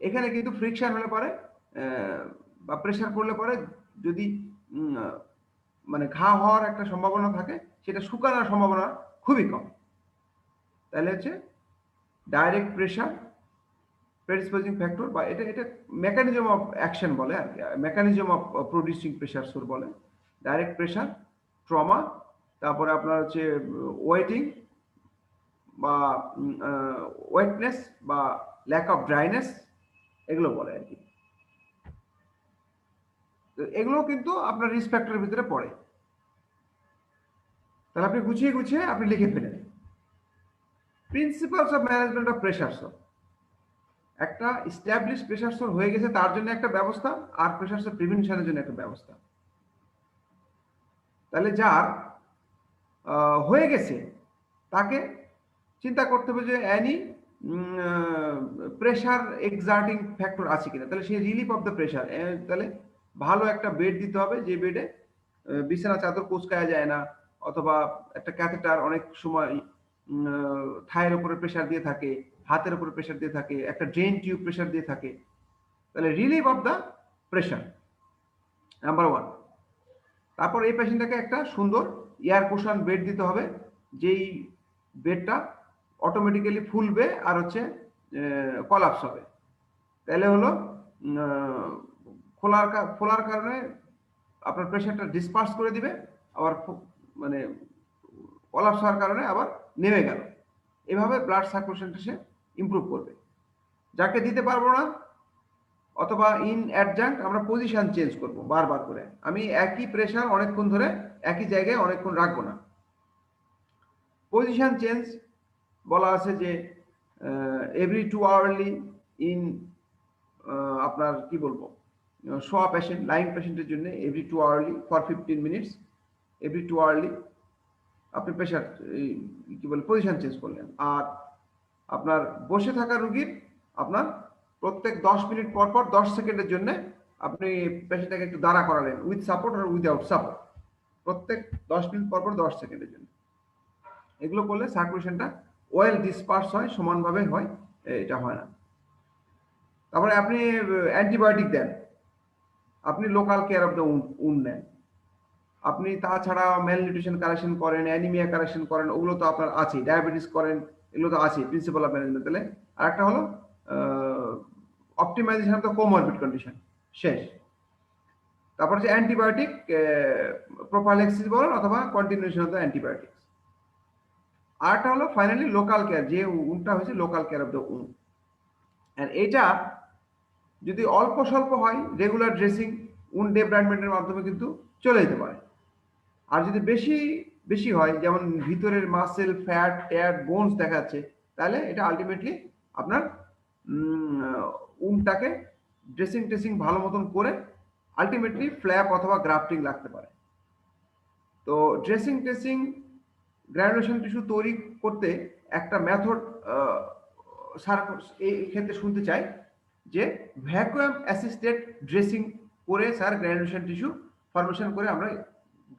এখানে কিন্তু ফ্রিকশন হলে পরে বা প্রেশার পড়লে পরে যদি মানে ঘা হওয়ার একটা সম্ভাবনা থাকে, সেটা শুকানোর সম্ভাবনা খুবই কম। তাহলে হচ্ছে ডাইরেক্ট প্রেশার প্রেডিসপোজিং ফ্যাক্টর, বা এটা মেকানিজম অফ অ্যাকশন বলে আর কি, মেকানিজম অফ প্রডিউসিং প্রেশার সোর বলে। ডাইরেক্ট প্রেশার, ট্রমা, তারপরে আপনার হচ্ছে ওয়েটিং বা ওয়েটনেস বা ল্যাক অফ ড্রাইনেস, এগুলো বলে আর কি। এগুলো কিন্তু আপনার রিস্ক ফ্যাক্টরের ভিতরে পড়ে। তাহলে আপনি গুছিয়ে গুছিয়ে আপনি লিখে ফেলেন principles of management of pressure sore. একটা এস্টাবলিশ প্রেশার সোর হয়ে গেছে তার জন্য একটা ব্যবস্থা, আর প্রেশার সোর প্রিভেনশনের জন্য একটা ব্যবস্থা। তাহলে যার হয়ে গেছে তাকে চিন্তা করতে হবে যে অ্যানি প্রেশার এক্সার্টিং ফ্যাক্টর আছে কিনা, তাহলে সেই রিলিফ অফ দ্য প্রেশার, তাহলে ভালো একটা বেড দিতে হবে, যে বেডে বিছানা চাদর কুচকায়া যায় না, অথবা একটা ক্যাথেটার অনেক সময় থায়ের উপরে প্রেশার দিয়ে থাকে, হাতের উপরে প্রেশার দিয়ে থাকে, একটা ড্রেন টিউব প্রেশার দিয়ে থাকে। তাহলে relief of the pressure number 1। তারপর এই পেশেন্টটাকে একটা সুন্দর এয়ার কুশন বেড দিতে হবে, যেই বেডটা অটোমেটিক্যালি ফুলবে আর হচ্ছে কলাপস হবে। তাহলে হলো খোলার কারণে আপনার প্রেশারটা ডিসপার্স করে দিবে, আবার মানে কলাপস হওয়ার কারণে আবার নেমে গেল। এভাবে ব্লাড সার্কুলেশনটা সে ইমপ্রুভ করবে। যাকে দিতে পারবো না, অথবা ইন অ্যাডজাঙ্ক্ট আমরা পজিশন চেঞ্জ করব বারবার করে, আমি একই প্রেশার অনেকক্ষণ ধরে একই জায়গায় অনেকক্ষণ রাখবো না। পজিশন চেঞ্জ বলা আছে যে এভরি 2 আওয়ারলি ইন আপনার কি বলবো, শোয়া পেশেন্ট, লাইং পেশেন্টের জন্য every 2 hourly for 15 minutes, every 2 hourly আপনি প্রেশার কি বলে পজিশন চেঞ্জ করলেন। আর আপনার বসে থাকা রোগীর আপনার প্রত্যেক 10 মিনিট পর পর 10 সেকেন্ডের জন্য আপনি পেশেন্টটাকে একটু দাঁড়া করালেন, উইথ সাপোর্ট আর উইদাউট সাপোর্ট, প্রত্যেক 10 মিনিট পর পর 10 সেকেন্ডের জন্য। এগুলো করলে সার্কুলেশনটা ওয়েল ডিসপার্স হয়, সমানভাবে হয়, এটা হয় না। তারপরে আপনি অ্যান্টিবায়োটিক দেন, আপনি local care of the wound নেন, আপনি তাছাড়া ম্যালনিউট্রিশন কারেকশন করেন, অ্যানিমিয়া কারেকশন করেন, ওগুলো তো আপনার আছে, ডায়াবেটিস করেন, এগুলো তো আছে প্রিন্সিপাল অফ ম্যানেজমেন্ট। তাহলে আরেকটা হলো optimisation of the comorbid condition, শেষ। তারপর হচ্ছে অ্যান্টিবায়োটিক প্রোফাইল্যাক্সিস বলেন অথবা কন্টিনিউশন অফ দ্য অ্যান্টিবায়োটিক্স। আরেকটা হলো ফাইনালি লোকাল কেয়ার, যে উন্ডটা হয়েছে local care of the wound. আর এটা যদি অল্প স্বল্প হয়, রেগুলার ড্রেসিং, উন্ড ডেব্রাইডমেন্টের মাধ্যমে কিন্তু চলে যেতে পারে। আর যদি বেশি বেশি হয়, যেমন ভিতরের মাসেল, ফ্যাট, ট্যাট, বোনস দেখাচ্ছে, তাহলে এটা আলটিমেটলি আপনার উন্ডটাকে ড্রেসিং টেসিং ভালো মতন করে আলটিমেটলি ফ্ল্যাপ অথবা গ্রাফটিং লাগতে পারে। তো ড্রেসিং টেসিং গ্রানুলেশন টিস্যু তৈরি করতে একটা মেথড স্যার এই ক্ষেত্রে শুনতে চাই, যে ভ্যাকুয়াম অ্যাসিস্টেড ড্রেসিং করে স্যার গ্রানুলেশন টিস্যু ফরমেশন করে আমরা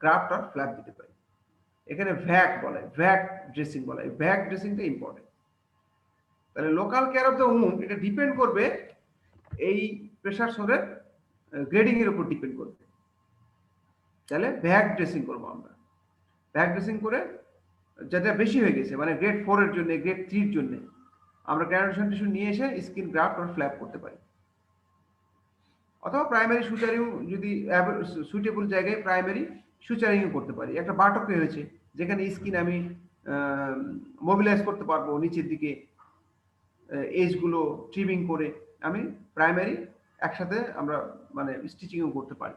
গ্রাফট আর ফ্ল্যাপ দিতে পারি। এখানে ভ্যাক বলে, ভ্যাক ড্রেসিং বলে, ভ্যাক ড্রেসিংটা ইম্পর্টেন্ট। তাহলে local care of the wound এটা ডিপেন্ড করবে এই প্রেসার সোরের গ্রেডিং এর উপর ডিপেন্ড করবে। তাহলে ভ্যাক ড্রেসিং করবো আমরা, ভ্যাক ড্রেসিং করে যেটা বেশি হয়ে গেছে মানে গ্রেড 4 এর জন্য, গ্রেড 3 এর জন্য আমরা গ্রানুলেশন টিস্যু নিয়ে এসে স্কিন গ্রাফট আর ফ্ল্যাপ করতে পারি। অথবা প্রাইমারি সুচারিং যদি সুইটেবল জায়গায় প্রাইমারি সুচারিংও করতে পারি। একটা বাটকে হয়েছে যেখানে স্কিন আমি মোবিলাইজ করতে পারবো নিচের দিকে এজগুলো ট্রিমিং করে, আমি প্রাইমারি একসাথে আমরা মানে স্টিচিংও করতে পারি।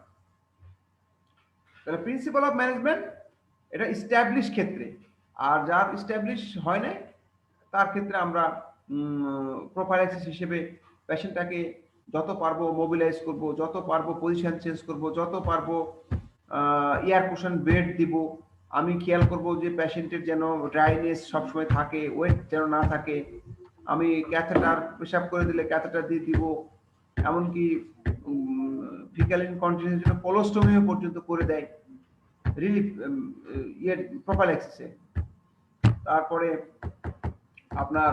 তাহলে প্রিন্সিপাল অফ ম্যানেজমেন্ট এটা ইস্টাবলিশ ক্ষেত্রে, আর যার ইস্টাবলিশ হয় না তার ক্ষেত্রে আমরা প্রোফাইলাইসিস হিসেবে পেশেন্টটাকে যত পারবো মোবিলাইজ করব, যত পারবো পজিশন চেঞ্জ করব, যত পারবো এয়ার কুশন বেড দিব। আমি খেয়াল করব যে পেশেন্টের যেন ড্রাইনেস সবসময় থাকে, ওয়েট যেন না থাকে। আমি ক্যাথেটার পেশাব করে দিলে ক্যাথেটার দিয়ে দিব, এমনকি ফিক্যাল ইনকন্টিনেন্সের জন্য কোলোস্টোমিও পর্যন্ত করে দেয় রিলিফ প্রোফাইলাইসিসে। তারপরে আপনার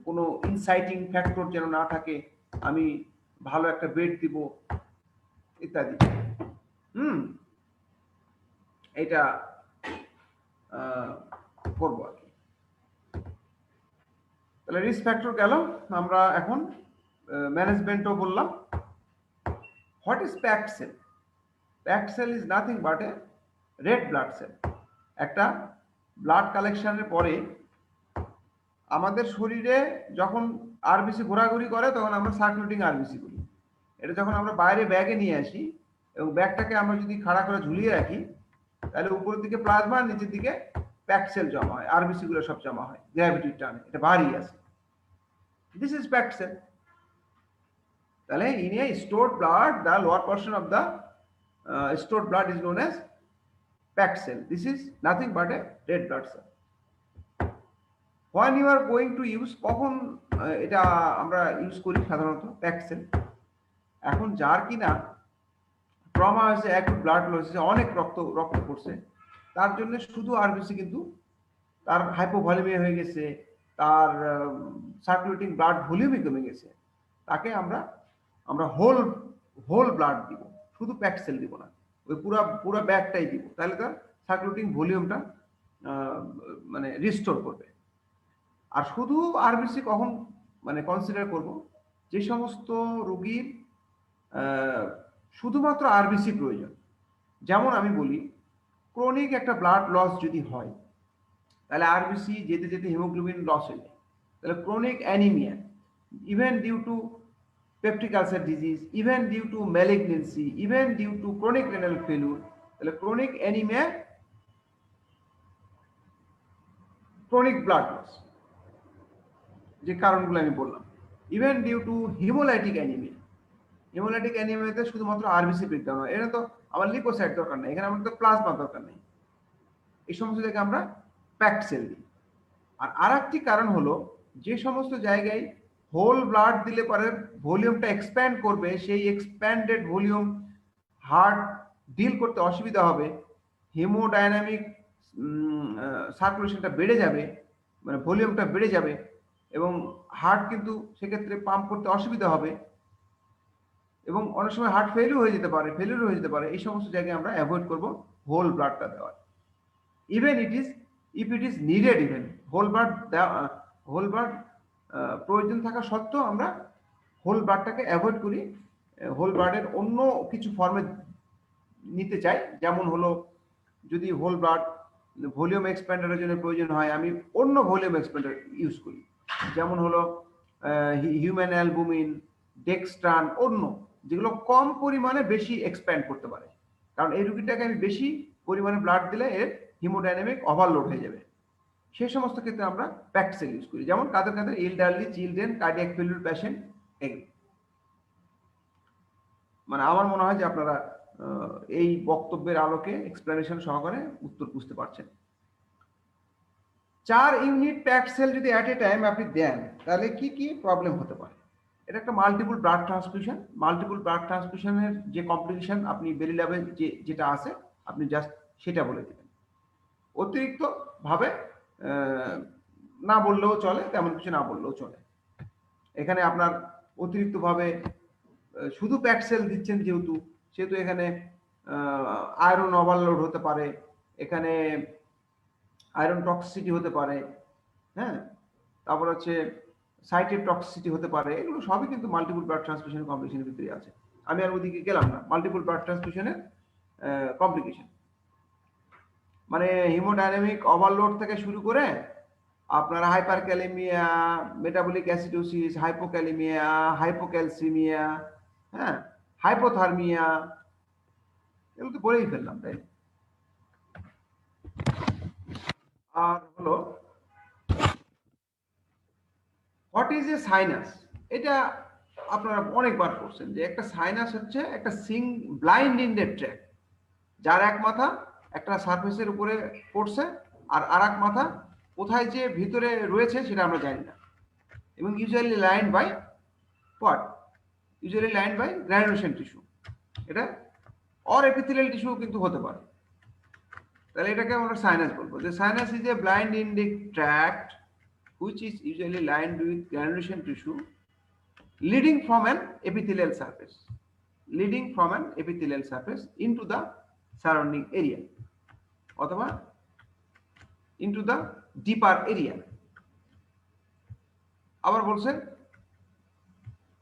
কোনো ইনসাইটিং ফ্যাক্টর যেন না থাকে, আমি ভালো একটা বেড দিব ইত্যাদি। এটা করবো আর কি। তাহলে রিস্ক ফ্যাক্টর গেল, আমরা এখন ম্যানেজমেন্টও বললাম। What is packed cell? Packed cell is nothing but a red blood cell. একটা ব্লাড কালেকশনের পরে আমাদের শরীরে যখন আরবিসি ঘোরাঘুরি করে তখন আমরা সার্কুলেটিং আরবিসি বলি। এটা যখন আমরা বাইরে ব্যাগে নিয়ে আসি এবং ব্যাগটাকে আমরা যদি খাড়া করে ঝুলিয়ে রাখি তাহলে উপরের দিকে প্লাজমা, নিচের দিকে প্যাকড সেল জমা হয়, আরবিসি গুলো সব জমা হয় গ্র্যাভিটির টানে, এটা ভারী আছে। This is packed cell. তাহলে in a stored blood the lower portion of the stored blood is known as packed cell. This is nothing but a red blood cell. When you are going to use, কখন এটা আমরা use করি সাধারণত packed sell? এখন যার কিনা trauma হয়েছে, acute blood loss হয়েছে, অনেক রক্ত পড়ছে, তার জন্য শুধু আরবিসি কিন্তু তার হাইপোভলিউমিয়া হয়ে গেছে, তার সার্কুলেটিং ব্লাড ভলিউমই কমে গেছে, তাকে আমরা হোল ব্লাড দিব, শুধু প্যাকড সেল দিব না, ওই পুরো ব্যাগটাই দিব। তাহলে তার সার্কুলেটিং ভলিউমটা মানে রিস্টোর করবে। আর শুধু আরবিসি কখন মানে কনসিডার করব? যে সমস্ত রোগীর শুধুমাত্র আরবিসি প্রয়োজন। যেমন আমি বলি ক্রনিক একটা ব্লাড লস যদি হয় তাহলে আরবিসি যেতে যেতে হিমোগ্লোবিন লস হয়ে যায়, তাহলে chronic anaemia even due to peptic ulcer disease, even due to malignancy, even due to chronic renal failure, তাহলে chronic anaemia, chronic blood loss যে কারণগুলো আমি বললাম, even due to haemolytic anaemia. Haemolytic অ্যানিমিয়াতে শুধুমাত্র আরবিসি ব্রেকডাউন হয়, এটা তো আমার লিপোসাইট দরকার নেই, এখানে আমার তো প্লাজমা দরকার নেই, এই সমস্ত জায়গায় আমরা প্যাকড সেল দিই। আর আরেকটি কারণ হলো যে সমস্ত জায়গায় হোল ব্লাড দিলে পরে ভলিউমটা এক্সপ্যান্ড করবে, সেই এক্সপ্যান্ডেড ভলিউম হার্ট ডিল করতে অসুবিধা হবে, হিমোডাইনামিক সার্কুলেশনটা বেড়ে যাবে, মানে ভলিউমটা বেড়ে যাবে এবং হার্ট কিন্তু সেক্ষেত্রে পাম্প করতে অসুবিধা হবে এবং অনেক সময় হার্ট ফেলিউর হয়ে যেতে পারে। এই সমস্ত জায়গায় আমরা অ্যাভয়েড করব হোল ব্লাডটা দেওয়া। Even if it is needed, even whole blood প্রয়োজন থাকা সত্ত্বেও আমরা হোল ব্লাডটাকে অ্যাভয়েড করি, হোল ব্লাডের অন্য কিছু ফর্মে নিতে চাই। যেমন হলো যদি হোল ব্লাড ভলিউম এক্সপ্যান্ডারের জন্য প্রয়োজন হয়, আমি অন্য ভলিউম এক্সপ্যান্ডার ইউজ করি, যেমন হলো হিউম্যান অ্যালবুমিন, ডেক্সট্রান, অন্য যেগুলো কম পরিমাণে বেশি এক্সপ্যান্ড করতে পারে। কারণ এই রোগীটাকে আমি বেশি পরিমাণে ব্লাড দিলে এর হিমোডাইনামিক ওভারলোড হয়ে যাবে। সেই সমস্ত ক্ষেত্রে আমরা প্যাকড সেল ইউজ করি, যেমন কাদের elderly, children, cardiac failure patient, এগুলো। মানে আমার মনে হয় যে আপনারা এই বক্তব্যের আলোকে এক্সপ্লেনেশন সহকারে উত্তর বুঝতে পারছেন। 4 ইউনিট প্যাকড সেল যদি অ্যাট এ টাইম আপনি দেন তাহলে কি কি প্রবলেম হতে পারে? এটা একটা মাল্টিপল ব্লাড ট্রান্সফিউশনের যে কমপ্লিকেশন আপনি বেলি ল্যাবে যেটা আছে আপনি জাস্ট সেটা বলে দেবেন। অতিরিক্ত ভাবে না বললেও চলে, তেমন কিছু না বললেও চলে। এখানে আপনার অতিরিক্তভাবে শুধু প্যাক্সেল দিচ্ছেন যেহেতু, সেহেতু এখানে আয়রন ওভারলোড হতে পারে, এখানে আয়রন টক্সিসিটি হতে পারে, হ্যাঁ, তারপর হচ্ছে সাইটের টক্সিসিটি হতে পারে। এগুলো সবই কিন্তু মাল্টিপল ব্লাড ট্রান্সফিউশন কমপ্লিকেশনের ভিতরে আছে। আমি আর ওদিকে গেলাম না। মাল্টিপল ব্লাড ট্রান্সফিউশনের কমপ্লিকেশন মানে হিমোডাইনামিক ওভারলোড থেকে শুরু করে আপনার hyperkalaemia, metabolic acidosis, hypokalaemia, hypocalcaemia, হ্যাঁ, হাইপোথার্মিয়া, এগুলো তো বলেই ফেললাম, তাই। আর হলো হোয়াট ইজ এ সাইনাস। এটা আপনারা অনেকবার করছেন যে একটা সাইনাস হচ্ছে একটা ব্লাইন্ড ইন্ডেড ট্র্যাক, যার এক মাথা একটা সারফেসের উপরে পড়ছে আর আরেক মাথা কোথায় যে ভিতরে রয়েছে সেটা আমরা জানি না, এবং usually lined by what, usually lined by granulation tissue. এটা অর এপিথেলিয়াল টিস্যু কিন্তু হতে পারে। তাহলে এটাকে আমরা সাইনাস বলবো। যে sinus is a blind ended tract which is usually lined with granulation tissue leading from an epithelial surface, leading from an epithelial surface into the surrounding area অথবা into the deeper area। আবার বলছে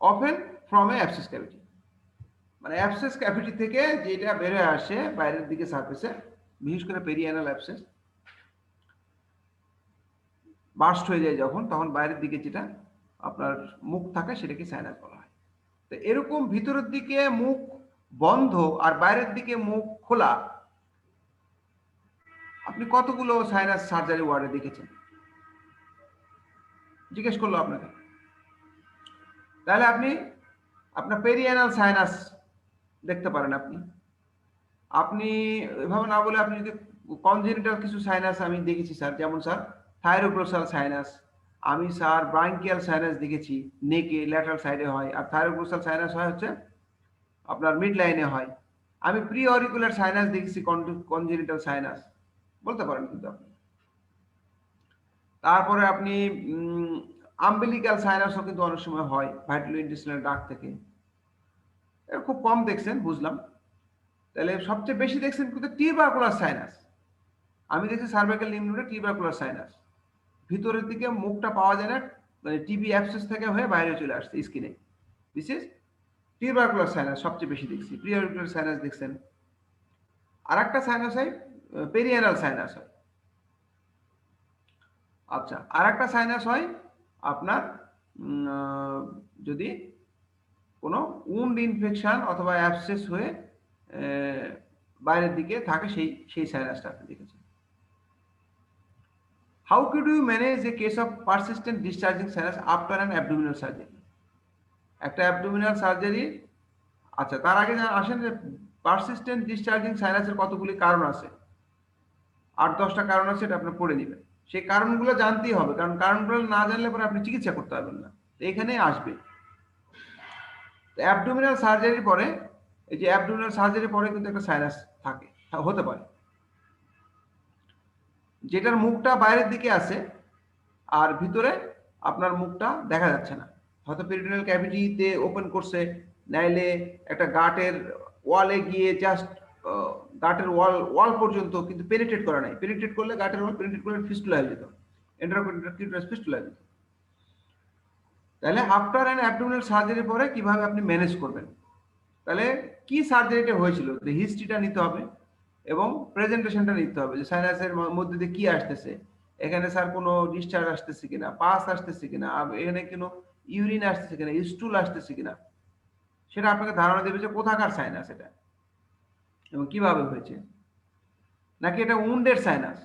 often from a abscess cavity, মানে abscess cavity থেকে যেটা বের হয়ে আসে বাইরের দিকে সারফেসে, বিশেষ করে পেরিয়ানাল অ্যাবসেস বার্স্ট হয়ে যায় যখন, তখন বাইরের দিকে যেটা আপনার মুখ থাকে সেটাকে সাইনাস বলা হয়। তো এরকম ভিতরের দিকে মুখ বন্ধ আর বাইরের দিকে মুখ খোলা আপনি কতগুলো সাইনাস সার্জারি ওয়ার্ডে দেখেছেন? জিজ্ঞেস করলো আপনাকে। তাহলে আপনি আপনার পেরিয়ানাল সাইনাস দেখতে পারেন। আপনি এভাবে না বলে আপনি যদি কনজেনিটাল কিছু সাইনাস আমি দেখেছি স্যার, যেমন স্যার থাইরোগ্লোসাল সাইনাস, আমি স্যার ব্রাঙ্কিয়াল সাইনাস দেখেছি, নেকে ল্যাটারাল সাইডে হয়, আর থাইরোগ্লোসাল সাইনাস হয় হচ্ছে আপনার মিড লাইনে হয়। আমি প্রি অরিকুলার সাইনাস দেখেছি, কনজেনিটাল সাইনাস বলতে পারেন কিন্তু আপনি। তারপরে আপনি আম্বিলিক্যাল সাইনাসও কিন্তু অনেক সময় হয় ভাইটালো ইন্টেস্টিনাল ডাক্ট থেকে। খুব কম দেখছেন বুঝলাম। তাহলে সবচেয়ে বেশি দেখছেন কিন্তু টিউবারকুলার সাইনাস। আমি দেখছি সার্ভাইকাল লিম্ফ নোডে টিউবারকুলার সাইনাস, ভিতরের দিকে মুখটা পাওয়া যায় না, মানে টিবি অ্যাবসেস থেকে হয়ে বাইরে চলে আসছে স্কিনে। দিস ইজ টিউবারকুলার সাইনাস সবচেয়ে বেশি দেখছি। প্রি অরিকুলার সাইনাস দেখছেন। আর একটা সাইনাস হয় পেরিয়ানাল সাইনাস হয়। আচ্ছা, আর একটা সাইনাস হয় আপনার যদি কোনো উন্ড ইনফেকশন অথবা অ্যাবসেস হয়ে বাইরের দিকে থাকে, সেই সাইনাসটা আপনি দেখেছেন। How could you manage a case of persistent discharging sinus after an abdominal surgery? একটা অ্যাবডোমিনাল সার্জারি, আচ্ছা তার আগে আসেন যে পারসিস্টেন্ট ডিসচার্জিং সাইনাসের কতগুলি কারণ আছে, 8-10টা কারণ আছে, এটা আপনি পড়ে নেবেন। সেই কারণগুলো জানতেই হবে, কারণ কারণগুলো না জানলে পরে আপনি চিকিৎসা করতে পারবেন না। এখানে আসবে অ্যাবডোমিনাল সার্জারির পরে, এই যে অ্যাবডোমিনাল সার্জারির পরে কিন্তু একটা সাইনাস থাকে, হতে পারে, যেটার মুখটা বাইরের দিকে আছে আর ভিতরে আপনার মুখটা দেখা যাচ্ছে না। হয়তো পেরিটোনিয়াল ক্যাভিটিতে ওপেন করছে, নাইলে একটা গাটের ওয়ালে গিয়ে জাস্ট গাটের ওয়াল পর্যন্ত কিন্তু পেনিট্রেট করা নাই। পেনিট্রেট করলে গাটের ওয়াল পেনিট্রেট করলে ফিস্টুলা হয়ে যেত, এন্ডোক্রাইনাস ফিস্টুলা হয়ে যেত। তাহলে আফটার অ্যান অ্যাবডোমিনাল সার্জারির পরে কিভাবে আপনি ম্যানেজ করবেন? তাহলে কি সার্জারিটা হয়েছিল, হিস্ট্রিটা নিতে হবে এবং প্রেজেন্টেশনটা নিতে হবে, যে সাইনাসের মধ্যে দিয়ে কি আসতেছে, এখানে স্যার কোনো ডিসচার্জ আসতেছে কিনা, পাস আসতেছে কিনা, এখানে কোনো ইউরিন আসতেছে কিনা, স্টুল আসতেছে কিনা, সেটা আপনাকে ধারণা দেবে যে কোথাকার সাইনাস এটা এবং কিভাবে হয়েছে। নাকি এটা উন্ডের সাইনাস,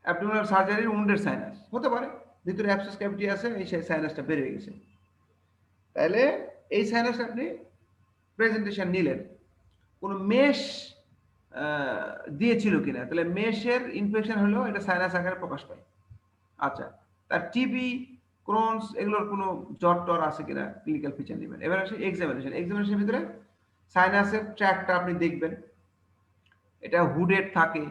অ্যাবডোমিনাল সার্জারির উন্ডের সাইনাস হতে পারে, ভিতরে অ্যাবসেস ক্যাভিটি আছে, এই সাইনাসটা বের হয়ে গেছে। তাহলে এই সাইনাস আপনি প্রেজেন্টেশন নিলেন, কোনো মেশ দিয়েছিল কিনা, তাহলে মেশের ইনফেকশন হলেও এটা সাইনাস আকারে প্রকাশ পায়। আচ্ছা, তার টিবি, ক্রোনস, এগুলোর কোনো জ্বর টর আছে কিনা, ক্লিনিক্যাল ফিচার নেবেন। এবার আসে এক্সামিনেশন। এক্সামিনেশনের ভিতরে সাইনাসের ট্র্যাকটা আপনি দেখবেন, এটা হুডেড থাকে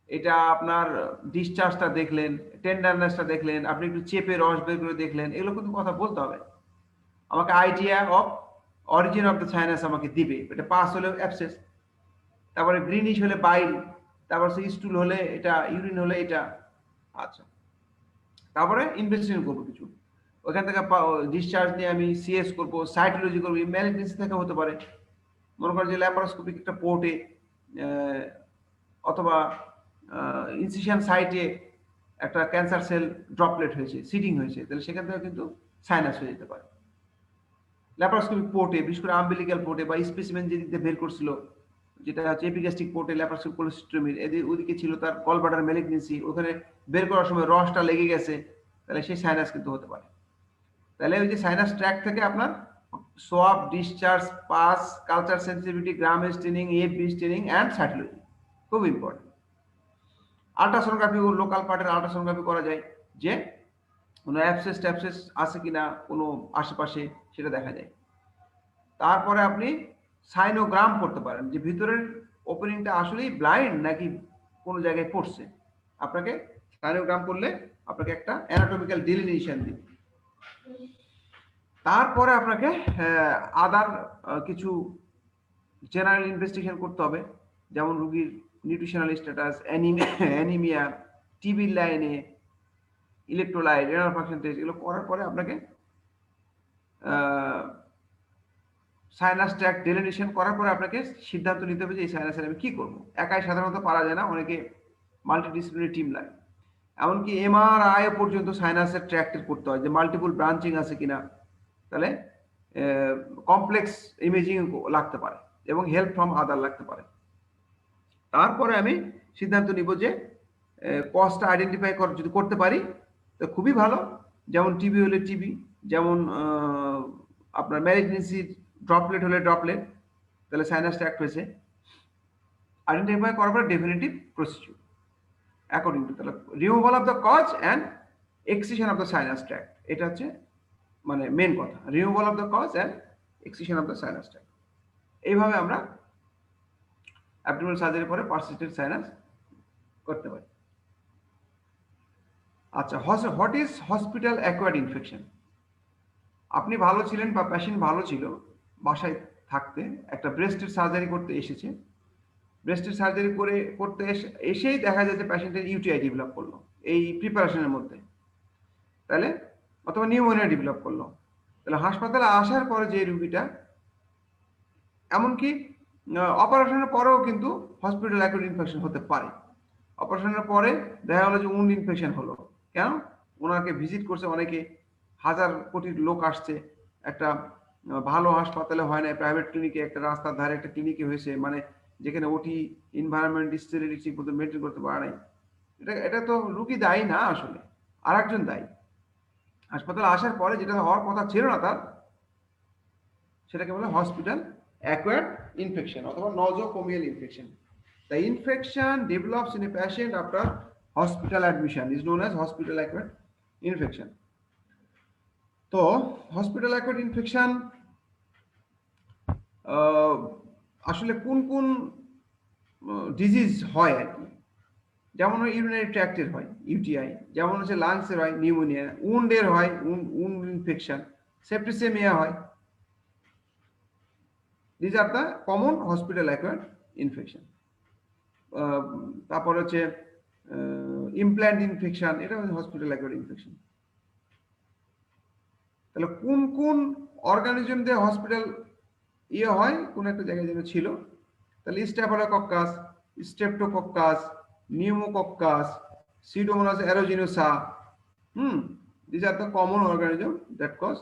এটা আপনার ডিসচার্জটা দেখলেন, টেন্ডারনেসটা দেখলেন, আপনি একটু চেপে রস বের করে দেখলেন, এগুলো কিন্তু কথা বলতে হবে। আমাকে idea of origin of the sinus আমাকে দিবে। এটা পাস হলে অ্যাবসেস, তারপরে গ্রিনিশ হলে বাইল, তারপর স্টুল হলে এটা, ইউরিন হলে এটা। আচ্ছা, তারপরে ইনভেস্টিগেশন করবো কিছু, ওইখান থেকে ডিসচার্জ নিয়ে আমি সিএস করবো, সাইটোলজি করবো, ম্যালিগনেন্সি থেকে হতে পারে। মনে করেন যে ল্যাপারোস্কোপিক একটা পোর্টে অথবা ইনসিশন সাইটে একটা ক্যান্সার সেল ড্রপলেট হয়েছে, সিডিং হয়েছে, তাহলে সেখান থেকে কিন্তু সাইনাস হয়ে যেতে পারে। ল্যাপারোস্কোপিক পোর্টে, বিশেষ করে আম্বিলিক্যাল পোর্টে বা স্পেসিমেন যেদিক দিয়ে বের করছিল, যেটা হচ্ছে এপিগ্যাস্ট্রিক পোর্টে ল্যাপারোস্কোপিক কোলোসিস্টোমির, এদের ওদিকে ছিল তার গলব্লাডার ম্যালিগনেন্সি, ওখানে বের করার সময় রসটা লেগে গেছে, তাহলে সেই সাইনাস কিন্তু হতে পারে। তাহলে ওই যে সাইনাস ট্র্যাক থেকে আপনার swab, discharge, pus, culture sensitivity, gram staining, FB staining and cytology খুব ইম্পর্টেন্ট। আল্ট্রাসোনোগ্রাফি ও লোকাল পার্টের আল্ট্রাসোনোগ্রাফি করা যায়, যে কোনো অ্যাবসেস ট্যাবসেস আছে কিনা কোনো আশেপাশে, সেটা দেখা যায়। তারপরে আপনি সাইনোগ্রাম করতে পারেন, যে ভিতরের ওপেনিংটা আসলেই ব্লাইন্ড নাকি কোনো জায়গায় পড়ছে। আপনাকে সাইনোগ্রাম করলে আপনাকে একটা অ্যানাটমিক্যাল ডিলিনিয়েশন দিবে। তারপরে আপনাকে আদার কিছু জেনারেল ইনভেস্টিগেশন করতে হবে, যেমন রোগীর নিউট্রিশনাল স্ট্যাটাস, অ্যানিমিয়া, টিবির লাইনে, ইলেকট্রোলাইট, রেনাল ফাংশন টেস্ট, এগুলো করার পরে আপনাকে সাইনাস ট্র্যাক ডেলিনেশন করার পরে আপনাকে সিদ্ধান্ত নিতে হবে যে এই সাইনাসের আমি কি করবো। একাই সাধারণত পারা যায় না, অনেকে মাল্টিডিসিপ্লিনারি টিম লাগে। এমনকি এমআরআই পর্যন্ত সাইনাসের ট্র্যাক্টের করতে হয়, যে মাল্টিপল ব্রাঞ্চিং আছে কিনা, তাহলে কমপ্লেক্স ইমেজিং লাগতে পারে এবং হেল্প ফ্রম আদার লাগতে পারে। তারপরে আমি সিদ্ধান্ত নিব যে কজটা আইডেন্টিফাই যদি করতে পারি তো খুবই ভালো, যেমন টিবি হলে টিবি, যেমন আপনার ম্যালিগনেন্সির ড্রপলেট হলে ড্রপলেট, তাহলে সাইনাস ট্র্যাক্ট হয়েছে। আইডেন্টিফাই করার পরে ডেফিনেটিভ প্রসিডিউর অ্যাকর্ডিং টু, তাহলে removal of the cause and excision of the sinus tract, এটা হচ্ছে মানে মেন কথা, removal of the cause and excision of the sinus tract. এইভাবে আমরা অ্যাবডোমিনাল সার্জারির পরে পারসিস্টেন্ট সাইনাস করতে পারি। আচ্ছা, what is hospital acquired infection? আপনি ভালো ছিলেন বা পেশেন্ট ভালো ছিল, বাসায় থাকতে একটা ব্রেস্টের সার্জারি করতে এসেছে, ব্রেস্টের সার্জারি করতে এসেই দেখা যায় যে পেশেন্টের ইউটিআই ডেভেলপ করলো এই প্রিপারেশনের মধ্যে, তাহলে অথবা নিউমোনিয়া ডেভেলপ করলো, তাহলে হাসপাতালে আসার পরে যে রুগীটা, এমনকি অপারেশনের পরেও কিন্তু হসপিটাল অ্যাকোয়ার্ড ইনফেকশন হতে পারে। অপারেশনের পরে দেখা গেলো যে উন্ড ইনফেকশন হলো, কেন? ওনাকে ভিজিট করছে অনেকে, হাজার কোটির লোক আসছে, একটা ভালো হাসপাতালে হয় না, প্রাইভেট ক্লিনিকে, একটা রাস্তার ধারে একটা ক্লিনিকে হয়েছে, মানে যেখানে ওটি এনভায়রনমেন্ট স্টেরিলিটি ঠিক মতো মেনটেন করতে পারে নাই। এটা তো রুগী দায়ী না, আসলে আর একজন দায়ী। হাসপাতালে আসার পরে যেটা হওয়ার কথা ছিল না তার, সেটাকে বলে হসপিটাল অ্যাকোয়ার্ড ইনফেকশন অথবা নজোকোমিয়াল infection. The infection develops in a patient after hospital admission is known as hospital acquired infection. তো hospital acquired infection আসলে কোন কোন ডিজিজ হয় আর কি, যেমন ইউরিনারি ট্র্যাক্টের হয় ইউটিআই, যেমন হচ্ছে লাংসের হয় নিউমোনিয়া, উন্ডের হয় উন্ড ইনফেকশন, সেপ্টিসেমিয়া হয়। These are the common hospital acquired infection. তারপর হচ্ছে ইমপ্ল্যান্ট ইনফেকশন, এটা হচ্ছে হসপিটাল অ্যাকোয়ার্ড ইনফেকশন। তাহলে কোন কোন অর্গানিজম দিয়ে হসপিটাল হয়, কোন একটা জায়গায় যেন ছিল, তাহলে staphylococcus, streptococcus, pneumococcus, pseudomonas aeruginosa, this are the common organism that cause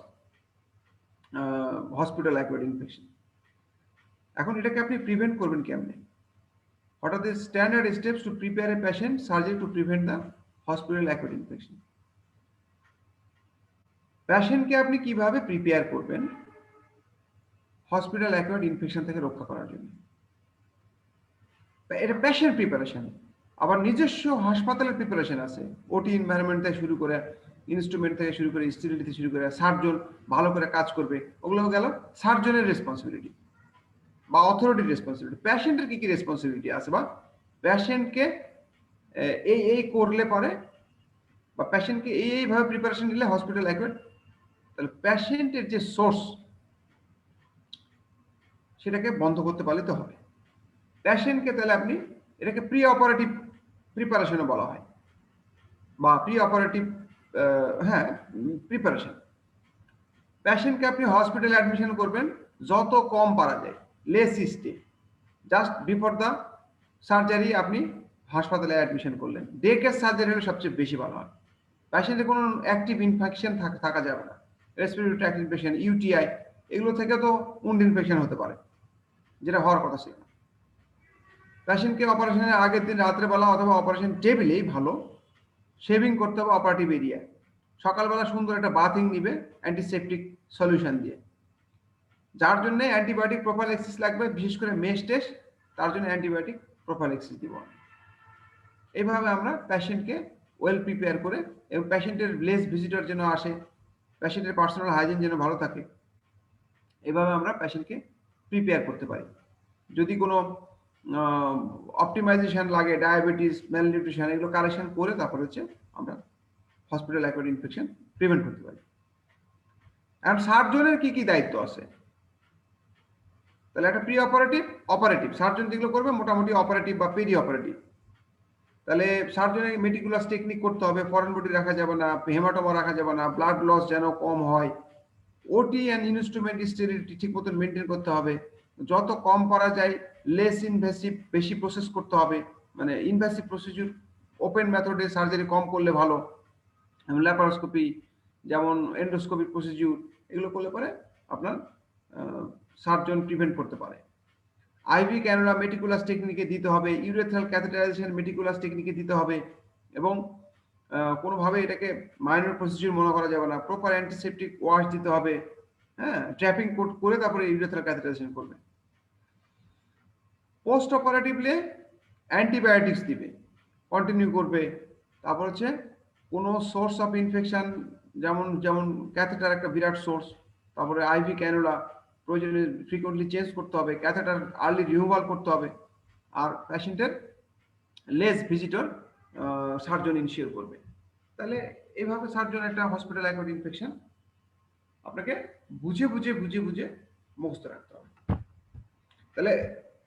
hospital acquired infection. এখন এটাকে আপনি প্রিভেন্ট করবেন কেমনে? What are the standard steps to prepare a patient surgery to prevent the hospital acquired infection? পেশেন্টকে আপনি কিভাবে prepare করবেন hospital acquired infection থেকে রক্ষা করার জন্য? এটা পেশেন্ট প্রিপারেশন, আবার নিজস্ব হাসপাতালের প্রিপারেশন আছে, ওটি এনভায়রনমেন্ট থেকে শুরু করে, ইনস্ট্রুমেন্ট থেকে শুরু করে, স্টেরিলিটি থেকে শুরু করে, সার্জন ভালো করে কাজ করবে, ওগুলো গেল সার্জনের রেসপন্সিবিলিটি বা অথরিটির রেসপন্সিবিলিটি। পেশেন্টের কি কি রেসপন্সিবিলিটি আছে, বা পেশেন্টকে এই করলে পারে বা পেশেন্টকে এইভাবে প্রিপারেশন দিলে হসপিটাল অ্যাকুরেট। তাহলে পেশেন্টের যে সোর্স সেটাকে বন্ধ করতে পারলে তো হবে। পেশেন্টকে তাহলে আপনি এটাকে প্রি অপারেটিভ প্রিপারেশনও বলা হয় বা প্রি অপারেটিভ হ্যাঁ প্রিপারেশন। পেশেন্টকে আপনি হসপিটালে অ্যাডমিশন করবেন যত কম পারা যায়, less stay, just before the surgery আপনি হাসপাতালে অ্যাডমিশন করলেন। ডে কেস সার্জারি হলে সবচেয়ে বেশি ভালো হয়। পেশেন্টের কোনো অ্যাক্টিভ ইনফেকশন থাকা যাবে না, রেসপিরেটরি ট্র্যাক্ট ইনফেকশন, ইউটিআই, এগুলো থেকে তো উন্ড ইনফেকশন হতে পারে, যেটা হওয়ার কথা ছিল। পেশেন্টকে অপারেশনের আগের দিন রাত্রেবেলা অথবা অপারেশন টেবিলেই ভালো শেভিং করতে হবে অপারেটিভ এরিয়ায়। সকালবেলা সুন্দর একটা বাথিং নিবে অ্যান্টিসেপটিক সলিউশন দিয়ে, যার জন্য অ্যান্টিবায়োটিক প্রোফাইল্যাক্সিস লাগবে, বিশেষ করে মেশ টেস্ট, তার জন্য অ্যান্টিবায়োটিক প্রোফাইল্যাক্সিস দিব। এইভাবে আমরা পেশেন্টকে ওয়েল প্রিপেয়ার করে এবং পেশেন্টের লেস ভিজিটর যেন আসে, পেশেন্টের পার্সোনাল হাইজিন যেন ভালো থাকে, এভাবে আমরা পেশেন্টকে প্রিপেয়ার করতে পারি। যদি কোনো অপটিমাইজেশন লাগে, ডায়াবেটিস, ম্যালনিউট্রিশন, এগুলো কারেকশন করে তারপর হচ্ছে আমরা হসপিটাল অ্যাকুয়ার্ড ইনফেকশন প্রিভেন্ট করতে পারি। এখন সার্জনের কি কি দায়িত্ব আছে? তাহলে একটা প্রি অপারেটিভ, অপারেটিভ সার্জন যেগুলো করবে মোটামুটি অপারেটিভ বা পেরি অপারেটিভ। তাহলে সার্জনের মেটিকুলাস টেকনিক করতে হবে, ফরেন বডি রাখা যাবে না, হেমাটোমা রাখা যাবে না, ব্লাড লস যেন কম হয়, ওটি অ্যান্ড ইনস্ট্রুমেন্ট স্টেরিলিটি ঠিক মতন মেনটেন করতে হবে, যত কম করা যায় লেস ইনভেসিভ বেশি প্রসেস করতে হবে, মানে ইনভেসিভ প্রসিডিউর ওপেন মেথডে সার্জারি কম করলে ভালো, ল্যাপারোস্কোপি যেমন এন্ডোস্কোপিক প্রসিডিউর, এগুলো করলে পরে আপনার সার্জন প্রিভেন্ট করতে পারে। আইভি ক্যানুলা মেটিকুলাস টেকনিকে দিতে হবে, ইউরেথ্রাল ক্যাথেটারাইজেশন মেটিকুলাস টেকনিকে দিতে হবে, এবং কোনোভাবে এটাকে মাইনর প্রসিডিউর মনে করা যাবে না, প্রপার অ্যান্টিসেপটিক ওয়াশ দিতে হবে, হ্যাঁ, ট্র্যাপিং করে তারপরে ইউরেথ্রাল ক্যাথেটারাইজেশন করবে। পোস্ট অপারেটিভলি অ্যান্টিবায়োটিক্স দিবে, কন্টিনিউ করবে। তারপর হচ্ছে কোনো সোর্স অফ ইনফেকশন, যেমন ক্যাথেটার একটা বিরাট সোর্স, তারপরে আইভি ক্যানুলা প্রয়োজনে ফ্রিকোয়েন্টলি চেঞ্জ করতে হবে, ক্যাথেটার আর্লি রিমুভাল করতে হবে, আর পেশেন্টের লেস ভিজিটর সার্জন ইনশিওর করবে। তাহলে এইভাবে সার্জন একটা হসপিটাল অ্যাকুয়ার্ড ইনফেকশন আপনাকে বুঝে মুখস্থ রাখতে হবে। তাহলে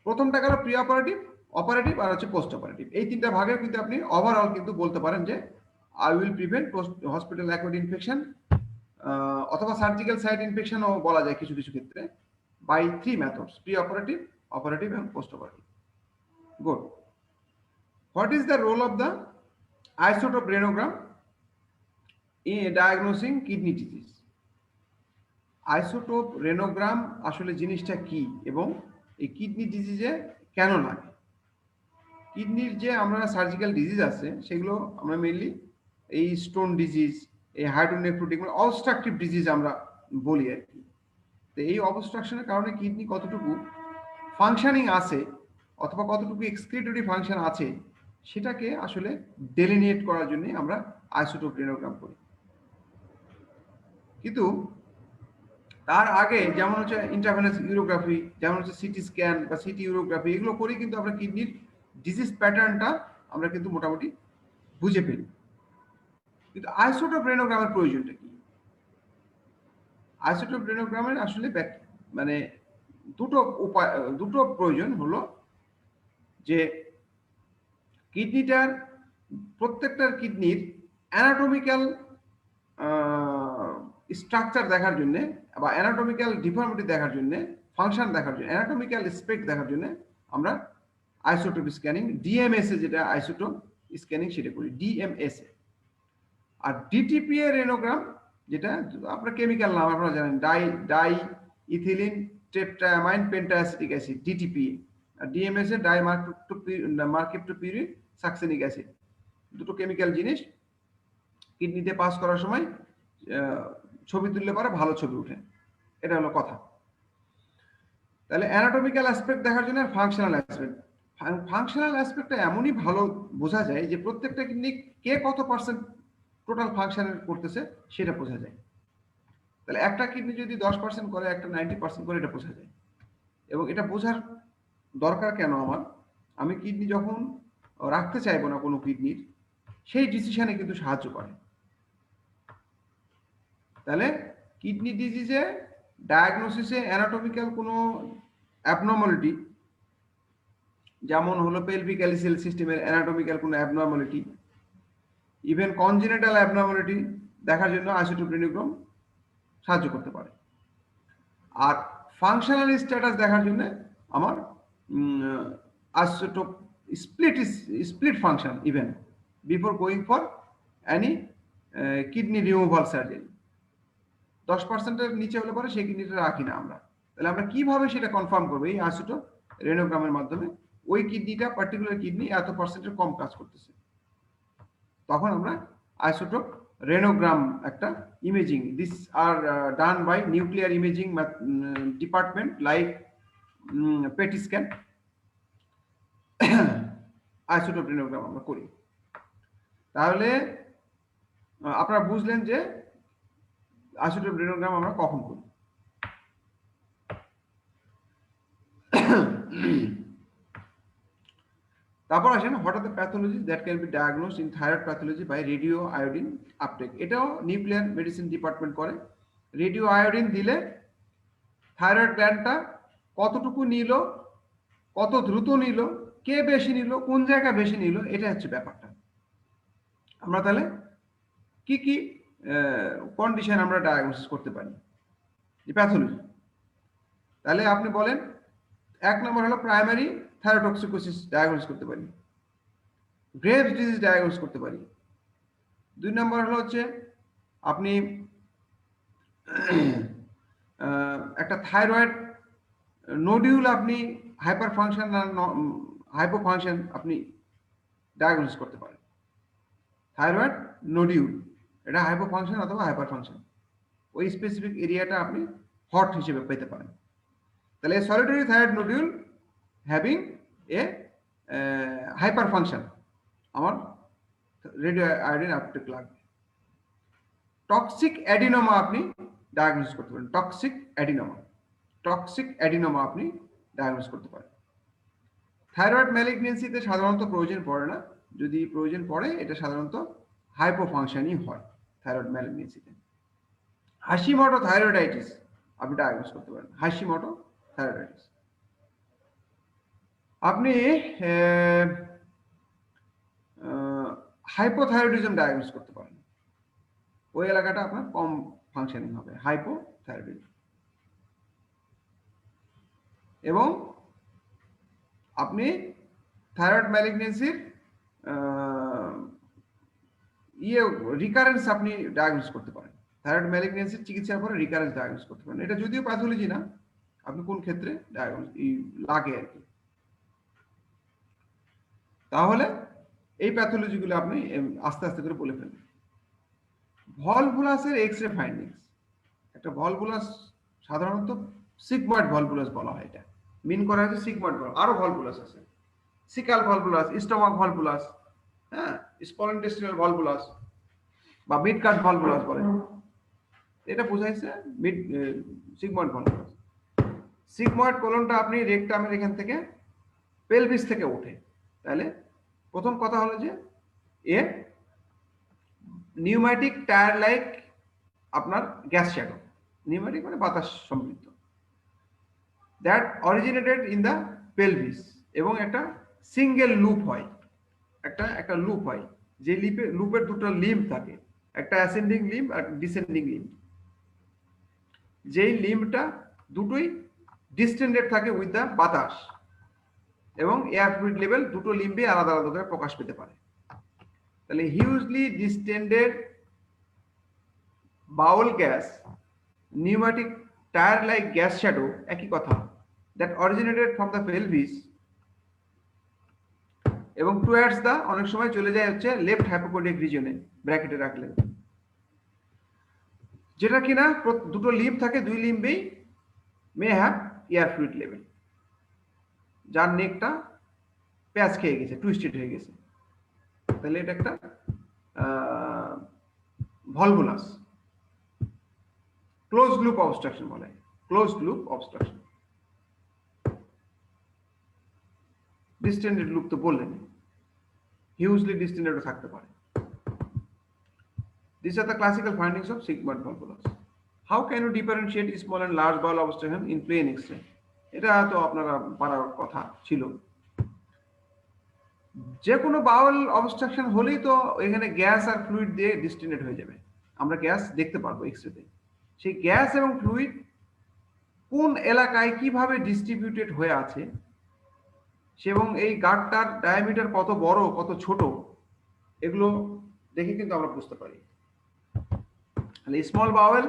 প্রথমটা গেল প্রি অপারেটিভ, অপারেটিভ আর হচ্ছে পোস্ট অপারেটিভ। এই তিনটা ভাগে কিন্তু আপনি ওভারঅল কিন্তু বলতে পারেন যে I will prevent hospital acquired infection, অথবা সার্জিক্যাল সাইট ইনফেকশনও বলা যায় কিছু কিছু ক্ষেত্রে, by 3 methods: pre operative, operative এবং post operative. Good. What is the role of the isotope renogram in diagnosing kidney disease? Isotope renogram আসলে জিনিসটা কি এবং এই কিডনি ডিজিজে কেন লাগে? কিডনির যে আমরা সার্জিক্যাল ডিজিজ আছে সেগুলো আমরা মেইনলি এই স্টোন ডিজিজ, এই হাইড্রোনেফ্রোটিক মানে অবস্ট্রাকটিভ ডিজিজ আমরা বলি আর কি। তো এই অবস্ট্রাকশনের কারণে কিডনি কতটুকু ফাংশনিং আছে অথবা কতটুকু এক্সক্রিটরি ফাংশন আছে সেটাকে আসলে ডেলিনিয়েট করার জন্য আমরা আইসোটোপ রেনোগ্রাম করি। কিন্তু তার আগে যেমন হচ্ছে ইন্ট্রাভেনাস ইউরোগ্রাফি, যেমন হচ্ছে সিটি স্ক্যান বা সিটি ইউরোগ্রাফি, এগুলো করি কিন্তু আমরা কিডনির ডিজিজ প্যাটার্নটা আমরা কিন্তু মোটামুটি বুঝে ফেলি। কিন্তু আইসোটোপ রেনোগ্রামের প্রয়োজনটা কি? আইসোটোপ রেনোগ্রামের আসলে মানে দুটো প্রয়োজন হলো যে কিডনিটার প্রত্যেকটার কিডনির অ্যানাটমিক্যাল স্ট্রাকচার দেখার জন্য বা অ্যানাটমিক্যাল ডিফর্মিটি দেখার জন্য, ফাংশন দেখার জন্য, অ্যানাটমিক্যাল স্পেক্ট দেখার জন্য আমরা আইসোটোপ স্ক্যানিং, ডিএমএস এ যেটা আইসোটোপ স্ক্যানিং সেটা করি, ডিএমএস এ। আর ডিটিপিএ রেনোগ্রাম যেটা আপনার কেমিক্যাল নাম আপনারা জানেন, ডাই ইথিলিন ট্রিপটামাইন পেন্টাএসিটিক অ্যাসিড, ডিটিপিএ। আর ডিএমএস এ ডাই মার্কেপ্টোপিউরিন সাকসেনিক অ্যাসিড, দুটো কেমিক্যাল জিনিস কিডনিতে পাস করার সময় ছবি তুললে পরে ভালো ছবি উঠে, এটা হলো কথা। তাহলে অ্যানাটমিক্যাল অ্যাসপেক্ট দেখার জন্য ফাংশনাল অ্যাসপেক্ট, ফাংশনাল অ্যাসপেক্টটা এমনই ভালো বোঝা যায় যে প্রত্যেকটা কিডনি কে কত পার্সেন্ট টোটাল ফাংশন করতেছে সেটা বোঝা যায়। তাহলে একটা কিডনি যদি 10% করে, একটা 90% করে, এটা বোঝা যায়। এবং এটা বোঝার দরকার কেন আমার? আমি কিডনি যখন রাখতে চাইবো না কোনো কিডনির, সেই ডিসিশনে কিন্তু সাহায্য করে। তাহলে কিডনি ডিজিজে ডায়াগনোসিসে অ্যানাটমিক্যাল কোনো অ্যাবনর্মালিটি, যেমন হলো পেলভিক অ্যালিসিয়াল সিস্টেমের অ্যানাটমিক্যাল কোনো অ্যাবনর্মালিটি, ইভেন কনজেনিটাল অ্যাবনর্মালিটি দেখার জন্য আইসোটোপ সাহায্য করতে পারে। আর ফাংশনাল স্ট্যাটাস দেখার জন্য আমার isotope split function even before going for any kidney removal surgery. 10%-এর নিচে হলে পরে সেই কিডনিটা রাখি না আমরা। তাহলে আমরা কিভাবে সেটা কনফার্ম করবো? এই আইসোটোপ রেনোগ্রামের মাধ্যমে ওই কিডনিটা পার্টিকুলার কিডনি এত পার্সেন্টের কম কাজ করতেছে, তখন আমরা আইসোটোপ রেনোগ্রাম একটা imaging, this are done by nuclear imaging department like PET scan, isotope renogram আমরা করি। তাহলে আপনারা বুঝলেন যে আইসোটোপ রেনোগ্রাম আমরা কখন করি। তারপর আসেন what are the pathology that can be diagnosed in thyroid pathology by radio iodine uptake. এটাও নিউক্লিয়ার মেডিসিন ডিপার্টমেন্ট করে। রেডিও আয়োডিন দিলে থাইরয়েড গ্ল্যান্ডটা কতটুকু নিল, কত দ্রুত নিল, কে বেশি নিল, কোন জায়গায় বেশি নিল, এটা হচ্ছে ব্যাপারটা। আমরা তাহলে কি কি কন্ডিশন আমরা ডায়াগনোসিস করতে পারি প্যাথোলজি? তাহলে আপনি বলেন, 1 নম্বর হলো প্রাইমারি থাইরোটক্সিকোসিস ডায়াগনোসিস করতে পারি, গ্রেভস ডিজিজ ডায়াগনোসিস করতে পারি। 2 নম্বর হলো হচ্ছে আপনি একটা থাইরয়েড নোডিউল আপনি হাইপার ফাংশন আর হাইপো ফাংশন আপনি ডায়াগনোসিস করতে পারেন। থাইরয়েড নোডিউল এটা হাইপো ফাংশন অথবা হাইপার ফাংশন, ওই স্পেসিফিক এরিয়াটা আপনি হট হিসেবে পেতে পারেন। তাহলে solitary thyroid nodule having a hyper function, আমার রেডিও আয়োডিন আপটেক লাগবে। টক্সিক অ্যাডিনোমা আপনি ডায়াগনোসিস করতে পারেন, টক্সিক অ্যাডিনোমা আপনি ডায়াগনোসিস করতে পারেন। থাইরয়েড ম্যালিগনেন্সিতে সাধারণত প্রয়োজন পড়ে না, যদি প্রয়োজন পড়ে এটা সাধারণত হাইপোফাংশনই হয় থাইরয়েড ম্যালিগনেন্সিতে। হাশিমোটো থাইরয়েডাইটিস আপনি ডায়াগনোস করতে পারেন, হাশিমোটো থাইরয়েডাইটিস। আপনি হাইপোথাইরয়েডিজম ডায়াগনোস করতে পারেন, ওই এলাকাটা আপনার কম ফাংশনিং হবে, হাইপোথাইরয়েডিজম। এবং আপনি থাইরয়েড ম্যালিগনেন্সির রিকারেন্স আপনি ডায়াগনোস করতে পারেন, থাইরয়েড ম্যালিগনেন্সির চিকিৎসার পরে রিকারেন্স ডায়াগনোস করতে পারেন। এটা যদিও প্যাথোলজি না, আপনি কোন ক্ষেত্রে ডায়াগনোস লাগে আর কি। তাহলে এই প্যাথোলজিগুলো আপনি আস্তে আস্তে করে বলে ফেলবেন। ভলভুলাসের এক্স-রে ফাইন্ডিংস, একটা ভলভুলাস সাধারণত সিগময়েড ভলভুলাস বলা হয়, এটা মিন করা হয়েছে সিগময়েড ভলভুলাস। আরো ভলভুলাস আছে, সিকাল ভলভুলাস, স্টোমাক ভলভুলাস, হ্যাঁ, স্মল ইন্টেস্টিনাল ভলভুলাস বা মিড কাট ভলভুলাস বলে, এটা বোঝাইছে মিড সিগময়েড ভলভুলাস। সিগময়েড কোলনটা আপনি রেকটামের এখান থেকে পেলভিস থেকে ওঠে। তাহলে প্রথম কথা হলো যে এ নিউম্যাটিক টায়ার লাইক আপনার গ্যাস শ্যাডো, নিউম্যাটিক মানে বাতাস সমৃদ্ধ, that originated in the pelvis, এবং একটা সিঙ্গেল লুপ হয়, একটা লুপ হয়, যে লুপের দুটো লিম্ব থাকে, একটা অ্যাসেন্ডিং লিম্ব আর ডিসেন্ডিং লিম্ব। যেই লিম্বটা দুটোই ডিস্টেন্ডেড থাকে উইথ দ্য বাতাস, এবং এয়ার ফ্লুইড লেভেল দুটো লিম্বে আলাদা আলাদা করে প্রকাশ পেতে পারে। তাহলে hugely distended bowel gas, pneumatic tyre like gas shadow, একই কথা, that originated from the pelvis এবং টুয়ার্ডস দ্য, অনেক সময় চলে যায় হচ্ছে লেফট হাইপোকন্ড্রিয়াক রিজিয়নে, ব্র্যাকেটে রাখলে, যেটা কিনা দুটো লিম্ব থাকে, দুই লিম্বেই may have air fluid level, যার নেকটা প্যাচ খেয়ে গেছে, টুইস্টেড হয়ে গেছে। তাহলে এটা একটা ভলভুলাস, ক্লোজড লুপ অবস্ট্রাকশন বলে, closed loop obstruction. Distended loop তো বললেন। হিউজলি ডিস্টেন্ডেডও থাকতে পারে। These are the classical findings of Sigmund Volvolas. How can you differentiate small and large bowel obstruction in plain X-ray? এটা তো আপনারা পারার কথা ছিল। যে কোনো বাউল অবস্ট্রাকশন হলেই তো এখানে গ্যাস আর ফ্লুইড দিয়ে ডিস্টেন্ডেড হয়ে যাবে, আমরা গ্যাস দেখতে পারবো এক্সরেতে। সেই গ্যাস এবং ফ্লুইড কোন এলাকায় কিভাবে ডিস্ট্রিবিউটেড হয়ে আছে এবং এই গাঁটটার ডায়ামিটার কত বড় কত ছোট, এগুলো দেখে কিন্তু আমরা বুঝতে পারি। তাহলে small Baul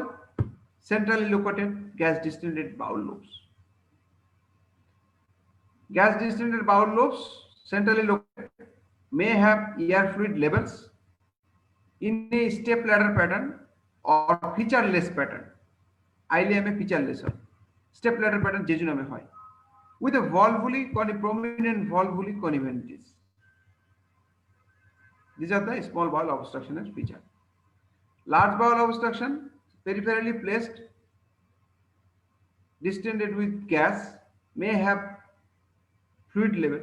centrally located gas distended bowel lobes. Gas distended bowel lobes centrally located may have air fluid levels in a step ladder pattern or featureless pattern. Ileum featureless হয়, step ladder pattern jejunum হয়, with a valvuli prominent valvuli connivences. These are the small bowel obstruction as feature. Large bowel obstruction, peripherally placed, distended with gas, may have fluid level,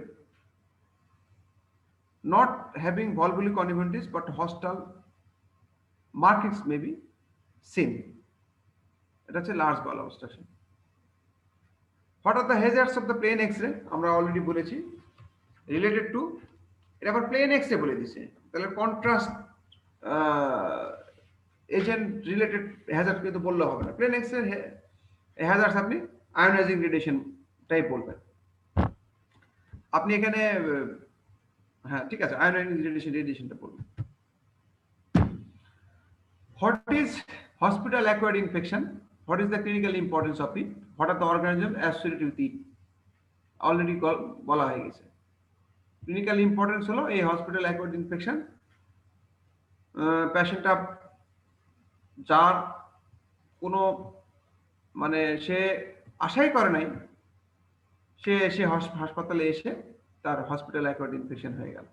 not having valvuli connivences but hostile markings may be seen. That's a large bowel obstruction. What are the hazards of the plain X-ray? আমরা already বলেছি, related to এটা আবার plain X-ray বলে দিছে, তাহলে contrast agent related Hazard কিন্তু বললে হবে না। প্লেন এক্স-রে হ্যাজার্ডস আপনি আয়োনাইজিং রেডিয়েশন টাইপ বলবেন। আপনি এখানে হ্যাঁ ঠিক আছে, আয়োনাইজিং রেডিয়েশনটা বলবেন। What is hospital acquired infection? What is the clinical importance of it? What are the organisms associated with it? Already বলা হয়ে গেছে। ক্লিনিক্যাল ইম্পর্টেন্স হলো এই হসপিটাল অ্যাকোয়ার্ড ইনফেকশন, পেশেন্টটা যার কোনো মানে সে আশাই করে নাই, সে হাসপাতালে এসে তার হসপিটাল অ্যাকোয়ার্ড ইনফেকশন হয়ে গেল,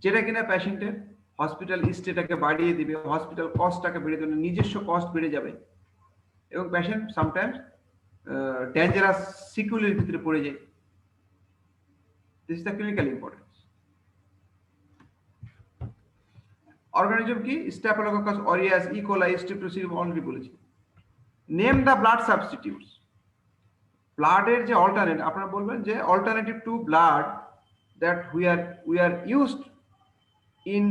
যেটা কিনা পেশেন্টের হসপিটাল স্টেটাকে বাড়িয়ে দিবে, হসপিটাল কস্টটাকে বেড়ে দেবে, নিজস্ব কস্ট বেড়ে যাবে এবং পেশেন্ট সামটাইমস ডেঞ্জারাস সিকুয়েলের ভিতরে পড়ে যায়। This is the clinical importance. Organism কি? স্ট্যাফিলোককাস অরিয়াস, ই কোলাই, স্ট্রেপ্টোসিরিয়াম অলরেডি বলেছি। Name the blood substitutes. ব্লাডের যে অল্টারনেট, আপনারা বলবেন যে alternative to blood that we are used in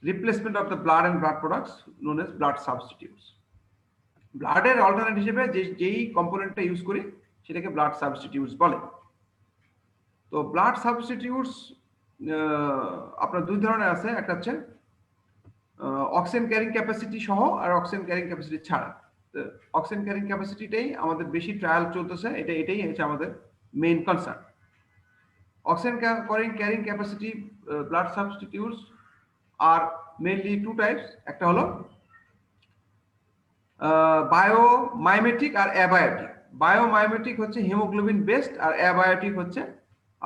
replacement of the blood and blood products known as blood substitutes. ব্লাডের alternate হিসেবে যেই কম্পোনেন্টটা ইউজ করি সেটাকে ব্লাড সাবস্টিটিউটস বলে। তো ব্লাড সাবস্টিটিউটস আপনার দুই ধরনের আছে, একটা হচ্ছে অক্সিজেন ক্যারিং ক্যাপাসিটি সহ আর অক্সিজেন ক্যারিং ক্যাপাসিটি ছাড়া। অক্সিজেন ক্যারিং ক্যাপাসিটিটাই আমাদের বেশি ট্রায়াল চলতেছে, এটাই হচ্ছে আমাদের main concern. Oxygen carrying capacity blood substitutes আর মেইনলি টু টাইপস, একটা হলো বায়োমাইমেটিক আর অ্যাবায়োটিক। বায়োমাইমেটিক হচ্ছে হিমোগ্লোবিন বেসড আর অ্যাবায়োটিক হচ্ছে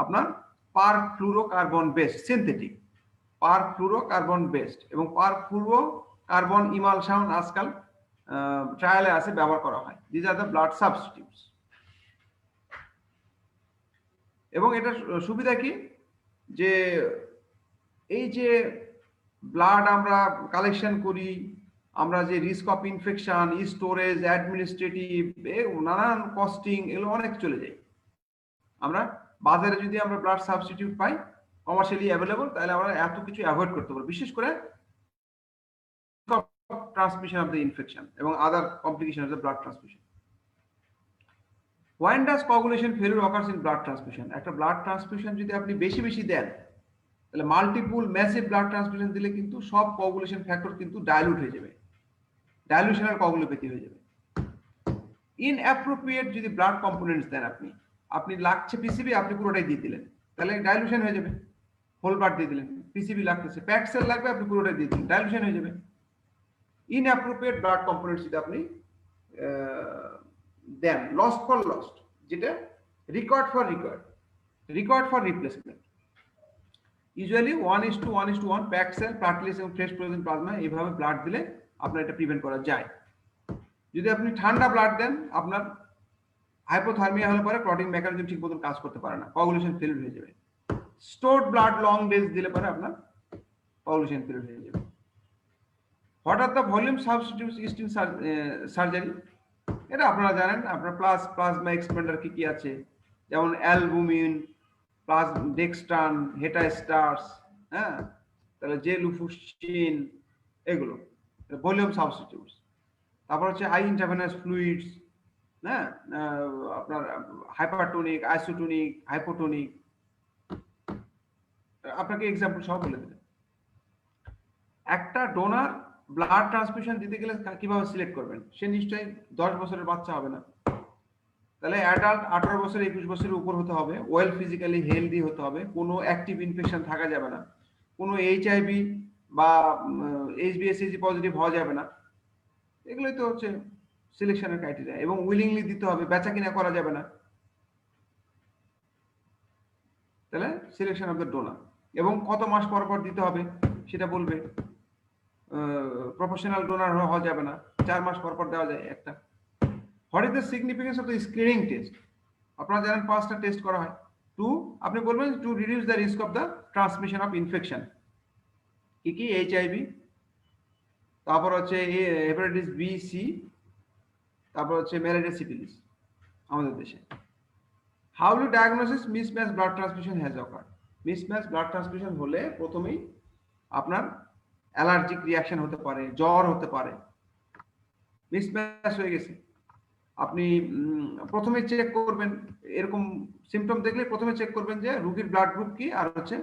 আপনার পার ফ্লুরোকার্বন বেসড সিনথেটিক, পার ফ্লুরোকার্বন বেসড এবং পার ফ্লুরোকার্বন ইমালশন আজকাল ট্রায়ালে আছে, ব্যবহার করা হয়। This are the blood substitutes. এবং এটার সুবিধা কি, যে এই যে ব্লাড আমরা কালেকশন করি, আমরা যে risk of infection, storage, administrative, নানান কস্টিং, এগুলো অনেক চলে যায়। আমরা বাজারে যদি আমরা ব্লাড সাবস্টিটিউট পাই কমার্শিয়ালি অ্যাভেলেবল, তাহলে আমরা এত কিছু অ্যাভয়েড করতে পারবো, বিশেষ করে ট্রান্সমিশন অফ দ্য ইনফেকশন এবং other complication of the blood transmission. When does coagulation failure occurs in blood transfusion? একটা ব্লাড ট্রান্সফিউশন যদি আপনি বেশি বেশি দেন, তাহলে মাল্টিপল ম্যাসিভ ব্লাড ট্রান্সফিউশন দিলে কিন্তু সব কোয়াগুলেশন ফ্যাক্টর কিন্তু ডাইলুট হয়ে যাবে, ডাইলুশনাল কোয়াগুলোপ্যাথি হয়ে যাবে। ইনঅ্যাপ্রোপ্রিয়েট যদি ব্লাড কম্পোনেন্টস দেন, আপনি লাগছে পিসিবি, আপনি পুরোটাই দিয়ে দিলেন, তাহলে ডাইলুশন হয়ে যাবে। হোল ব্লাড দিয়ে দিলেন, পিসিবি লাগতেছে, প্যাক সেল লাগবে, আপনি পুরোটাই দিয়ে দিলেন, ডাইলুশন হয়ে যাবে। ইনঅ্যাপ্রোপ্রিয়েট ব্লাড কম্পোনেন্টস যদি আপনি দেন, লস্ট ফর লস্ট, যেটা required for replacement, usually 1:1:1 pack cell, platelets এবং ফ্রেশ ফ্রোজেন প্লাজমা, এইভাবে ব্লাড দিলে আপনার এটা প্রিভেন্ট করা যায়। যদি আপনি ঠান্ডা ব্লাড দেন, আপনার হাইপোথার্মিয়া হলে পরে ক্লটিং মেকানিজম ঠিক মতন কাজ করতে পারে না, কোয়াগুলেশন ফেলিয়ার হয়ে যাবে। stored blood long days দিলে পরে আপনার coagulation period হয়ে যাবে। What are the volume substitutes used in surgery? এটা আপনারা জানেন, আপনার প্লাজমা এক্সপেন্ডার কি কি আছে, যেমন অ্যালবুমিন, ডেক্সট্রান, হেটাস্টার্স, হ্যাঁ, তাহলে জেলুফুসিন, এগুলো ভলিউম সাবস্টিটিউটস। তারপর হচ্ছে হাই ইন্টারভেনাস ফ্লুইডস, হ্যাঁ, আপনার হাইপারটোনিক, আইসোটোনিক, হাইপোটোনিক, আপনাকে এক্সাম্পল সব বলে দেবে। একটা ডোনার ব্লাড ট্রান্সফিউশন দিতে গেলে কিভাবে সিলেক্ট করবেন? সে নিশ্চয়ই 10 বছরের বাচ্চা হবে না, তাহলে অ্যাডাল্ট 18 বছর 21 বছরের উপর হতে হবে, ওয়েল ফিজিক্যালি হেলদি হতে হবে, কোনো অ্যাক্টিভ ইনফেকশন থাকা যাবে না, কোনো এইচআইভি বা এইচবিএসসি পজিটিভ হওয়া যাবে না। এগুলোই তো হচ্ছে সিলেকশনের ক্রাইটেরিয়া। এবং উইলিংলি দিতে হবে, বেচা কিনা করা যাবে না। তাহলে সিলেকশন অফ দ্য ডোনার। এবং কত মাস পর পর দিতে হবে সেটা বলবে। প্রফেশনাল ডোনার হওয়া যাবে না, 4 মাস পর পর দেওয়া যায় একটা। What is the significance of the screening test? আপনারা জানেন 5টা টেস্ট করা হয়। আপনি বলবেন to reduce the risk of the transmission of infection. কি কি? এইচআইভি, তারপর হচ্ছে হেপাটাইটিস বি, সি, তারপর হচ্ছে ম্যালেরিয়া, সিফিলিস আমাদের দেশে। How to diagnosis mismatch blood transfusion has occurred? Mismatch blood transfusion হলে প্রথমেই আপনার অ্যালার্জিক রিয়াকশন হতে পারে, জ্বর হতে পারে, মিসম্যাচ হয়ে গেছে। আপনি প্রথমে চেক করবেন, এরকম সিমটম দেখলে প্রথমে চেক করবেন যে রোগীর ব্লাড গ্রুপ কি। আর হচ্ছে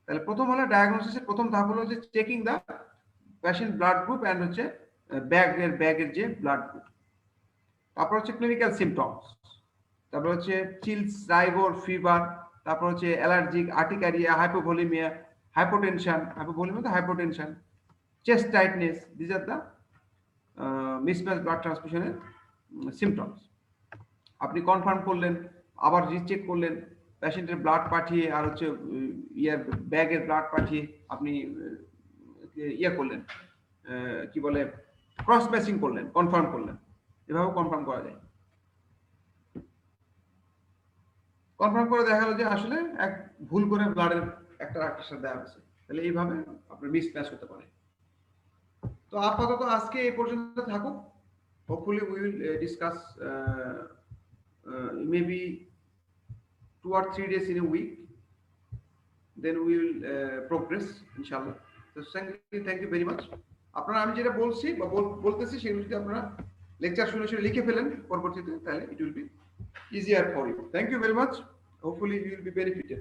তাহলে প্রথম হলো ডায়াগনোসিসের প্রথম ধাপ হলো যে checking the patient blood group and হচ্ছে ব্যাগের যে ব্লাড গ্রুপ। তারপর হচ্ছে ক্লিনিক্যাল সিমটমস, তারপর হচ্ছে চিলস, রাইভর, ফিভার, তারপর হচ্ছে allergic, urticaria, hypovolaemia, hypotension, chest tightness. This are the mismatch blood ট্রান্সফিউশনের সিমটমস। আপনি কনফার্ম করলেন, আবার রিচেক করলেন, পেশেন্টের ব্লাড পাঠিয়ে আর হচ্ছে ব্যাগের ব্লাড পাঠিয়ে আপনি করলেন, কি বলে, ক্রস ম্যাচিং করলেন, কনফার্ম করলেন। এভাবে কনফার্ম করা যায়। কনফার্ম করে দেখা গেল যে আসলে এক ভুল করে ব্লাডের একটা রাকের সাথে দেওয়া হয়েছে, তাহলে এইভাবে আপনার মিসম্যাচ হতে পারে। তো আপাতত আজকে এই পর্যন্ত থাকুক। Hopefully we will discuss maybe 2 or 3 days in a week, then we will progress inshallah. So thank you very much. আপনারা আমি যেটা বলছি বা বলতেছি সেগুলো যদি আপনারা লেকচার শুনে লিখে ফেলেন পরবর্তীতে, তাহলে it will be easier for you. Thank you very much. Hopefully you will be benefited.